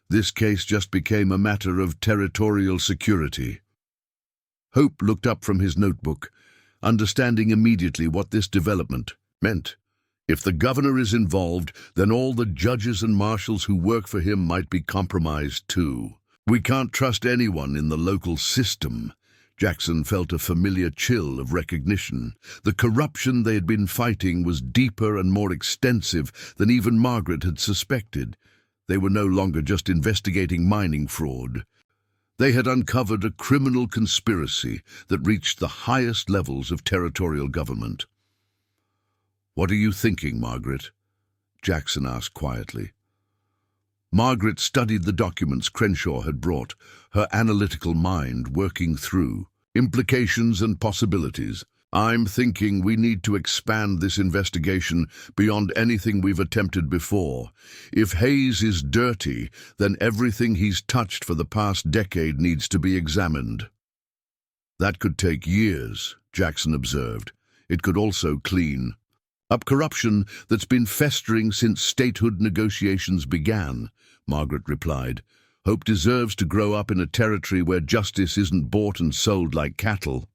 This case just became a matter of territorial security." Hope looked up from his notebook, understanding immediately what this development meant. If the governor is involved, then all the judges and marshals who work for him might be compromised too. "We can't trust anyone in the local system." Jackson felt a familiar chill of recognition. The corruption they had been fighting was deeper and more extensive than even Margaret had suspected. They were no longer just investigating mining fraud. They had uncovered a criminal conspiracy that reached the highest levels of territorial government. "What are you thinking, Margaret?" Jackson asked quietly. Margaret studied the documents Crenshaw had brought, her analytical mind working through implications and possibilities. I'm thinking we need to expand this investigation beyond anything we've attempted before. If Hayes is dirty, then everything he's touched for the past decade needs to be examined. That could take years, Jackson observed. It could also clean up corruption that's been festering since statehood negotiations began, Margaret replied. Hope deserves to grow up in a territory where justice isn't bought and sold like cattle.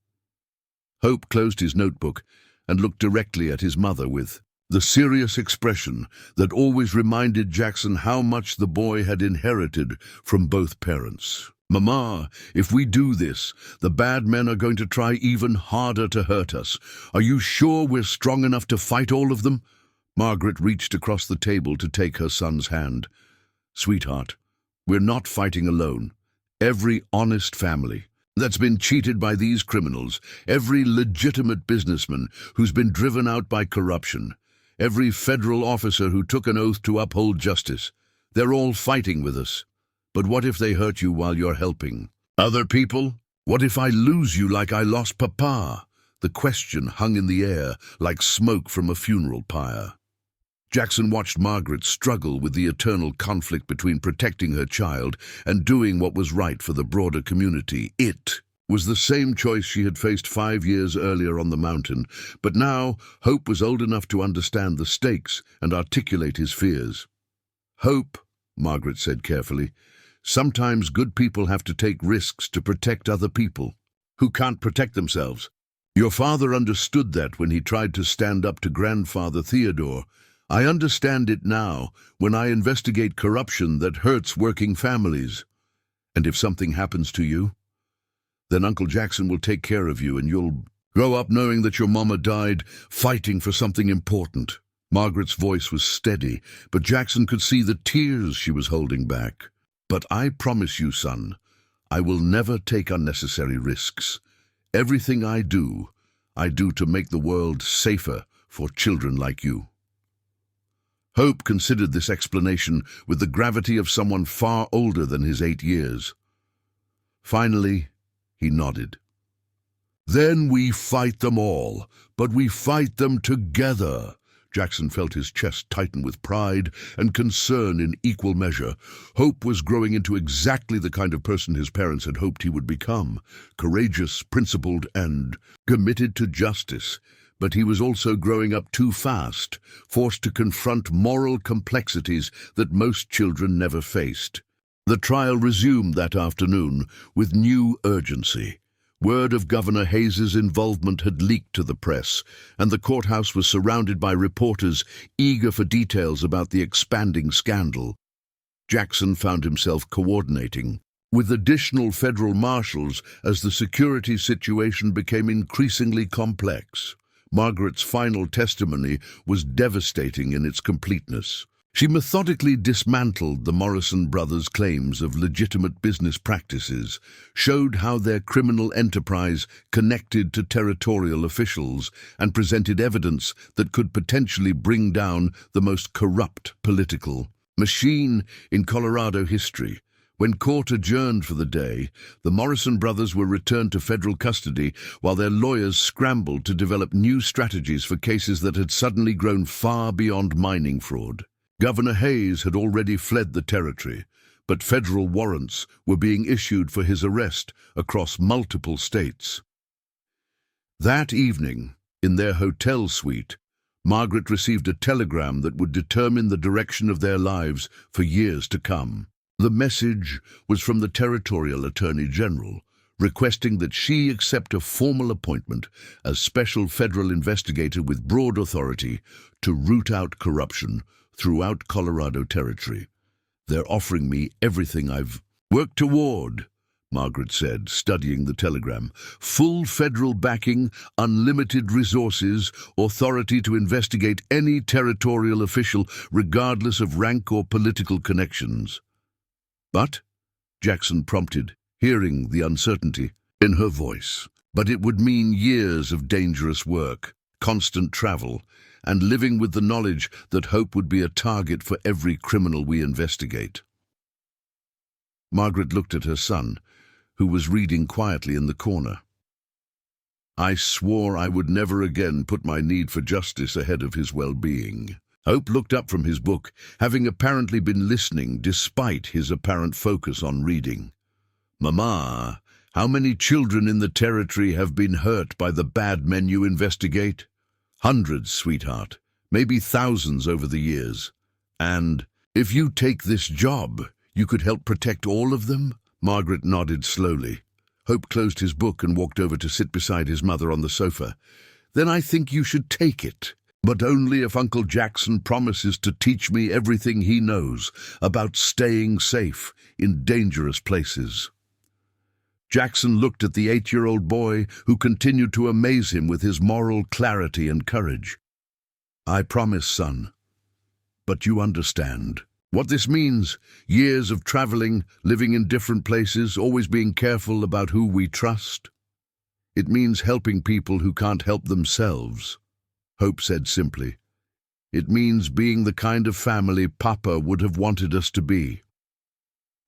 Hope closed his notebook and looked directly at his mother with the serious expression that always reminded Jackson how much the boy had inherited from both parents. Mama, if we do this, the bad men are going to try even harder to hurt us. Are you sure we're strong enough to fight all of them? Margaret reached across the table to take her son's hand. Sweetheart, we're not fighting alone. Every honest family that's been cheated by these criminals, every legitimate businessman who's been driven out by corruption, every federal officer who took an oath to uphold justice, they're all fighting with us. But what if they hurt you while you're helping? Other people? What if I lose you like I lost Papa? The question hung in the air like smoke from a funeral pyre. Jackson watched Margaret struggle with the eternal conflict between protecting her child and doing what was right for the broader community. It was the same choice she had faced 5 years earlier on the mountain, but now Hope was old enough to understand the stakes and articulate his fears. Hope, Margaret said carefully, sometimes good people have to take risks to protect other people who can't protect themselves. Your father understood that when he tried to stand up to Grandfather Theodore. I understand it now when I investigate corruption that hurts working families. And if something happens to you, then Uncle Jackson will take care of you and you'll grow up knowing that your mama died fighting for something important. Margaret's voice was steady, but Jackson could see the tears she was holding back. But I promise you, son, I will never take unnecessary risks. Everything I do to make the world safer for children like you. Hope considered this explanation with the gravity of someone far older than his 8 years. Finally, he nodded. Then we fight them all, but we fight them together. Jackson felt his chest tighten with pride and concern in equal measure. Hope was growing into exactly the kind of person his parents had hoped he would become, courageous, principled, and committed to justice. But he was also growing up too fast, forced to confront moral complexities that most children never faced. The trial resumed that afternoon with new urgency. Word of Governor Hayes's involvement had leaked to the press, and the courthouse was surrounded by reporters eager for details about the expanding scandal. Jackson found himself coordinating with additional federal marshals as the security situation became increasingly complex. Margaret's final testimony was devastating in its completeness. She methodically dismantled the Morrison brothers' claims of legitimate business practices, showed how their criminal enterprise connected to territorial officials, and presented evidence that could potentially bring down the most corrupt political machine in Colorado history. When court adjourned for the day, the Morrison brothers were returned to federal custody while their lawyers scrambled to develop new strategies for cases that had suddenly grown far beyond mining fraud. Governor Hayes had already fled the territory, but federal warrants were being issued for his arrest across multiple states. That evening, in their hotel suite, Margaret received a telegram that would determine the direction of their lives for years to come. The message was from the Territorial Attorney General, requesting that she accept a formal appointment as special federal investigator with broad authority to root out corruption throughout Colorado Territory. They're offering me everything I've worked toward, Margaret said, studying the telegram. Full federal backing, unlimited resources, authority to investigate any territorial official regardless of rank or political connections. But, Jackson prompted, hearing the uncertainty in her voice. But it would mean years of dangerous work, constant travel, and living with the knowledge that Hope would be a target for every criminal we investigate. Margaret looked at her son, who was reading quietly in the corner. I swore I would never again put my need for justice ahead of his well-being. Hope looked up from his book, having apparently been listening despite his apparent focus on reading. Mama, how many children in the territory have been hurt by the bad men you investigate? Hundreds, sweetheart, maybe thousands over the years. And if you take this job, you could help protect all of them? Margaret nodded slowly. Hope closed his book and walked over to sit beside his mother on the sofa. Then I think you should take it, but only if Uncle Jackson promises to teach me everything he knows about staying safe in dangerous places. Jackson looked at the 8-year-old boy, who continued to amaze him with his moral clarity and courage. I promise, son. But you understand what this means. Years of traveling, living in different places, always being careful about who we trust. It means helping people who can't help themselves, Hope said simply. It means being the kind of family Papa would have wanted us to be.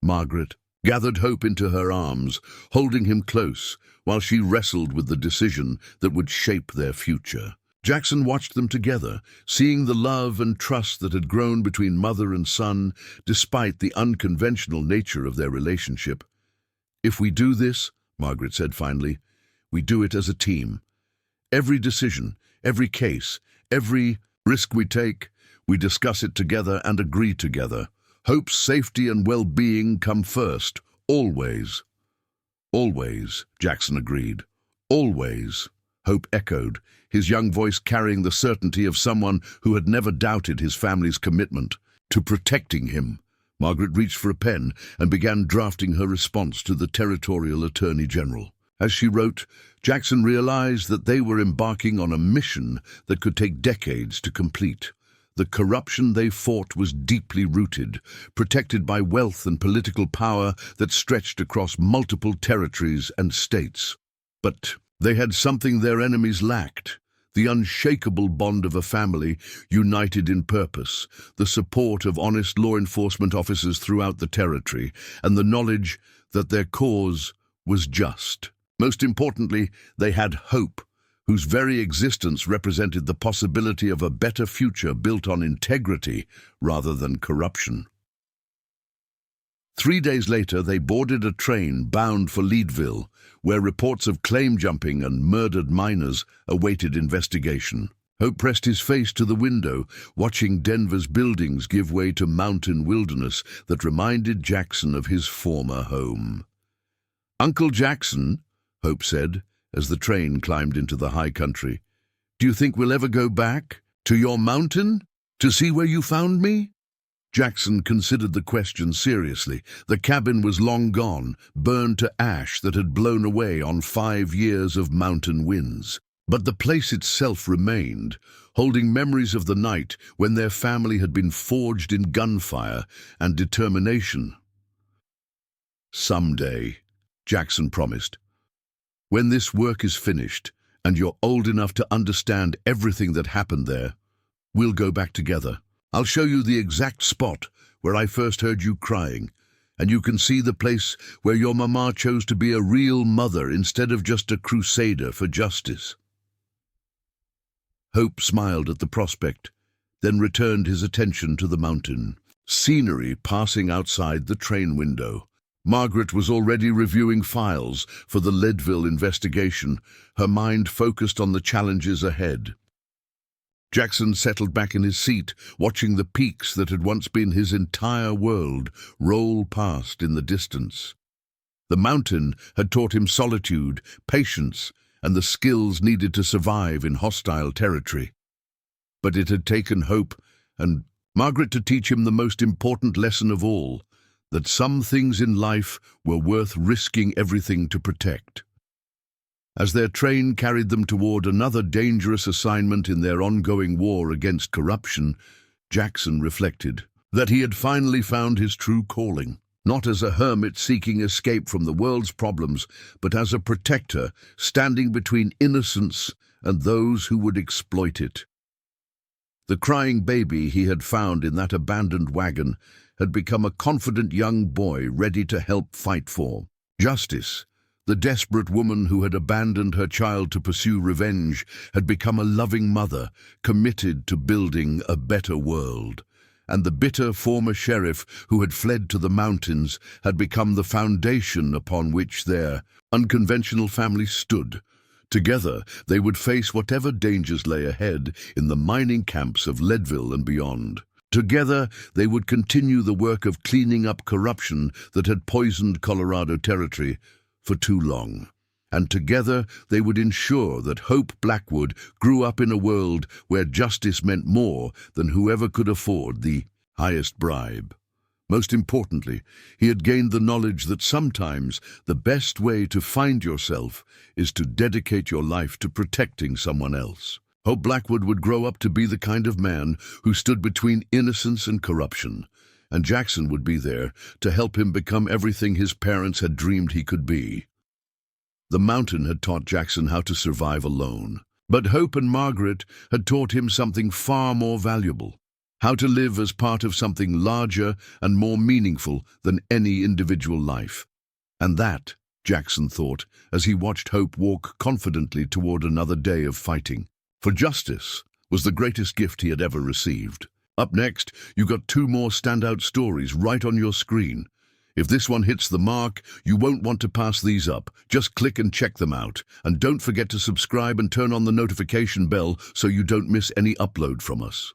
Margaret gathered Hope into her arms, holding him close while she wrestled with the decision that would shape their future. Jackson watched them together, seeing the love and trust that had grown between mother and son, despite the unconventional nature of their relationship. If we do this, Margaret said finally, we do it as a team. Every decision, every case, every risk we take, we discuss it together and agree together. Hope's safety and well-being come first, always. Always, Jackson agreed. Always, Hope echoed, his young voice carrying the certainty of someone who had never doubted his family's commitment to protecting him. Margaret reached for a pen and began drafting her response to the Territorial Attorney General. As she wrote, Jackson realized that they were embarking on a mission that could take decades to complete. The corruption they fought was deeply rooted, protected by wealth and political power that stretched across multiple territories and states. But they had something their enemies lacked: the unshakable bond of a family united in purpose, the support of honest law enforcement officers throughout the territory, and the knowledge that their cause was just. Most importantly, they had hope, whose very existence represented the possibility of a better future built on integrity rather than corruption. 3 days later, they boarded a train bound for Leadville, where reports of claim jumping and murdered miners awaited investigation. Hope pressed his face to the window, watching Denver's buildings give way to mountain wilderness that reminded Jackson of his former home. Uncle Jackson, Hope said, as the train climbed into the high country, do you think we'll ever go back to your mountain to see where you found me? Jackson considered the question seriously. The cabin was long gone, burned to ash that had blown away on 5 years of mountain winds. But the place itself remained, holding memories of the night when their family had been forged in gunfire and determination. Someday, Jackson promised, when this work is finished and you're old enough to understand everything that happened there, we'll go back together. I'll show you the exact spot where I first heard you crying, and you can see the place where your mama chose to be a real mother instead of just a crusader for justice. Hope smiled at the prospect, then returned his attention to the mountain. Scenery passing outside the train window. Margaret was already reviewing files for the Leadville investigation, her mind focused on the challenges ahead. Jackson settled back in his seat, watching the peaks that had once been his entire world roll past in the distance. The mountain had taught him solitude, patience, and the skills needed to survive in hostile territory. But it had taken Hope and Margaret to teach him the most important lesson of all, that some things in life were worth risking everything to protect. As their train carried them toward another dangerous assignment in their ongoing war against corruption, Jackson reflected that he had finally found his true calling, not as a hermit seeking escape from the world's problems, but as a protector standing between innocence and those who would exploit it. The crying baby he had found in that abandoned wagon had become a confident young boy ready to help fight for justice. The desperate woman who had abandoned her child to pursue revenge had become a loving mother, committed to building a better world. And the bitter former sheriff who had fled to the mountains had become the foundation upon which their unconventional family stood. Together, they would face whatever dangers lay ahead in the mining camps of Leadville and beyond. Together, they would continue the work of cleaning up corruption that had poisoned Colorado territory for too long. And together, they would ensure that Hope Blackwood grew up in a world where justice meant more than whoever could afford the highest bribe. Most importantly, he had gained the knowledge that sometimes the best way to find yourself is to dedicate your life to protecting someone else. Hope Blackwood would grow up to be the kind of man who stood between innocence and corruption, and Jackson would be there to help him become everything his parents had dreamed he could be. The mountain had taught Jackson how to survive alone, but Hope and Margaret had taught him something far more valuable: how to live as part of something larger and more meaningful than any individual life. And that, Jackson thought, as he watched Hope walk confidently toward another day of fighting for justice, was the greatest gift he had ever received. Up next, you got two more standout stories right on your screen. If this one hits the mark, you won't want to pass these up. Just click and check them out. And don't forget to subscribe and turn on the notification bell so you don't miss any upload from us.